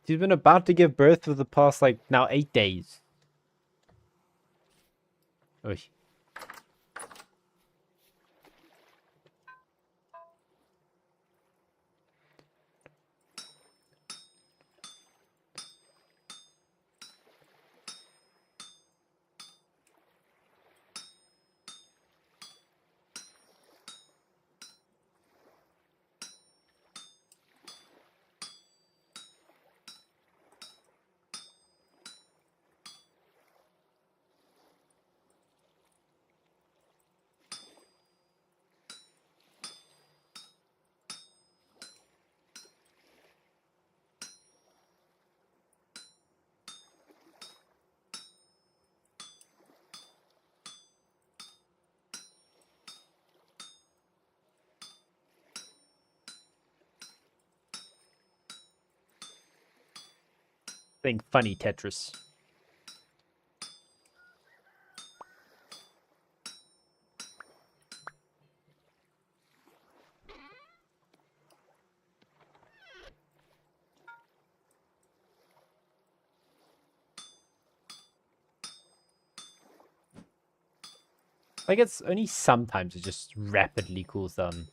She's been about to give birth for the past, like, now 8 days. Oy. Think funny Tetris. Like, it's only sometimes it just rapidly cools down.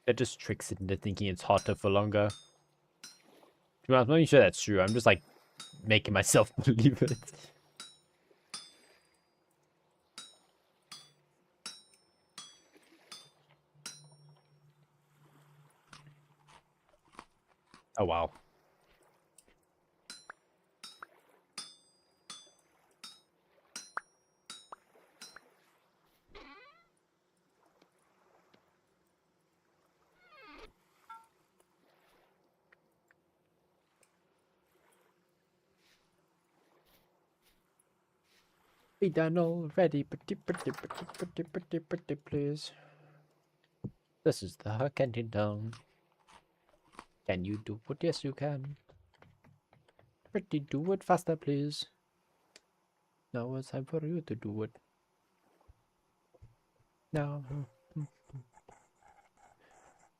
That just tricks it into thinking it's hotter for longer. To be honest, I'm not even sure that's true. I'm just like making myself believe it. Oh wow. Be done already, pretty, please. This is the canteen town. Can you do it? Yes, you can. Pretty, do it faster, please. Now it's time for you to do it. Now.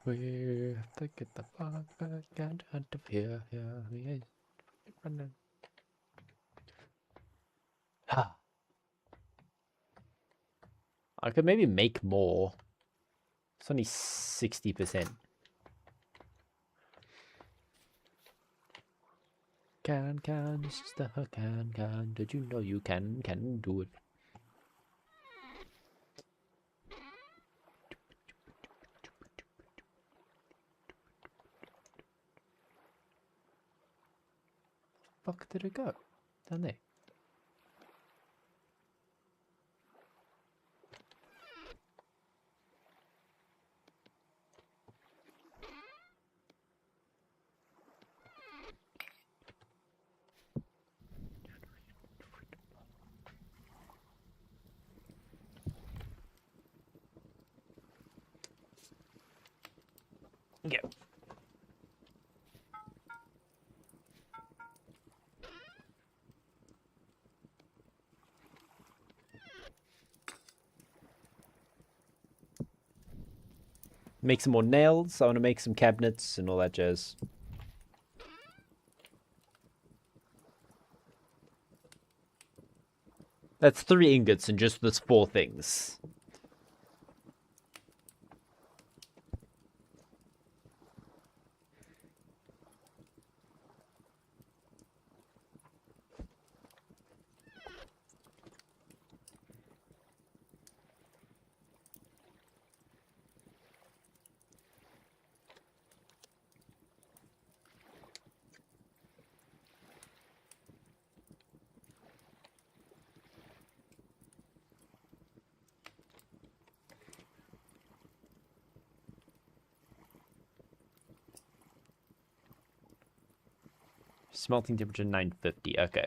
We have to get the fuck out of here. Yeah. I could maybe make more. It's only 60%. Can, sister, can. Did you know you can do it? Fuck did it go? Down there. Yeah. Make some more nails. I want to make some cabinets and all that jazz. That's 3 ingots and just those 4 things. Smelting temperature 950. Okay.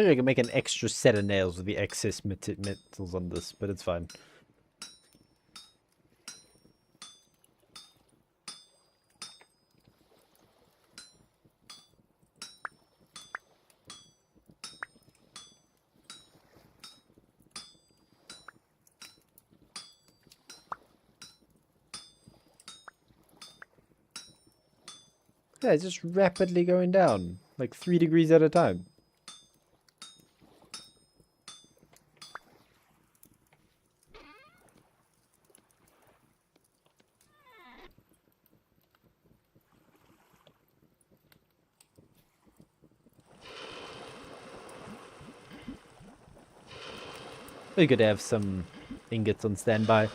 think I can make an extra set of nails with the excess metals on this, but it's fine. Yeah, it's just rapidly going down, like 3 degrees at a time. We could have some ingots on standby.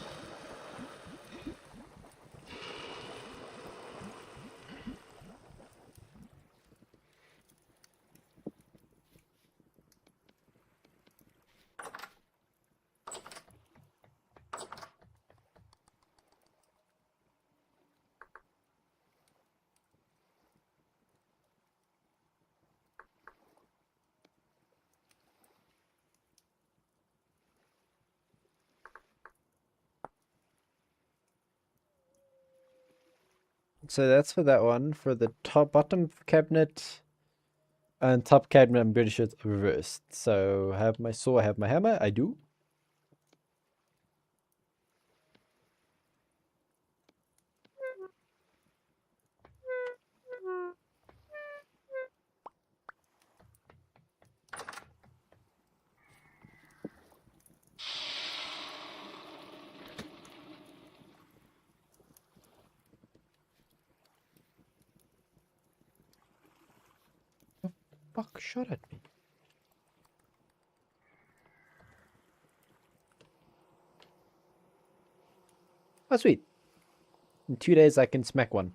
So that's for that one. For the bottom cabinet and top cabinet, I'm pretty sure it's reversed. So I have my saw, I have my hammer. I do. The fuck shot at me? Oh, sweet. In 2 days, I can smack one.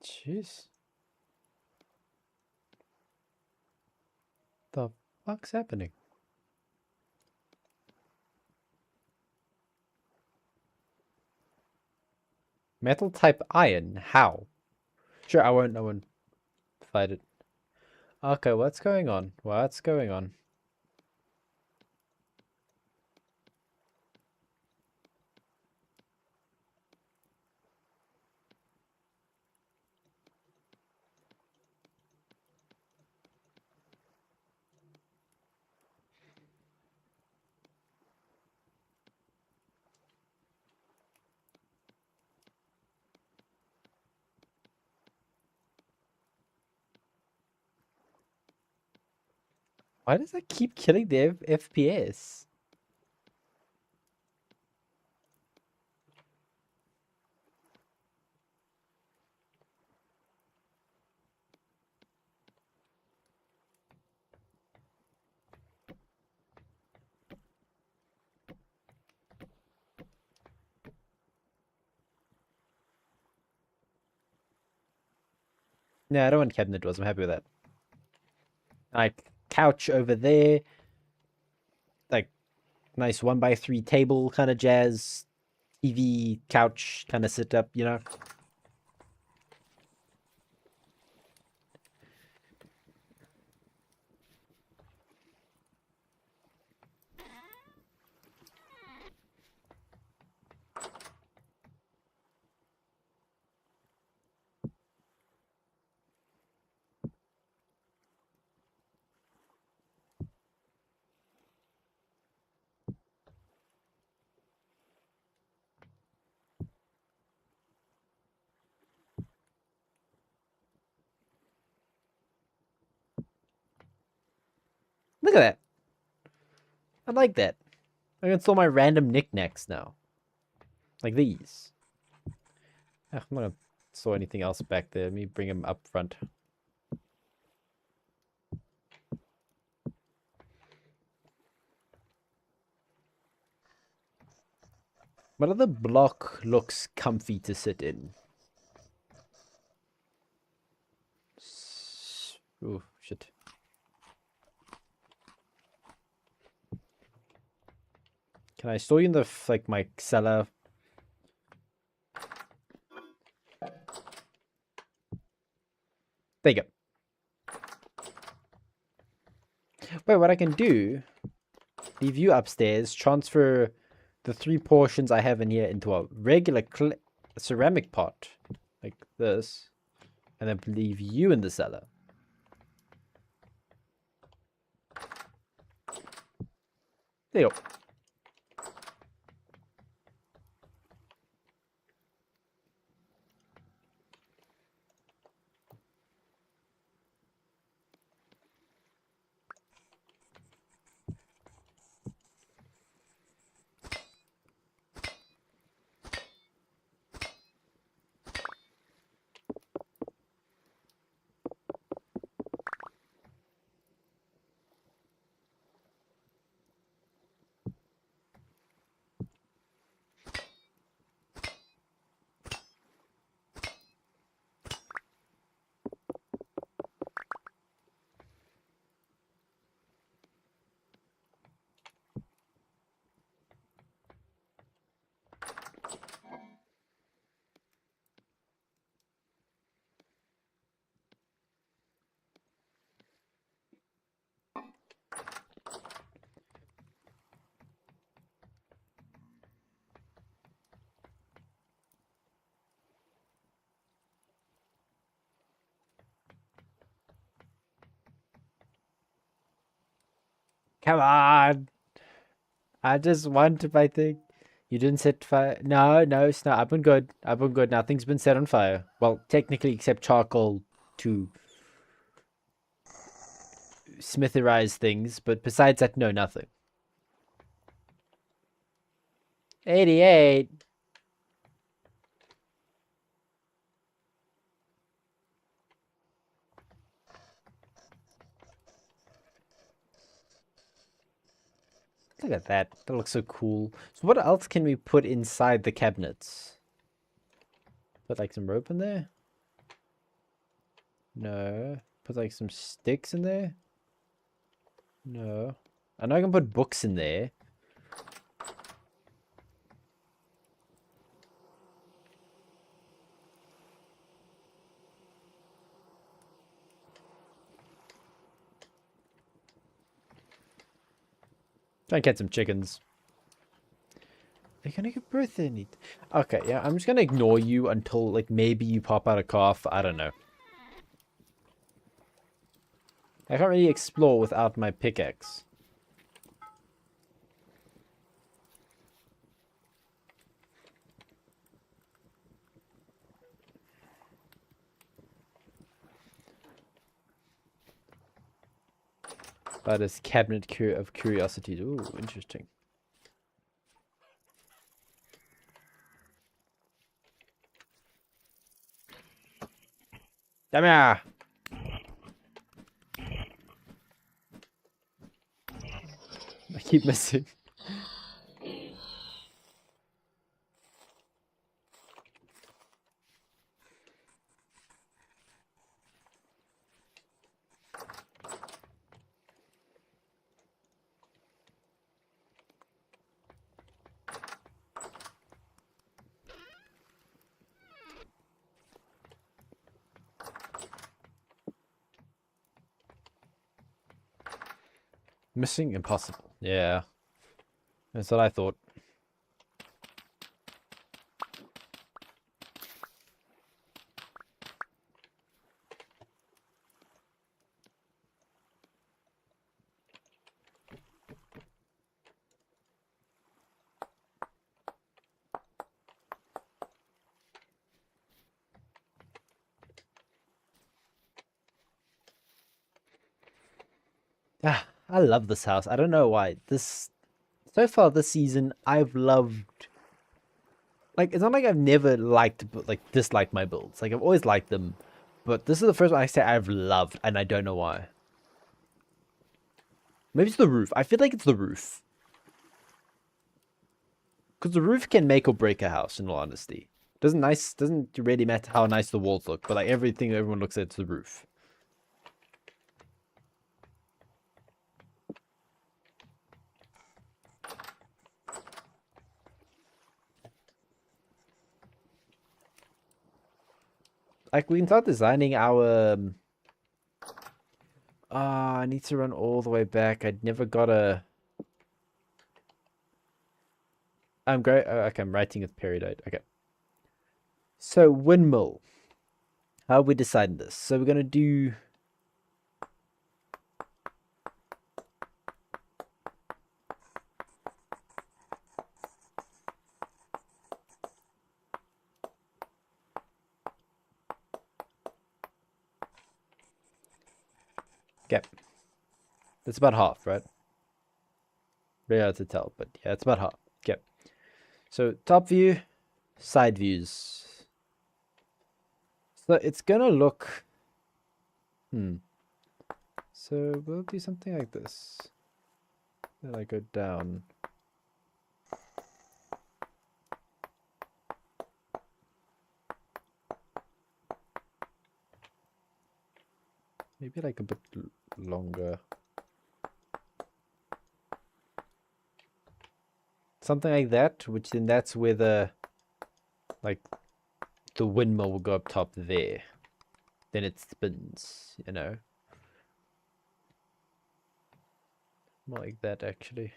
Jeez. The fuck's happening? Metal type iron? How? Sure, I won't fight it. Okay, what's going on? What's going on? Why does that keep killing the FPS? Yeah, I don't want cabinet doors. I'm happy with that. Like, couch over there. Like, nice 1x3 table kind of jazz. TV, couch kind of sit up, you know? Look at that. I like that. I can store my random knickknacks now. Like these. I'm not gonna store anything else back there. Let me bring them up front. What other block looks comfy to sit in? Ooh, shit. Can I store you in the like my cellar? There you go. Wait, what I can do, leave you upstairs, transfer the 3 portions I have in here into a regular ceramic pot, like this, and then leave you in the cellar. There you go. Come on! I just want my thing. You didn't set fire. No, no, it's not. I've been good. I've been good. Nothing's been set on fire. Well, technically, except charcoal to smitherize things. But besides that, no, nothing. 88. Look at that. That looks so cool. So what else can we put inside the cabinets? Put like some rope in there? No. Put like some sticks in there? No. I know I can put books in there. Try and catch some chickens. Are you gonna give birth in it? Okay, yeah, I'm just gonna ignore you until, like, maybe you pop out a cough. I don't know. I can't really explore without my pickaxe. But it's cabinet of curiosities. Ooh, interesting. Come here! I keep missing. Missing impossible. Yeah. That's what I thought. Ah, I love this house. I don't know why. So far this season, I've loved. Like, it's not like I've never disliked my builds. Like, I've always liked them, but this is the first one I say I've loved, and I don't know why. Maybe it's the roof. I feel like it's the roof, because the roof can make or break a house. In all honesty, doesn't really matter how nice the walls look, but like everyone looks at the roof. like we can start designing our. I need to run all the way back. I never got a. I'm great. Okay, I'm writing with period. Okay. So windmill. How are we deciding this? So we're gonna do. Okay. That's about half, right? Very hard to tell, but yeah, it's about half. Okay. So top view, side views. So it's gonna look. So we'll do something like this. Then I go down. Maybe like a bit longer. Something like that, which then that's where the windmill will go up top there. Then it spins, you know. More like that actually.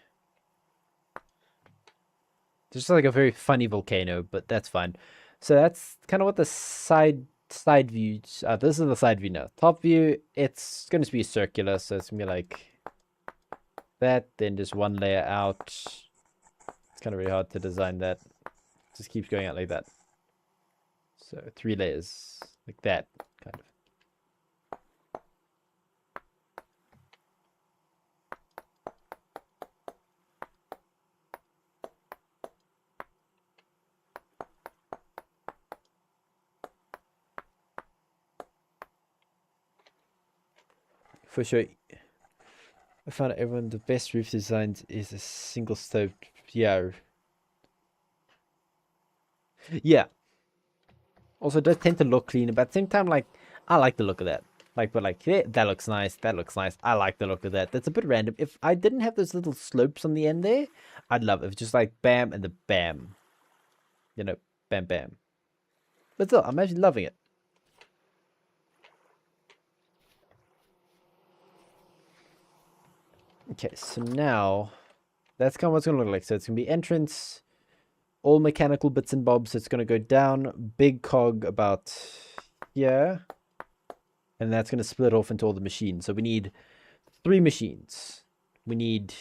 Just like a very funny volcano, but that's fine. So that's kind of what the side views. This is the side view now. Top view, it's going to be circular, so it's gonna be like that. Then just one layer out. It's kind of really hard to design that. Just keeps going out like that. So 3 layers like that, kind of. For sure. I found everyone the best roof designs is a single stope. Yeah. Yeah. Also, it does tend to look cleaner, but at the same time, like, I like the look of that. Like, but like, yeah, that looks nice. That looks nice. I like the look of that. That's a bit random. If I didn't have those little slopes on the end there, I'd love it. If it's just like bam and the bam. You know, bam, bam. But still, I'm actually loving it. Okay, so now that's kind of what it's going to look like. So it's going to be entrance, all mechanical bits and bobs. So it's going to go down, big cog about here. And that's going to split off into all the machines. So we need 3 machines. We need,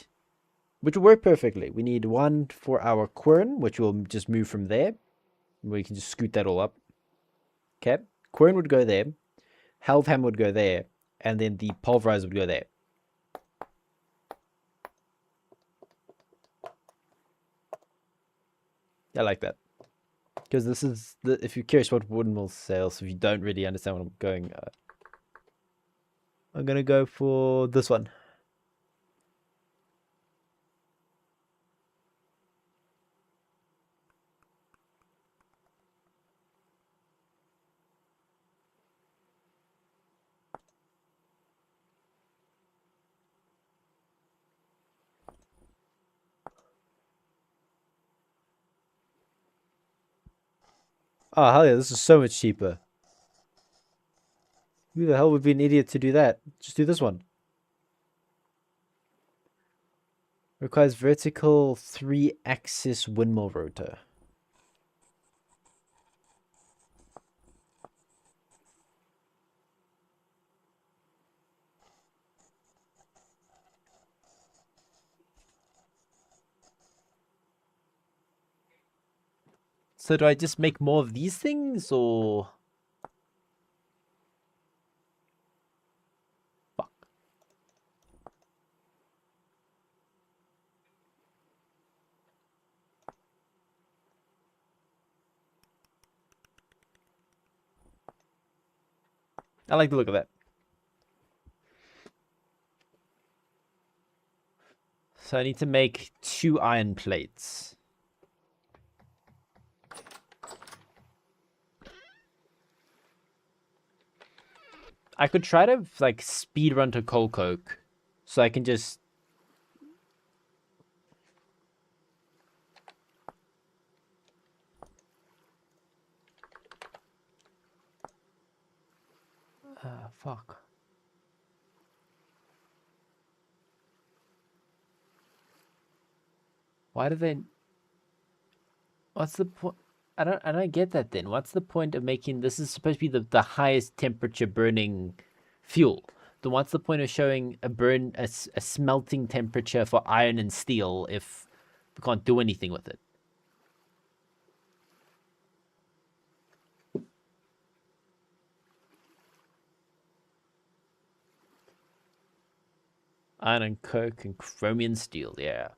which will work perfectly. We need one for our quern, which will just move from there. We can just scoot that all up. Okay. Quern would go there. Halveham would go there. And then the pulverizer would go there. I like that. Because this is, if you're curious what windmill sales, if you don't really understand what I'm going, I'm going to go for this one. Oh, hell yeah, this is so much cheaper. Who the hell would be an idiot to do that? Just do this one. Requires vertical 3-axis windmill rotor. So do I just make more of these things, or... Fuck. I like the look of that. So I need to make 2 iron plates. I could try to, like, speed run to coal coke. So I can just... Fuck. Why do they... What's the point? I don't get that then. What's the point of making... This is supposed to be the highest temperature burning fuel. Then what's the point of showing a smelting temperature for iron and steel if we can't do anything with it? Iron and coke and chromium steel, yeah.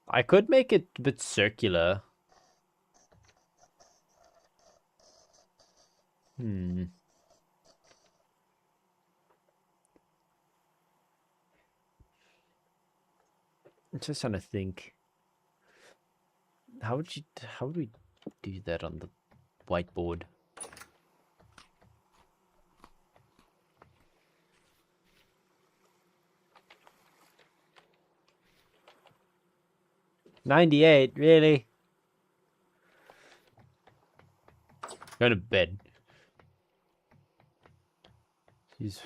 I could make it a bit circular. I'm just trying to think. How would we do that on the whiteboard? $98, really? Go to bed. Jeez.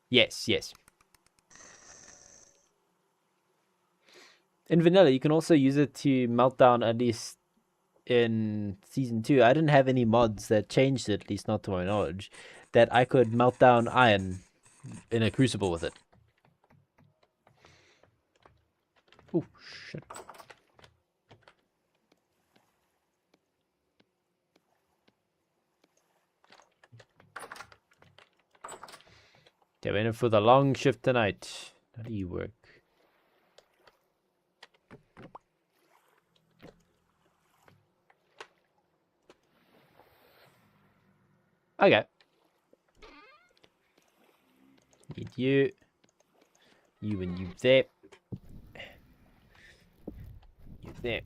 Yes. In vanilla, you can also use it to melt down, at least in season 2. I didn't have any mods that changed it, at least not to my knowledge, that I could melt down iron in a crucible with it. Oh, shit. They're in for the long shift tonight. How do you work? Okay. Need you. You and you there. You there.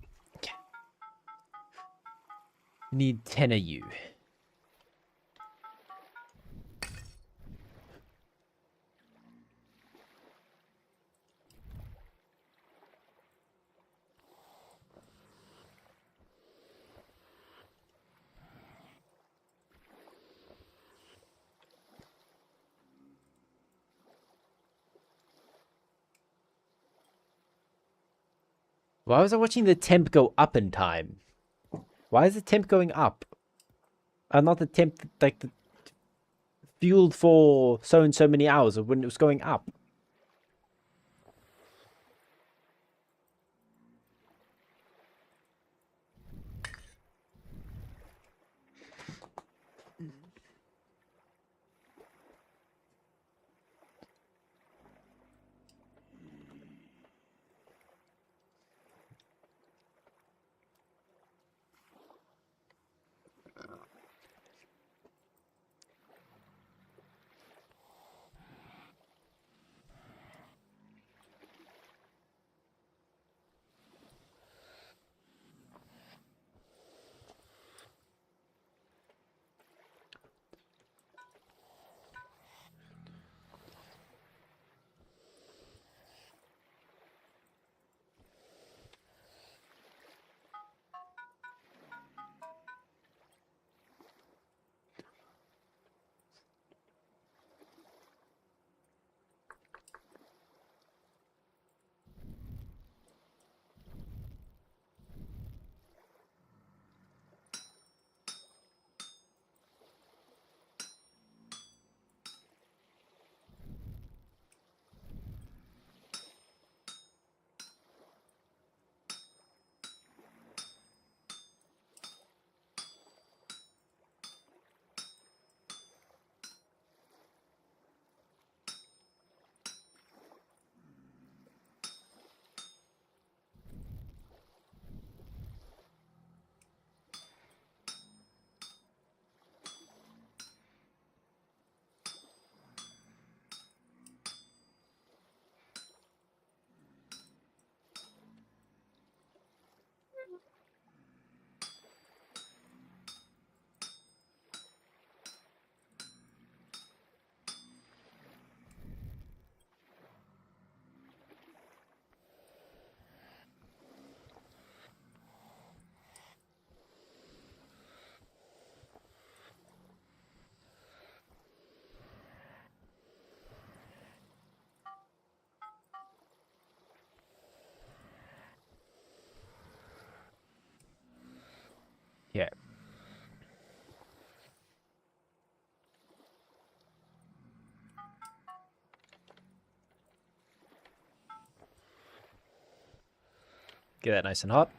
Need 10 of you. Why was I watching the temp go up in time? Why is the temp going up? Not the temp, like the fueled for so and so many hours of when it was going up. Get that nice and hot.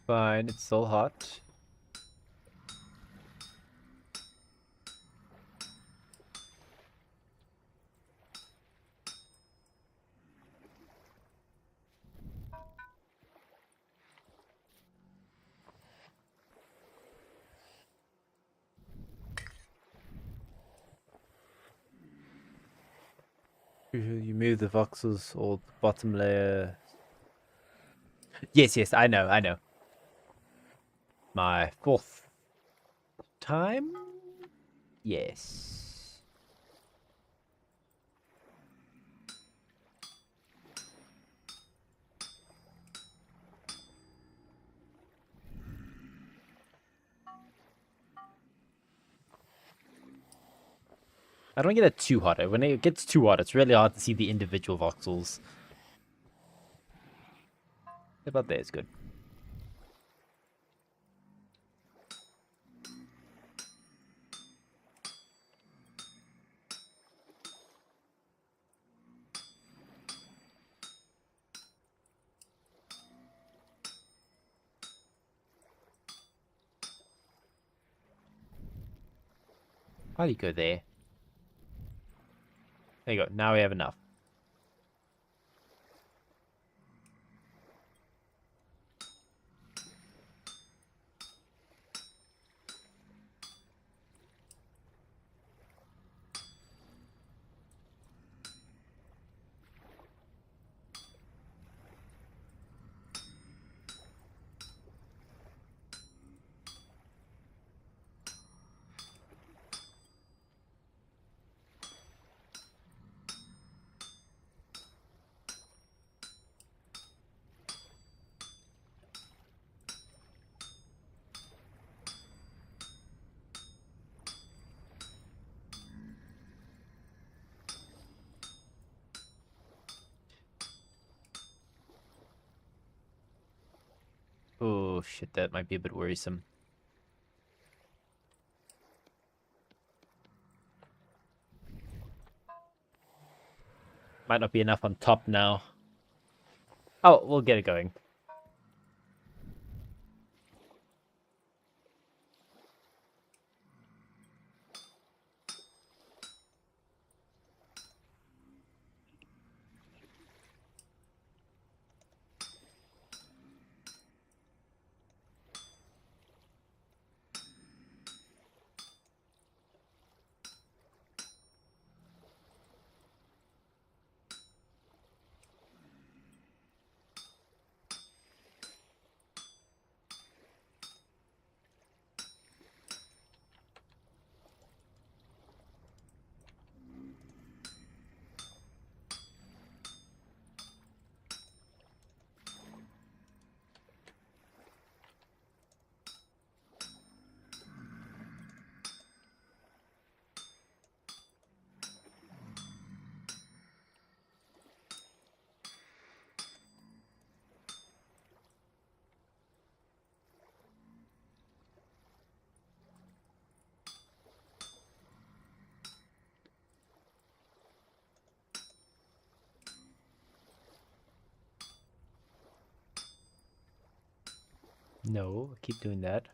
Fine, it's still hot. You move the voxels or the bottom layer. Yes, I know. My 4th time? Yes. I don't get it too hot. When it gets too hot, it's really hard to see the individual voxels. About there is good. Why do you go there? There you go. Now we have enough. Oh shit, that might be a bit worrisome. Might not be enough on top now. Oh, we'll get it going. No, keep doing that.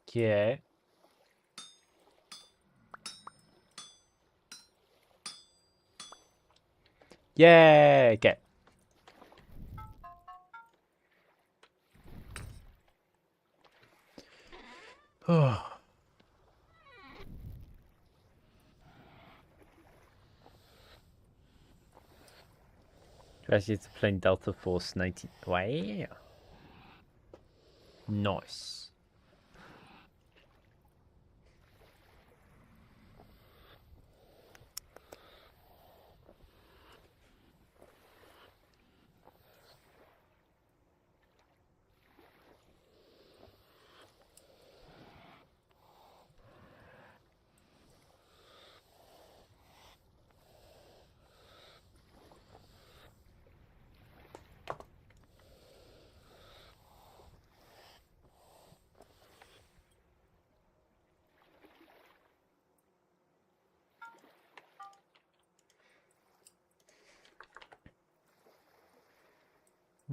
Okay. Yay! Okay. Actually, it's playing Delta Force 19. Wow. Nice.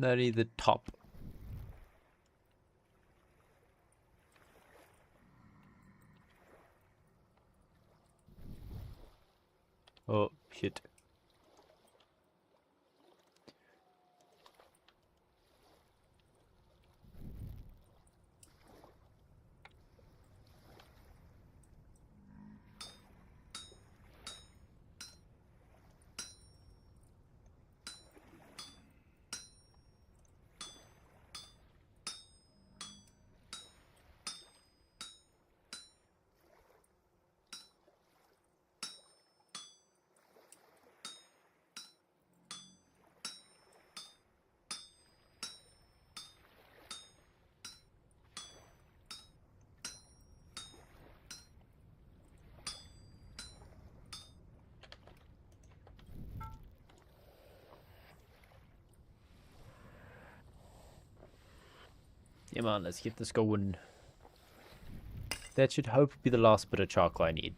Only the top. Oh, shit. Yeah, man, let's get this going. That should hope be the last bit of charcoal I need.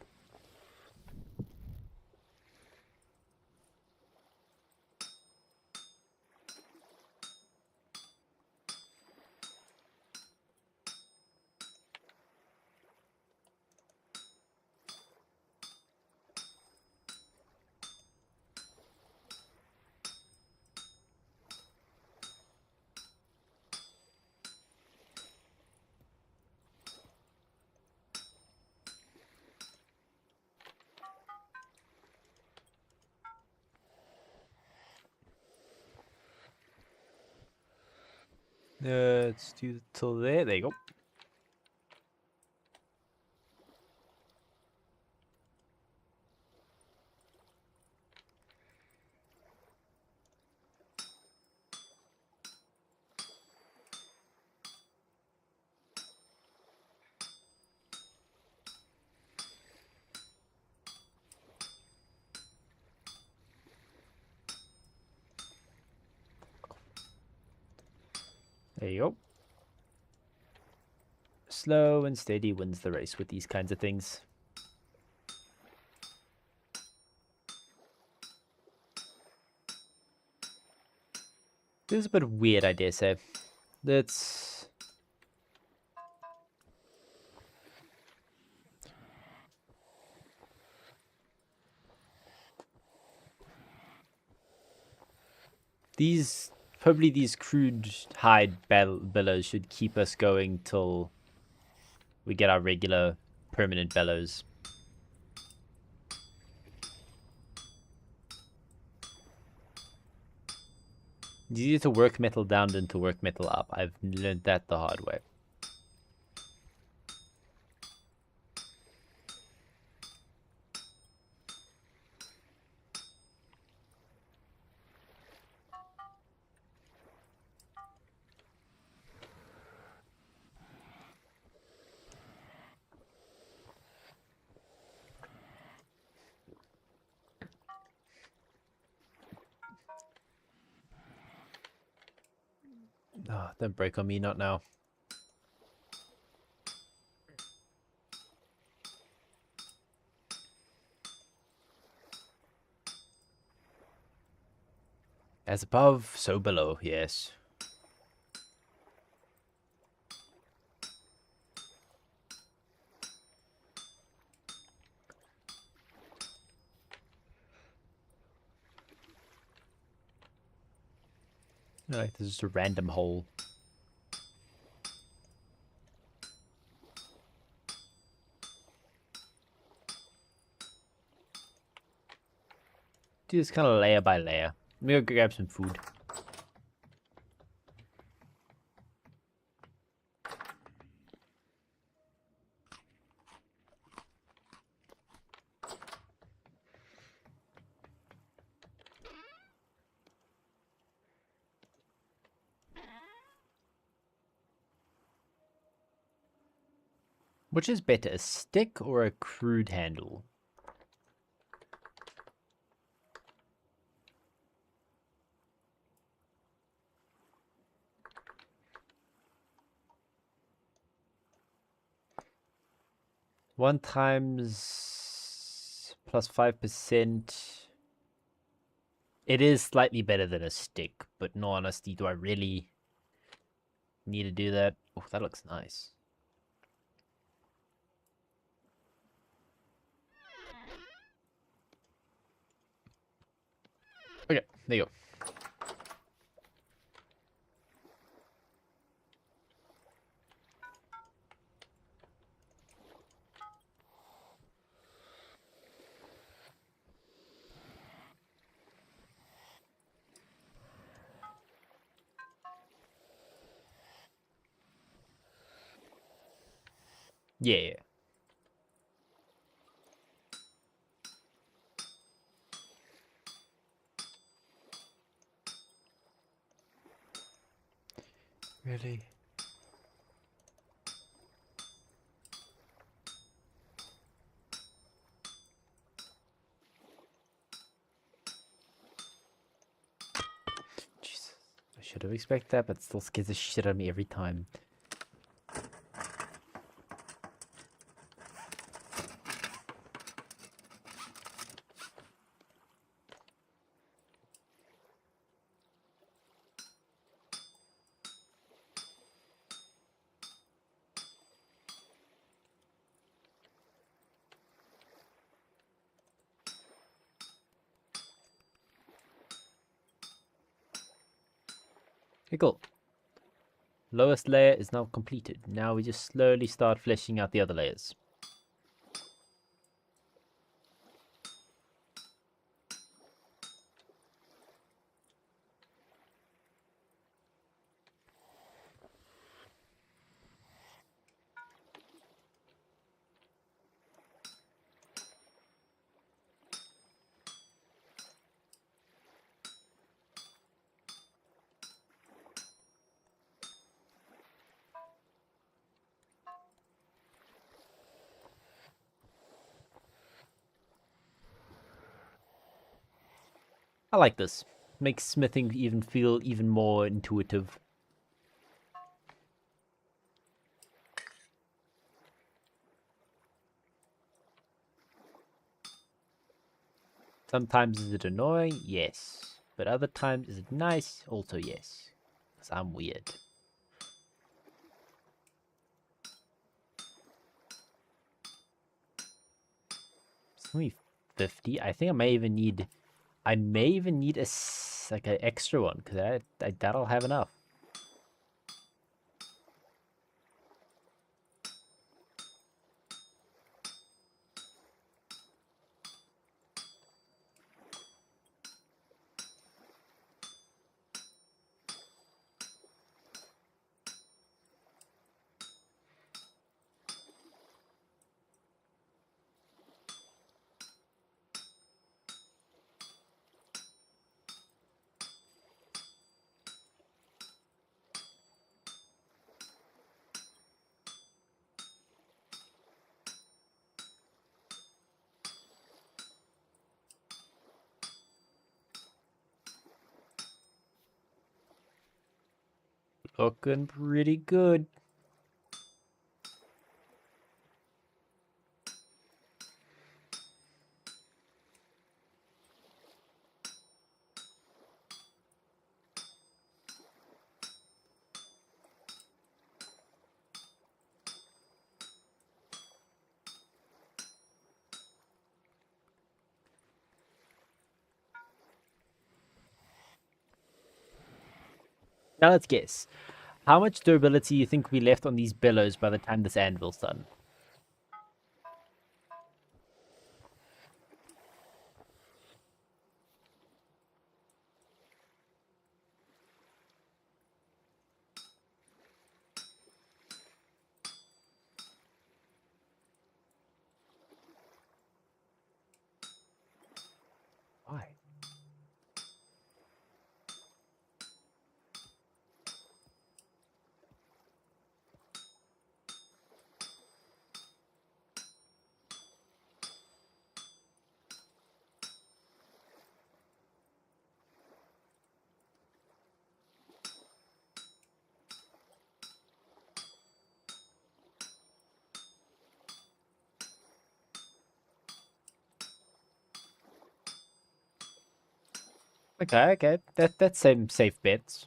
Let's do it till there. There you go. There you go. Slow and steady wins the race with these kinds of things. This is a bit weird, I dare say. Let's... Probably these crude hide bellows should keep us going till we get our regular permanent bellows. It's easier to work metal down than to work metal up. I've learned that the hard way. Oh, don't break on me, not now. As above, so below, yes. Like, this is a random hole. Do this kind of layer by layer. Let me go grab some food. Which is better, a stick or a crude handle? One times plus 5%. It is slightly better than a stick, but in all honesty, do I really need to do that? Oh, that looks nice. Okay, there you go. Yeah. Really? Jesus. I should have expected that, but still scares the shit out of me every time. Okay, cool. Lowest layer is now completed. Now we just slowly start fleshing out the other layers. I like this. Makes smithing even feel even more intuitive. Sometimes is it annoying? Yes. But other times is it nice? Also yes. Because I'm weird. It's only 50. I think I may even need like an extra one, because I doubt I'll have enough. Looking pretty good. Now let's guess. How much durability you think we left on these bellows by the time this anvil's done? Why? Okay, okay. That's some safe bets.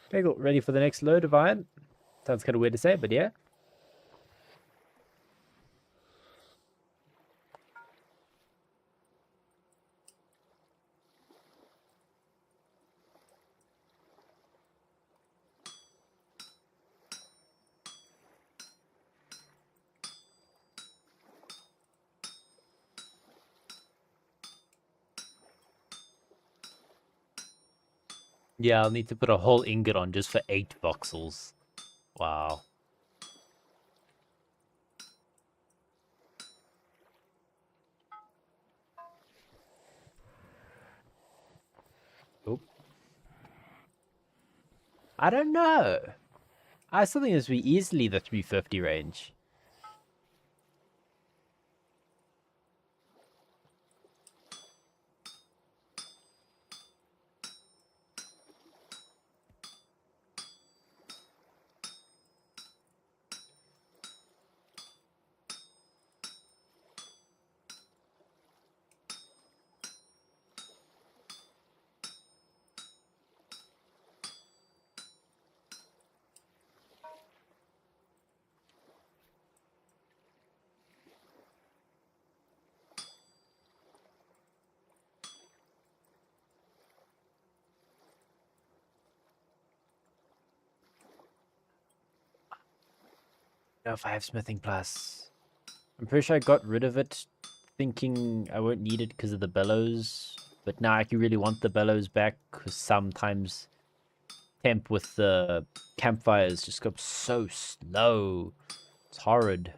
Okay, cool. Ready for the next load of iron? Sounds kind of weird to say, but yeah. Yeah, I'll need to put a whole ingot on just for 8 voxels. Wow. Oop. I don't know. I still think this would be easily the 350 range. No, if I have smithing plus. I'm pretty sure I got rid of it thinking I won't need it because of the bellows. But now I actually really want the bellows back because sometimes temp with the campfires just goes so slow. It's horrid.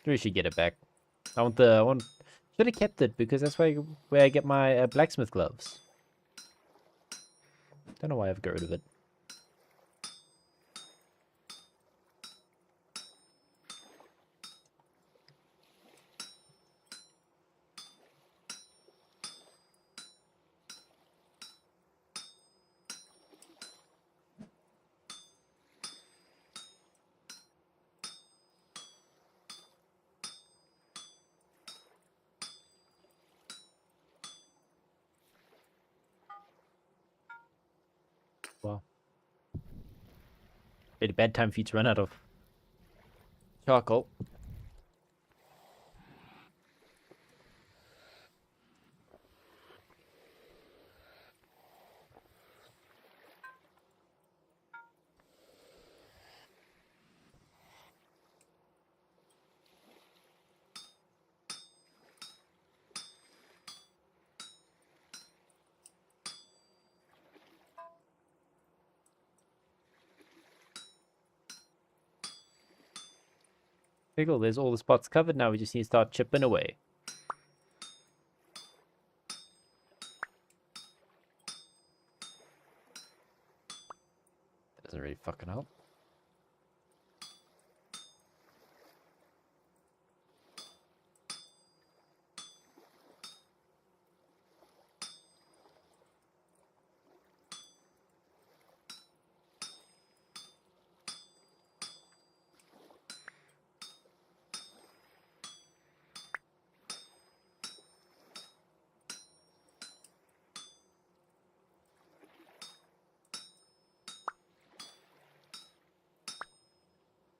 We should get it back. I want should have kept it because that's where I get my blacksmith gloves. Don't know why I've got rid of it. Well, really bad time for you to run out of charcoal. Okay, cool. There's all the spots covered. Now we just need to start chipping away. Doesn't really fucking help.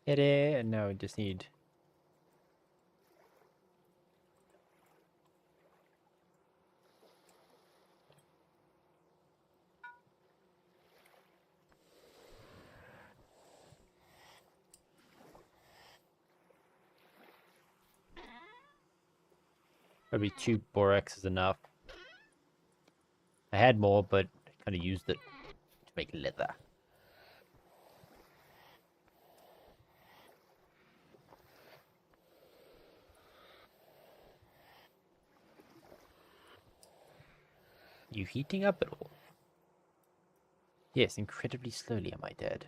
Hit it, and now we just need... Probably 2 borax is enough. I had more, but I kind of used it to make leather. You heating up at all? Yes, incredibly slowly, I might add.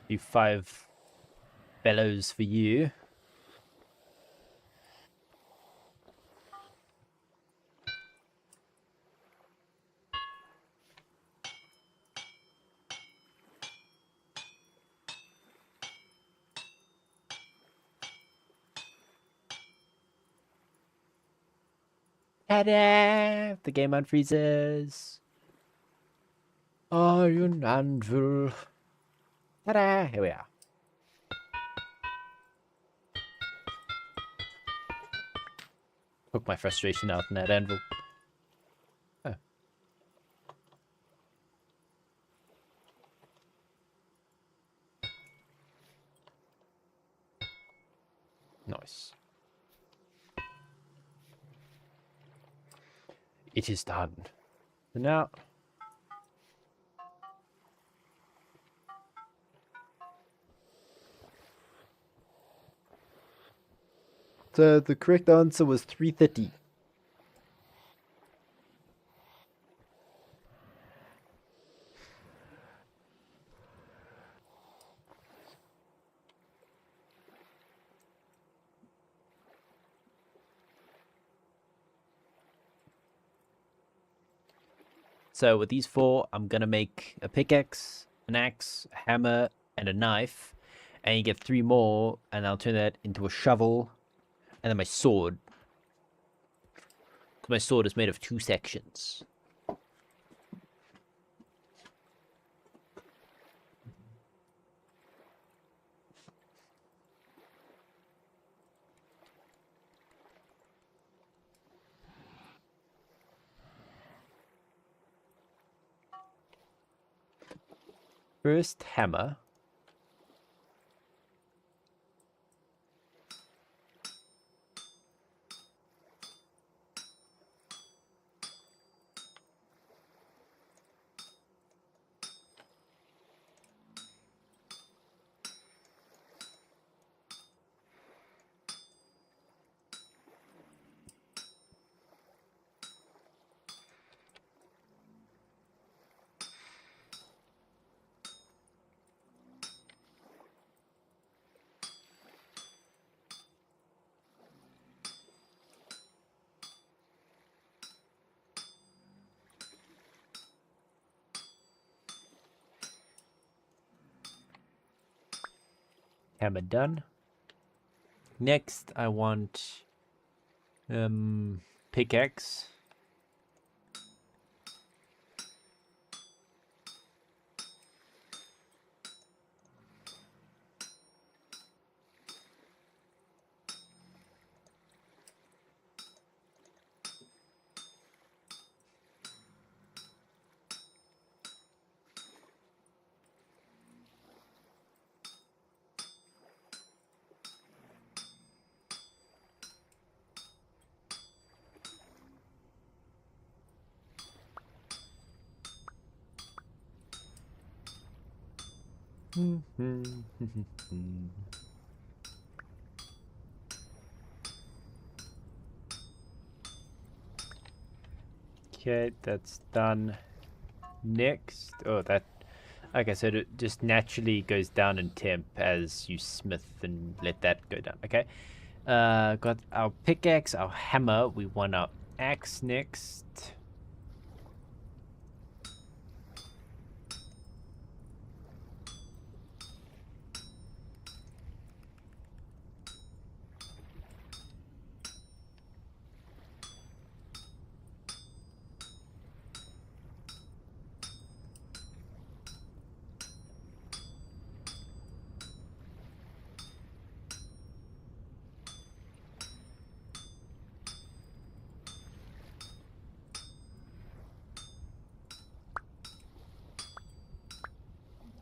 Do 5 bellows for you. Ta-da! The game unfreezes. Iron anvil. Ta-da! Here we are. Took my frustration out in that anvil. Oh. Nice. It is done. So now... So the correct answer was 330. So with these 4, I'm gonna make a pickaxe, an axe, a hammer, and a knife. And you get 3 more, and I'll turn that into a shovel, and then my sword. My sword is made of 2 sections. First hammer. Hammer done. Next, I want pickaxe. Okay, that's done. Next, oh, that Okay, so it just naturally goes down in temp as you smith and let that go down. Okay. Got our pickaxe, our hammer. We want our axe next.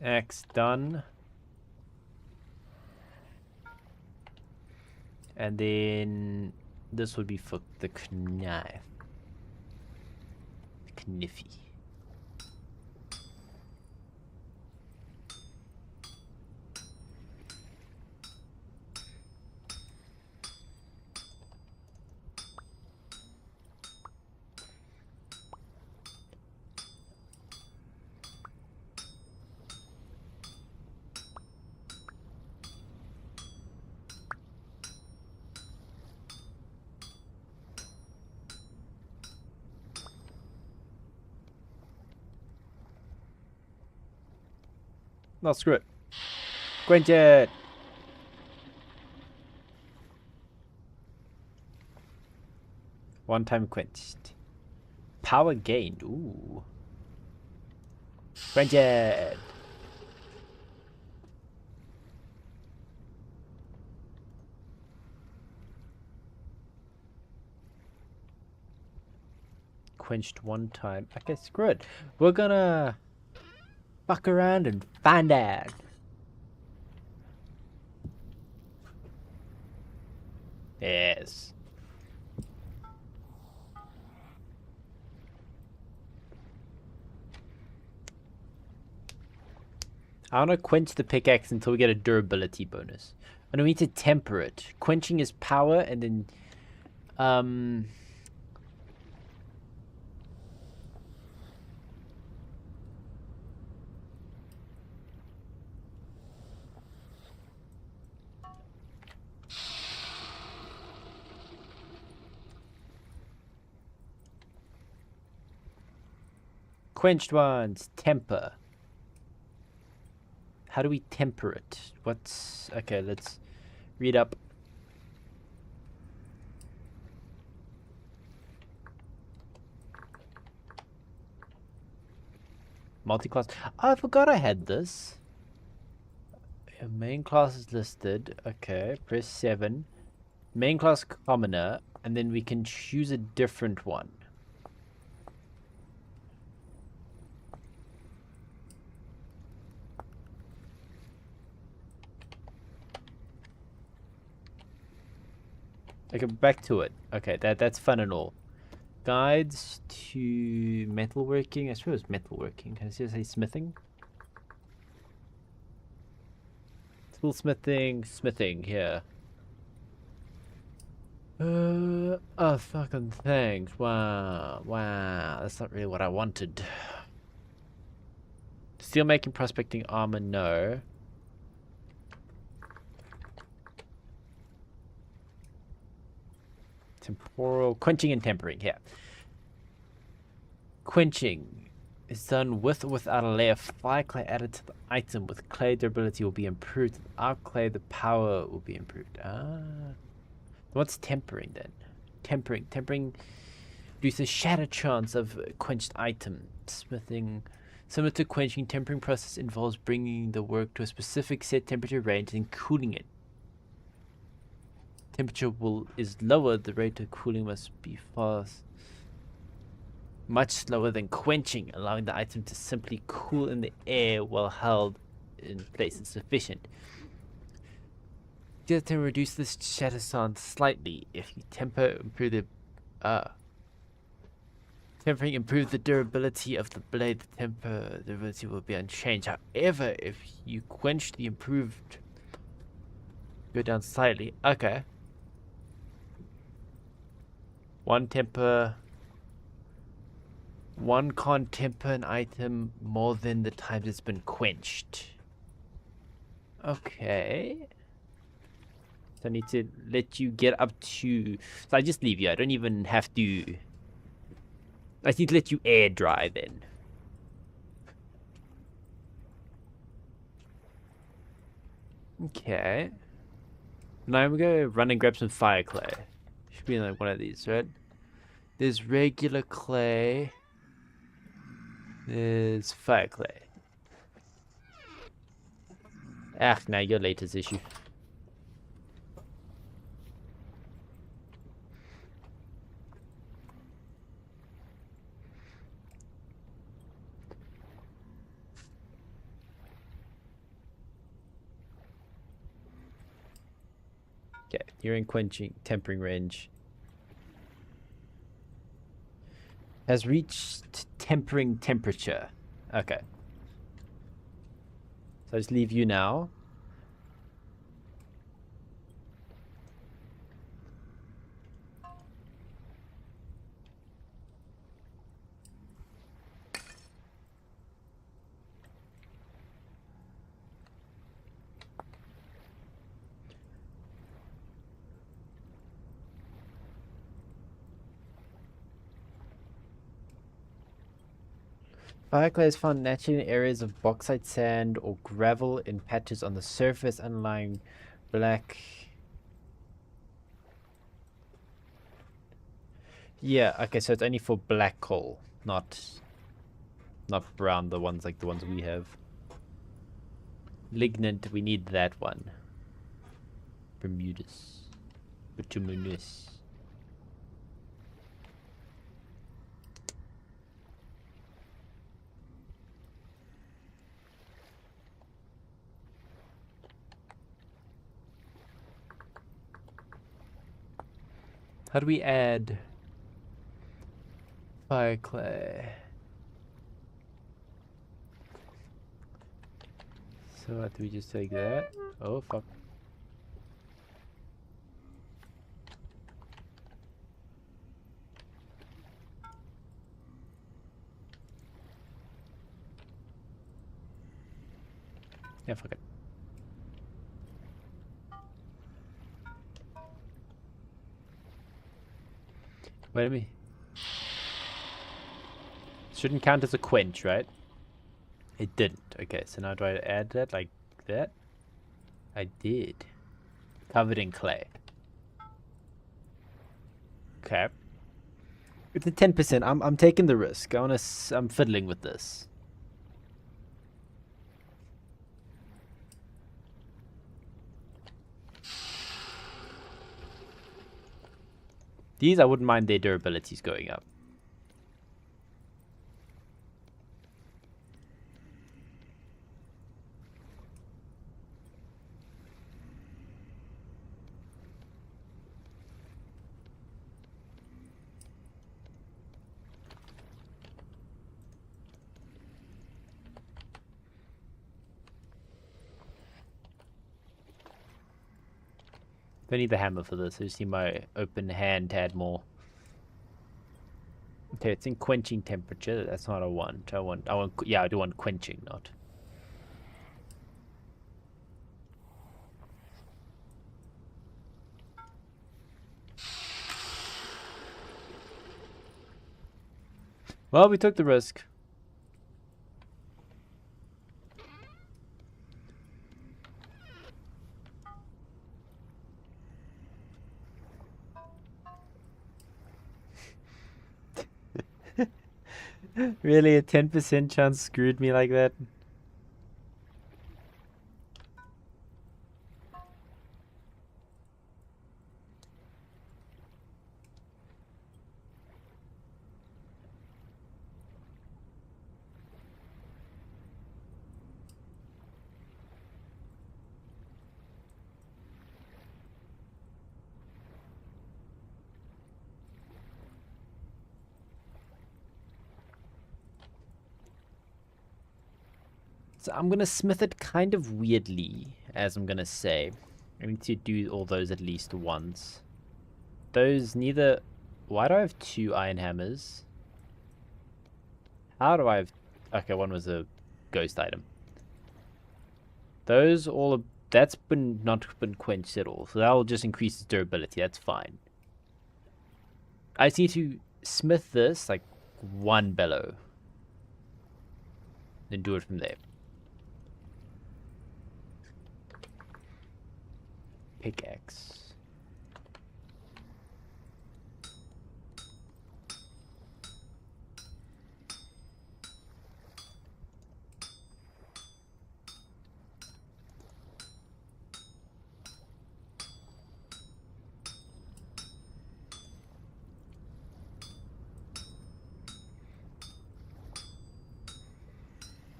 Axe done. And then this would be for the knife. Kniffy. No, screw it. Quench it! One time quenched. Power gained. Ooh. Quench it! Quenched one time. Okay, screw it. We're gonna fuck around and find out. Yes. I want to quench the pickaxe until we get a durability bonus. And we need to temper it. Quenching is power, and then quenched ones, temper. How do we temper it? What's... Okay, let's read up. Multi-class. Oh, I forgot I had this. Your main class is listed. Okay, press 7. Main class commoner, and then we can choose a different one. Okay, back to it. Okay, that's fun and all. Guides to metalworking. I suppose metalworking. Can I say smithing? Toolsmithing, smithing here. Oh, fucking thanks. Wow, that's not really what I wanted. Steelmaking, prospecting, armor, no. Temporal, quenching and tempering, here. Quenching is done with or without a layer of fire clay added to the item. With clay, durability will be improved. Without clay, the power will be improved. Ah. What's tempering then? Tempering reduces shatter chance of quenched item. Smithing, similar to quenching, tempering process involves bringing the work to a specific set temperature range and cooling it. Temperature is lower, the rate of cooling must be much slower than quenching, allowing the item to simply cool in the air while held in place is sufficient. Just to reduce this shatter sound slightly. If you improve the tempering improve the durability of the blade, the durability will be unchanged. However, if you quench the improved, go down slightly. Okay. One temper. One can't temper an item more than the times it's been quenched. Okay. So I need to let you get up to... So I just leave you. I don't even have to... I just need to let you air dry then. Okay. Now I'm gonna run and grab some fire clay. Should be in like one of these, right? There's regular clay. There's fire clay. Ah, now your latest issue. Okay, you're in tempering range. Has reached tempering temperature. Okay. So I just leave you now. Fire clay is found naturally in areas of bauxite sand or gravel in patches on the surface, underlying black. Yeah, okay, so it's only for black coal, not brown, the ones like the ones we have. Lignant, we need that one. Bermudas. Bituminous. How do we add fire clay? So what, do we just take that? Oh fuck. Yeah, fuck it. Wait a minute. Shouldn't count as a quench, right? It didn't. Okay, so now do I add that like that? I did. Covered in clay. Okay. It's a 10%. I'm taking the risk. I'm fiddling with this. These I wouldn't mind their durabilities going up. Don't need the hammer for this. I just need my open hand to add more. Okay, it's in quenching temperature. That's not a want. Yeah, I do want quenching, not. Well, we took the risk. Really, a 10% chance screwed me like that? So I'm gonna smith it kind of weirdly, as I'm gonna say. I need to do all those at least once. Those neither... Why do I have 2 iron hammers? How do I have... Okay, one was a ghost item. Those all... That's not been quenched at all. So that'll just increase its durability. That's fine. I just need to smith this, like, one bellow. Then do it from there. Pickaxe.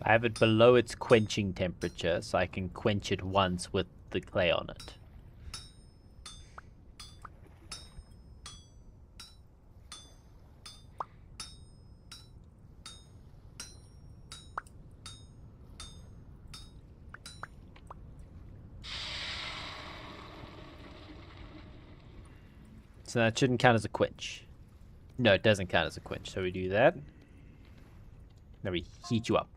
I have it below its quenching temperature, so I can quench it once with the clay on it. So that shouldn't count as a quench. No, it doesn't count as a quench, so we do that. Now we heat you up.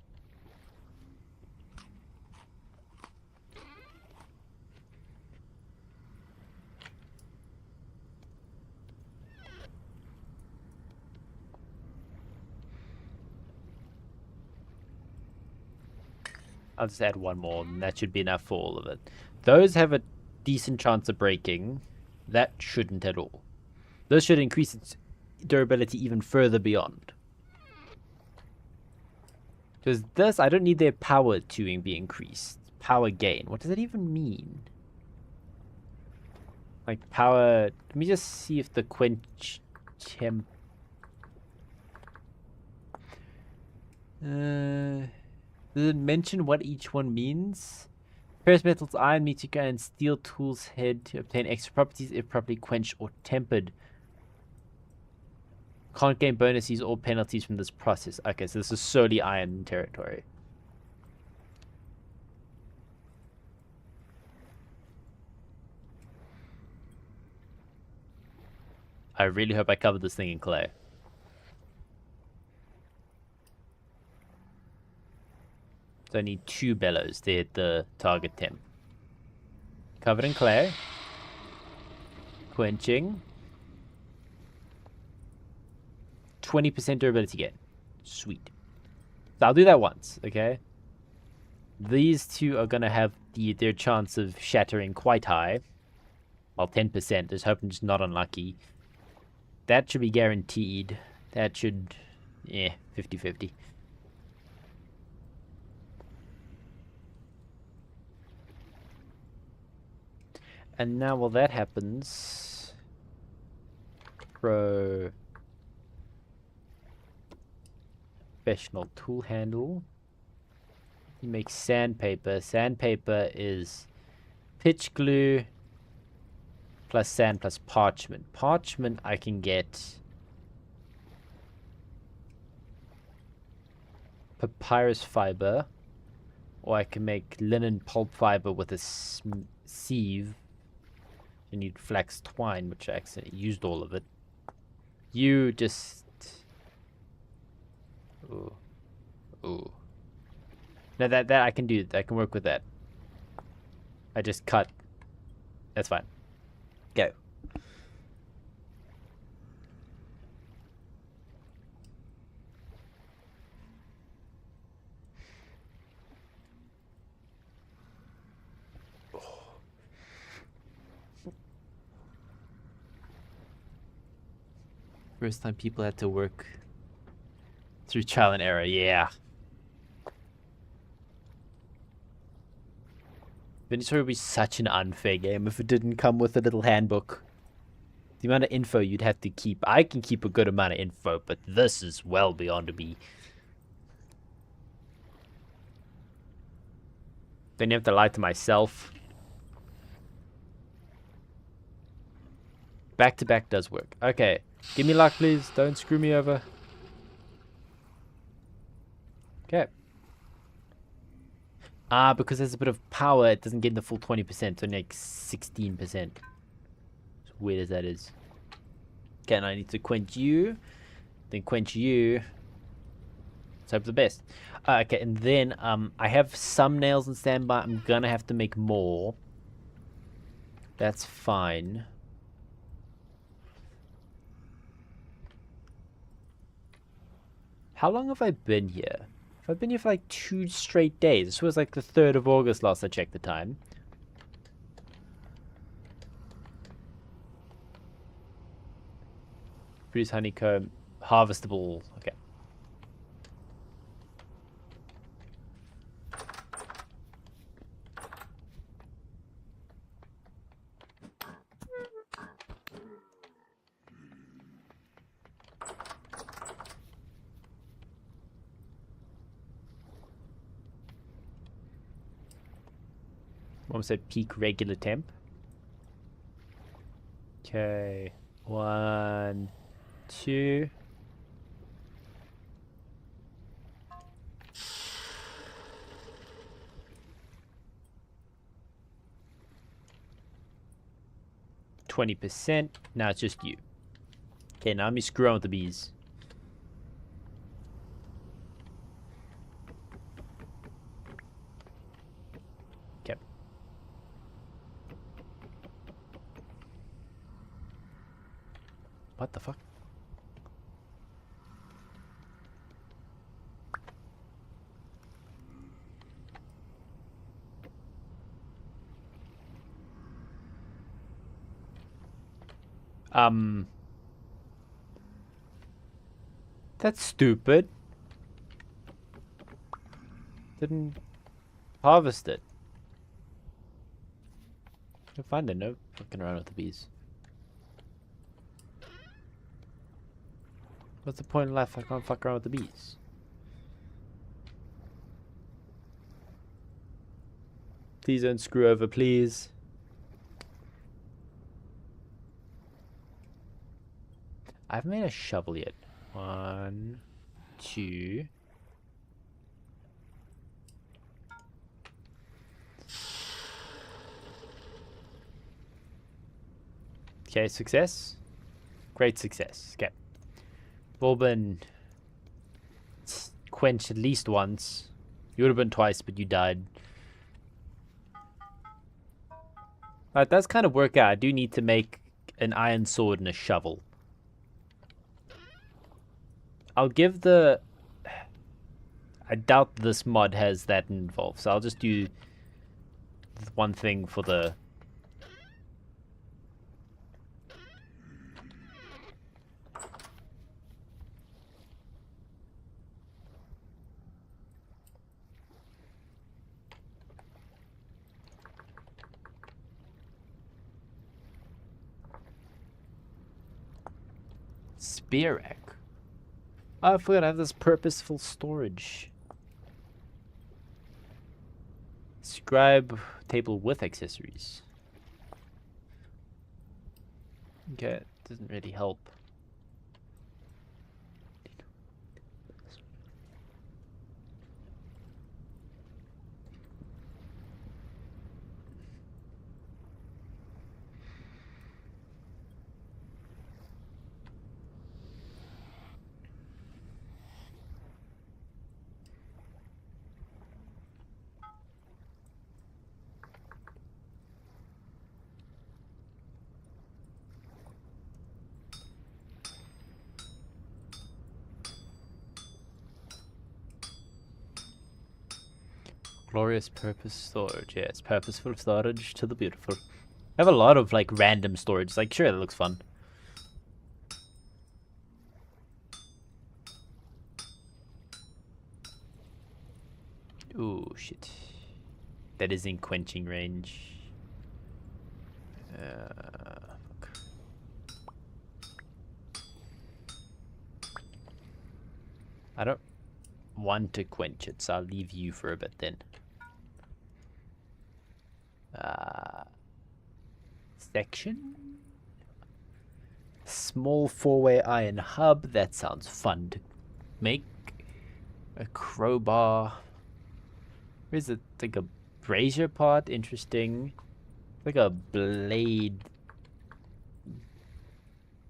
I'll just add one more, and that should be enough for all of it. Those have a decent chance of breaking. That shouldn't at all. This should increase its durability even further beyond. Because this, I don't need their power to be increased. Power gain. What does that even mean? Like power... Let me just see if the quench... Does it mention what each one means? Ferrous metals, iron, meteor, and steel tools head to obtain extra properties if properly quenched or tempered. Can't gain bonuses or penalties from this process. Okay, so this is solely iron territory. I really hope I covered this thing in clay. So I need 2 bellows to hit the target temp. Covered in clay. Quenching. 20% durability gain. Sweet. So I'll do that once, okay? These two are going to have their chance of shattering quite high. Well, 10%. Just hoping it's not unlucky. That should be guaranteed. That should... Yeah, 50-50. And now while that happens, professional tool handle. You make sandpaper. Sandpaper is pitch glue plus sand plus parchment. Parchment I can get papyrus fiber, or I can make linen pulp fiber with a sieve. You need flax twine, which I accidentally used all of it. You just... Ooh. Ooh. No, that I can do. I can work with that. I just cut. That's fine. Go. First time people had to work through trial and error, yeah. Inventory would be such an unfair game if it didn't come with a little handbook. The amount of info you'd have to keep. I can keep a good amount of info, but this is well beyond me. Then you have to lie to myself. Back to back does work. Okay. Give me luck, please. Don't screw me over. Okay. Because there's a bit of power, it doesn't get the full 20%, so only like 16%. As weird as that is. Okay, and I need to quench you. Then quench you. Let's hope the best. Okay, and then I have some nails in standby. I'm gonna have to make more. That's fine. How long have I been here? I've been here for like 2 straight days. This was like the 3rd of August last I checked the time. Produce honeycomb. Harvestable. Okay. Mom said peak regular temp. Okay. 1, 2. %. Now it's just you. Okay, now me screw on with the bees. Okay. What the fuck? That's stupid. Didn't harvest it. You'll find it. No fucking around with the bees. What's the point in life? I can't fuck around with the bees. Please don't screw over, please. I haven't made a shovel yet. 1, 2. Okay, success. Great success. Okay. We've all been quenched at least once. You would have been twice, but you died. Alright, that's kind of work out. I do need to make an iron sword and a shovel. I'll give the... I doubt this mod has that involved, so I'll just do one thing for the... Spear rack. Oh, I forgot I have this purposeful storage. Scribe table with accessories. Okay, doesn't really help. Glorious purpose storage. Yes, purposeful storage to the beautiful. I have a lot of like random storage. Like, sure, that looks fun. Ooh, shit. That is in quenching range. Fuck. I don't want to quench it, so I'll leave you for a bit then. Section? Small 4-way iron hub. That sounds fun to make. A crowbar. Where's it? Like a brazier pot? Interesting. Like a blade.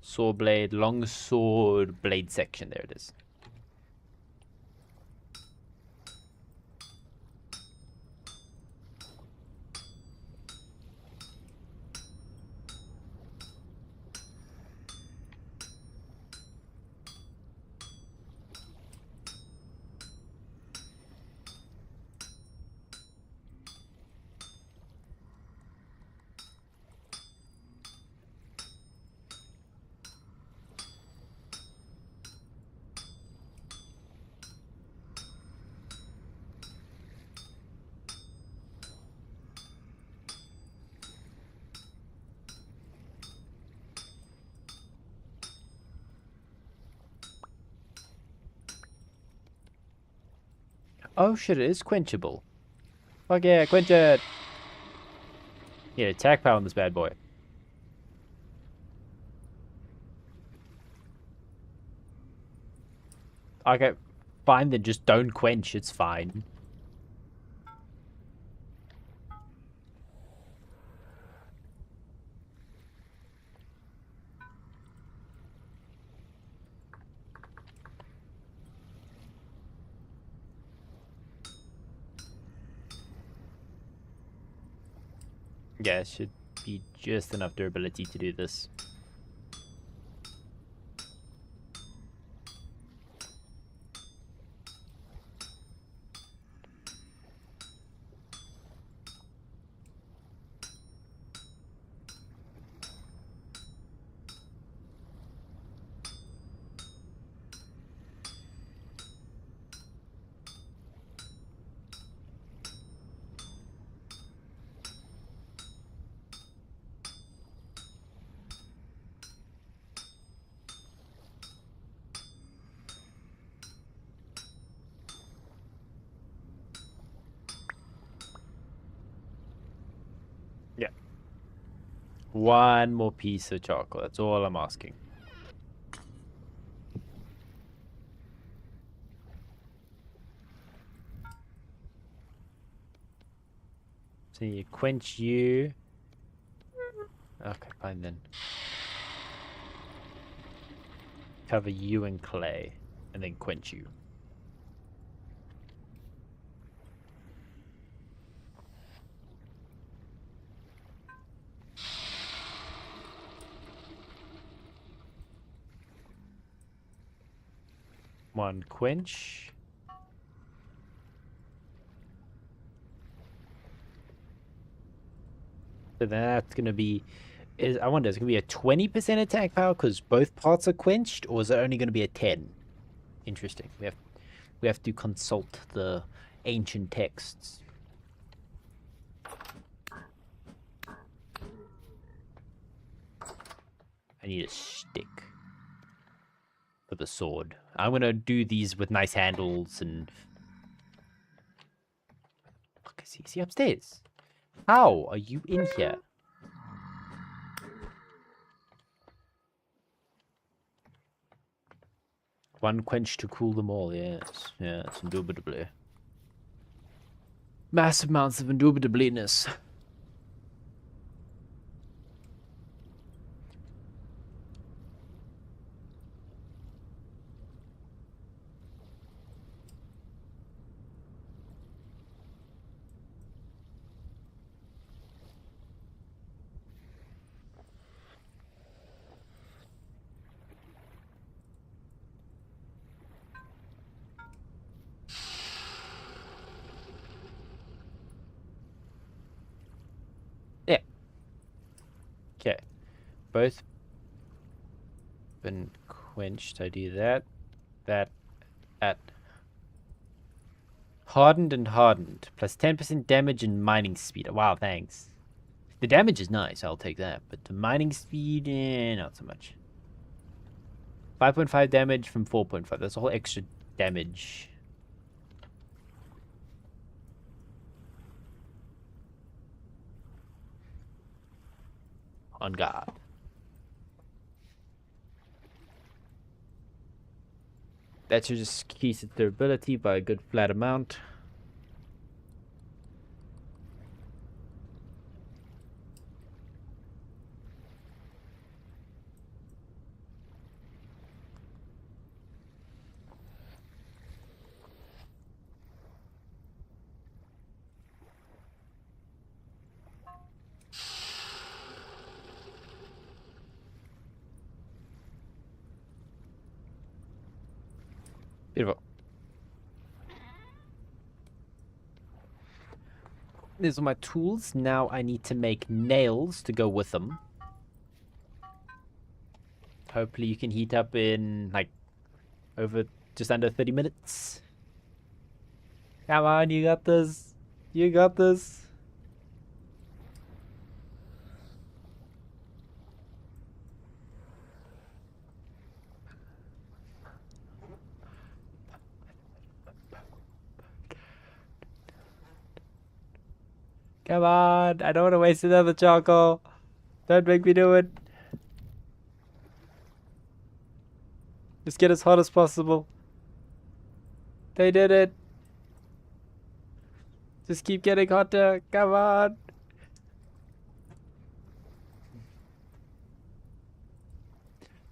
Saw blade. Long sword blade section. There it is. Oh shit, it is quenchable. Fuck yeah, quench it! Yeah, attack power on this bad boy. Okay, fine then, just don't quench, it's fine. Yeah, it should be just enough durability to do this. Yeah. One more piece of chocolate, that's all I'm asking. So you quench you. Okay, fine then. Cover you in clay, and then quench you. One quench. So then that's gonna be. I wonder, is it gonna be a 20% attack power because both parts are quenched, or is it only gonna be a 10? Interesting. We have to consult the ancient texts. I need a stick for the sword. I'm gonna do these with nice handles and. Look, is he upstairs? How are you in here? One quench to cool them all, yes. Yes, indubitably. Massive amounts of indubitabliness. Yeah. Okay. Both been quenched. I do that. That. At. Hardened and hardened. Plus 10% damage and mining speed. Wow, thanks. The damage is nice. I'll take that. But the mining speed, not so much. 5.5 damage from 4.5. That's a whole extra damage. On guard. That should just increase its durability by a good flat amount. Beautiful. These are my tools. Now I need to make nails to go with them. Hopefully you can heat up in, like, over just under 30 minutes. Come on, you got this. You got this. Come on. I don't want to waste another charcoal. Don't make me do it. Just get as hot as possible. They did it. Just keep getting hotter. Come on.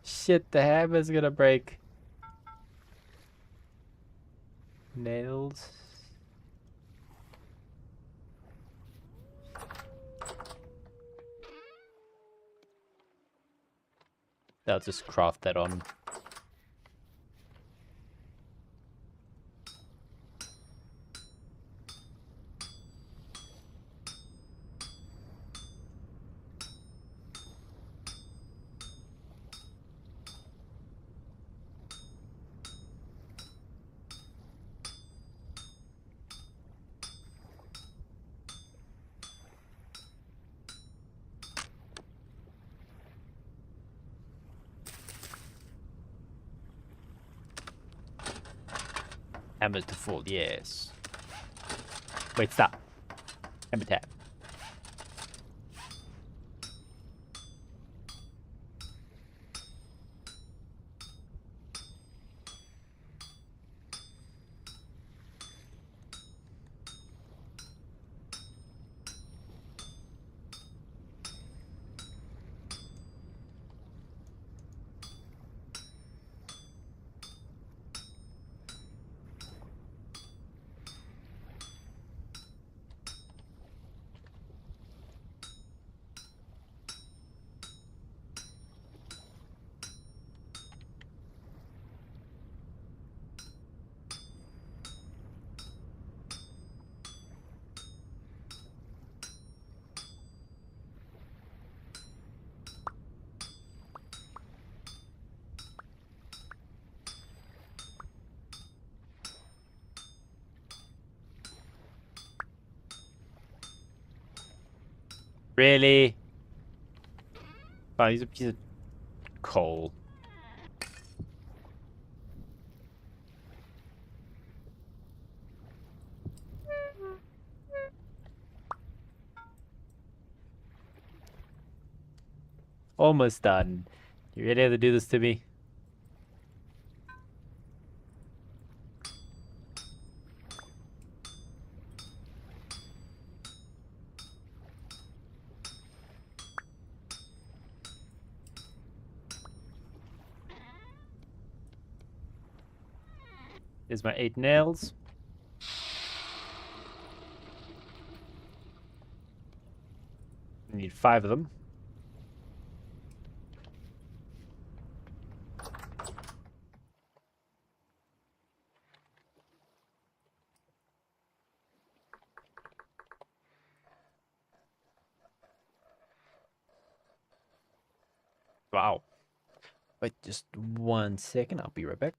Shit, the hammer's gonna break. Nails. I'll just craft that on. Hammer's to full, yes. Wait, stop. Hammer tab. Really? Oh, he's a piece of coal. Almost done. You really have to do this to me? Here's my 8 nails. I need 5 of them. Wow. Wait just 1 second. I'll be right back.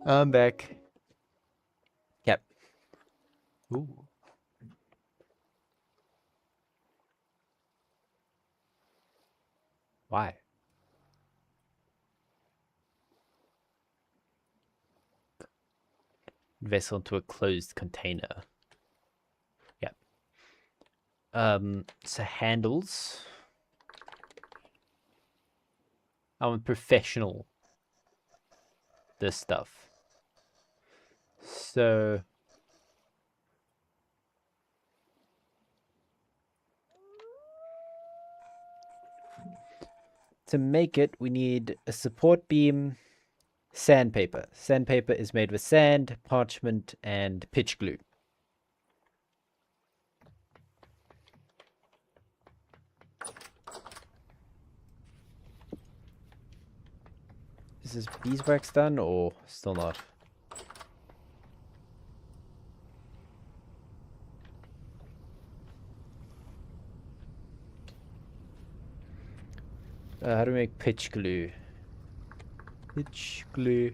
I'm back. Yep. Ooh. Why? vessel into a closed container. Yeah. So handles. I'm a professional. This stuff. So to make it, we need a support beam, sandpaper. Sandpaper is made with sand, parchment, and pitch glue. Is this beeswax done or still not? How do we make pitch glue? Pitch glue.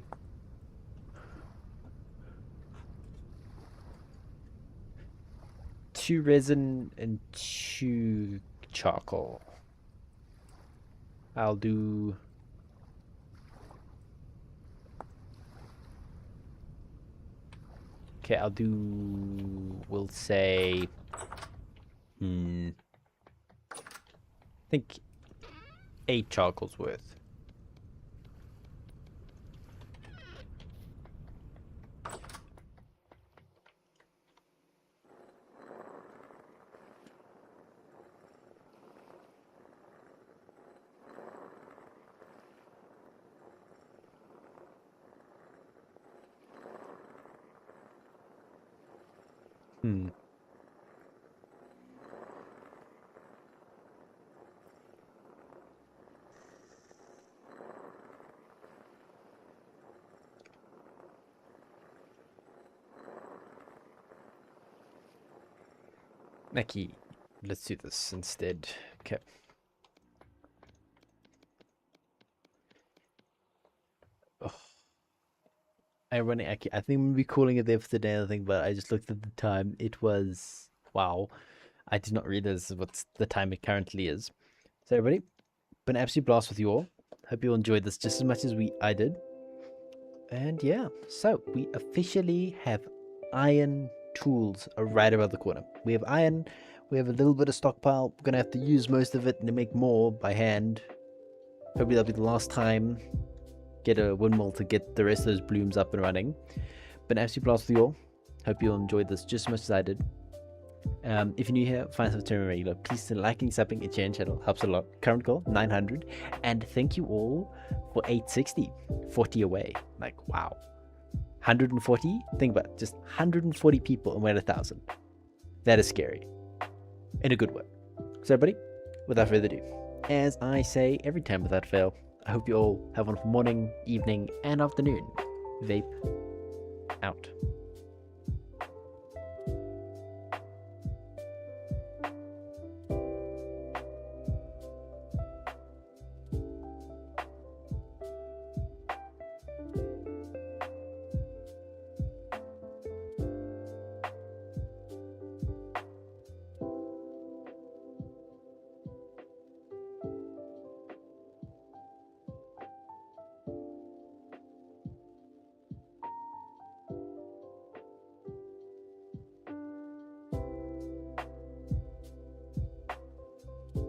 Two resin and two charcoal. I'll do... Okay, I'll do... We'll say... I think 8 charcoals worth. Neki, let's do this instead. Okay. Oh. Ironic, I think we'll be calling it there for today, I think, but I just looked at the time. It was, wow. I did not realize what's the time it currently is. So everybody, been an absolute blast with you all. Hope you all enjoyed this just as much as I did. And yeah, so we officially have iron tools are right around the corner. We have iron, we have a little bit of stockpile. We're gonna have to use most of it and make more by hand. Probably that'll be the last time. Get a windmill to get the rest of those blooms up and running. But an absolute blast with you all. Hope you all enjoyed this just as much as I did. If you're new here, find yourself turning regular. Please consider liking, subbing, and sharing channel. Helps a lot. Current goal 900, and thank you all for 860. 40 away. Like wow. 140. Think about it. Just 140 people and we're at 1,000. That is scary, in a good way. So, everybody, without further ado, as I say every time without fail, I hope you all have a wonderful morning, evening, and afternoon. Vape out.